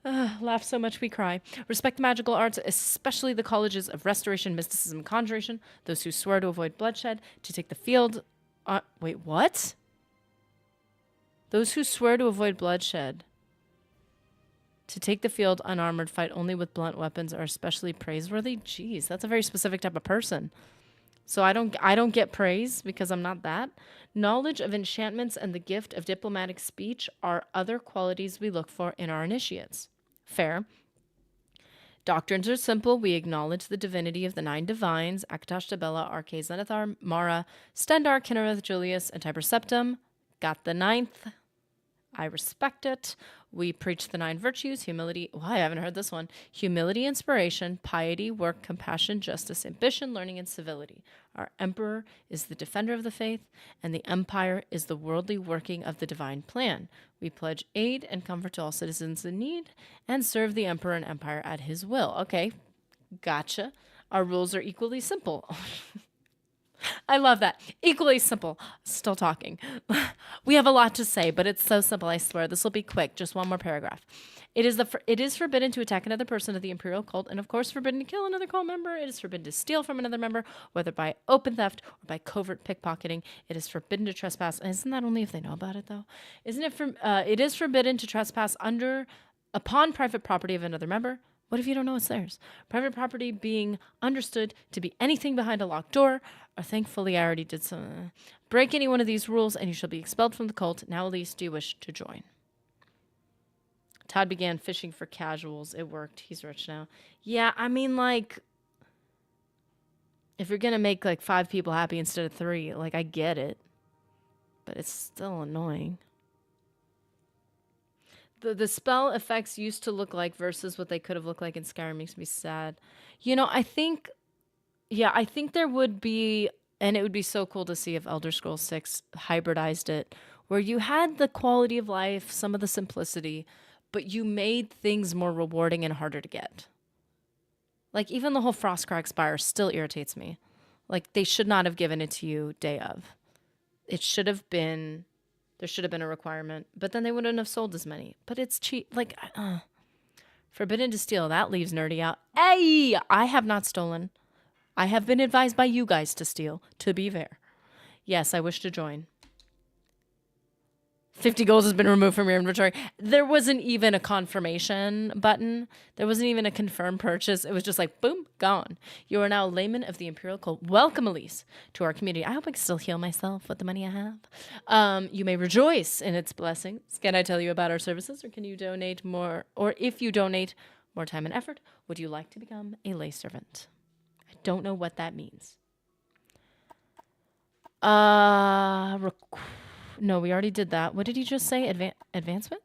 laugh so much we cry. Respect the magical arts, especially the colleges of restoration, mysticism, and conjuration. Those who swear to avoid bloodshed, to take the field. Wait, what? Those who swear to avoid bloodshed, to take the field unarmored, fight only with blunt weapons, are especially praiseworthy. Jeez, that's a very specific type of person. So I don't get praise because I'm not that. Knowledge of enchantments and the gift of diplomatic speech are other qualities we look for in our initiates. Fair. Doctrines are simple. We acknowledge the divinity of the 9 divines, Akatosh, Tabella, Arche, Zenithar, Mara, Stendar, Kinnereth, Julius, and Tiber Septim. Got the 9th. I respect it. We preach the 9 virtues, humility. Oh, I haven't heard this one. Humility, inspiration, piety, work, compassion, justice, ambition, learning, and civility. Our emperor is the defender of the faith, and the empire is the worldly working of the divine plan. We pledge aid and comfort to all citizens in need and serve the emperor and empire at his will. Okay, gotcha. Our rules are equally simple. I love that. Equally simple. Still talking. We have a lot to say, but it's so simple, I swear. This will be quick. Just one more paragraph. It is forbidden to attack another person of the Imperial cult, and of course forbidden to kill another cult member. It is forbidden to steal from another member, whether by open theft or by covert pickpocketing. It is forbidden to trespass. And isn't that only if they know about it, though? It is forbidden to trespass upon private property of another member. What if you don't know it's theirs? Private property being understood to be anything behind a locked door. Or thankfully, I already did some. Break any one of these rules and you shall be expelled from the cult. Now, Elise, do you wish to join? Todd began fishing for casuals. It worked. He's rich now. Yeah, I mean, like, if you're going to make, like, 5 people happy instead of 3, like, I get it. But it's still annoying. The spell effects used to look like versus what they could have looked like in Skyrim makes me sad. You know, I think there would be, and it would be so cool to see if Elder Scrolls 6 hybridized it, where you had the quality of life, some of the simplicity, but you made things more rewarding and harder to get. Like, even the whole Frostcrack Spire still irritates me. Like, they should not have given it to you day of. There should have been a requirement, but then they wouldn't have sold as many. But it's cheap. Like, forbidden to steal. That leaves nerdy out. Hey, I have not stolen. I have been advised by you guys to steal, to be fair. Yes, I wish to join. 50 gold has been removed from your inventory. There wasn't even a confirmation button. There wasn't even a confirm purchase. It was just like, boom, gone. You are now a layman of the Imperial Cult. Welcome, Elise, to our community. I hope I can still heal myself with the money I have. You may rejoice in its blessings. Can I tell you about our services, or can you donate more? Or if you donate more time and effort, would you like to become a lay servant? I don't know what that means. No, we already did that. What did he just say? Advancement?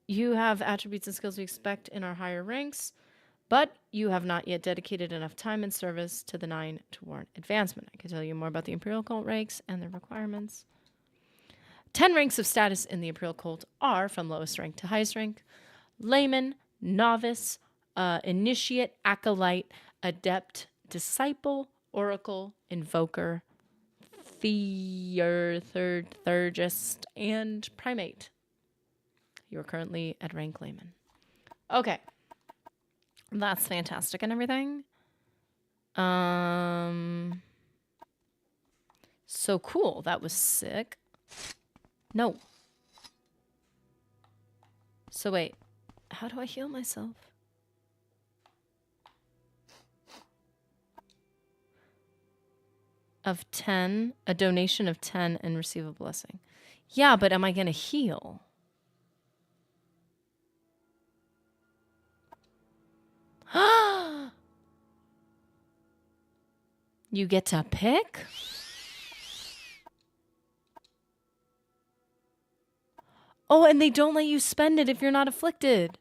You have attributes and skills we expect in our higher ranks, but you have not yet dedicated enough time and service to the 9 to warrant advancement. I can tell you more about the Imperial Cult ranks and their requirements. 10 ranks of status in the Imperial Cult are, from lowest rank to highest rank, layman, novice, initiate, acolyte, adept, disciple, Oracle, Invoker, Theurgist, and Primate. You are currently at rank layman. Okay. That's fantastic and everything. So cool. That was sick. No. So wait. How do I heal myself? Of 10, a donation of 10 and receive a blessing. Yeah, but am I going to heal? You get to pick? Oh, and they don't let you spend it if you're not afflicted.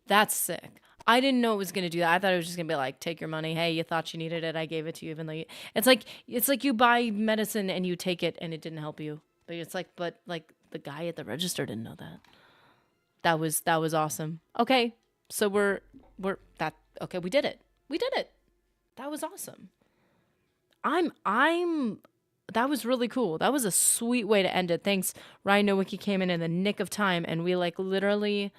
That's sick. I didn't know it was going to do that. I thought it was just going to be like, take your money. Hey, you thought you needed it. I gave it to you, even though it's like you buy medicine and you take it and it didn't help you. But it's like, the guy at the register didn't know that. That was awesome. Okay. So we did it. We did it. That was awesome. That was really cool. That was a sweet way to end it. Thanks. Ryan Nowicki came in the nick of time, and we literally,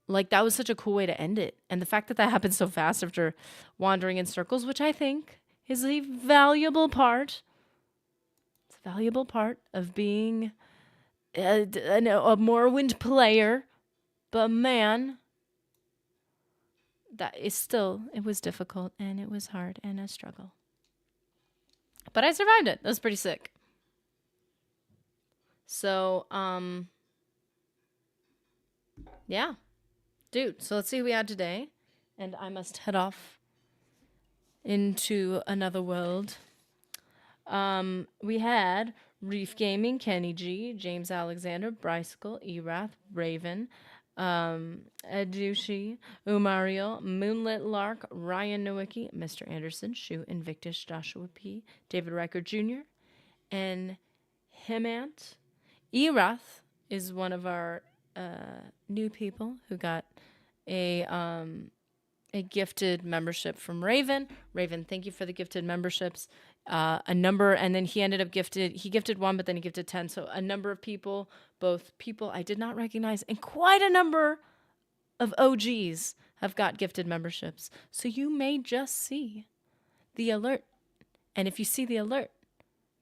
that was such a cool way to end it. And the fact that happened so fast after wandering in circles, which I think is a valuable part. It's a valuable part of being a Morrowind player. But man, it was difficult and it was hard and a struggle. But I survived it. That was pretty sick. So, yeah. Dude, so let's see who we had today. And I must head off into another world. We had Reef Gaming, Kenny G, James Alexander, Brycicle, Erath, Raven, Edushi, Umariel, Moonlit Lark, Ryan Nowicki, Mr. Anderson, Shu, Invictus, Joshua P, David Riker Jr., and Himant. Erath is one of our new people who got a gifted membership from Raven. Raven, thank you for the gifted memberships. A number, and then he gifted one, but then he gifted 10. So a number of people, both people I did not recognize, and quite a number of OGs have got gifted memberships. So you may just see the alert. And if you see the alert,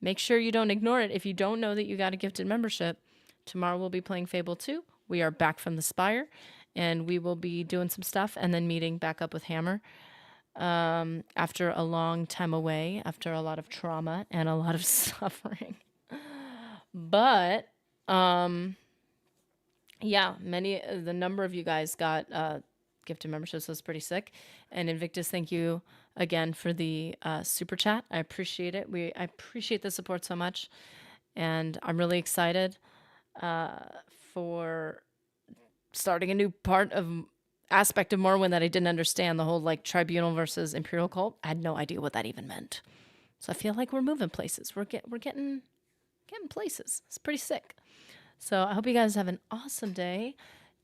make sure you don't ignore it. If you don't know that you got a gifted membership, tomorrow we'll be playing Fable 2. We are back from the Spire, and we will be doing some stuff and then meeting back up with Hammer. After a long time away, after a lot of trauma and a lot of suffering. But, the number of you guys got gifted memberships, so it's pretty sick. And Invictus, thank you again for the super chat. I appreciate it. I appreciate the support so much. And I'm really excited for starting a new aspect of Morrowind that I didn't understand, the whole tribunal versus imperial cult. I had no idea what that even meant. So I feel like we're moving places. We're getting places. It's pretty sick. So I hope you guys have an awesome day.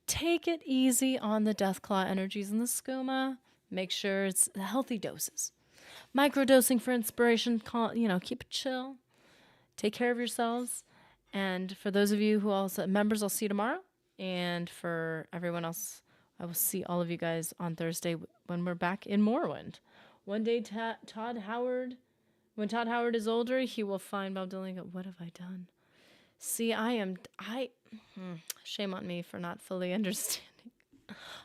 Take it easy on the Deathclaw energies and the skooma. Make sure it's healthy doses. Microdosing for inspiration. Keep it chill. Take care of yourselves. And for those of you who also members, I'll see you tomorrow. And for everyone else, I will see all of you guys on Thursday when we're back in Morrowind. One day, when Todd Howard is older, he will find Bob Dylan and go, what have I done? See, shame on me for not fully understanding.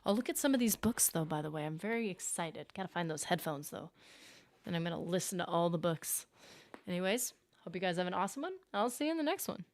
I'll look at some of these books, though, by the way. I'm very excited. Gotta find those headphones, though. Then I'm gonna listen to all the books. Anyways, hope you guys have an awesome one. I'll see you in the next one.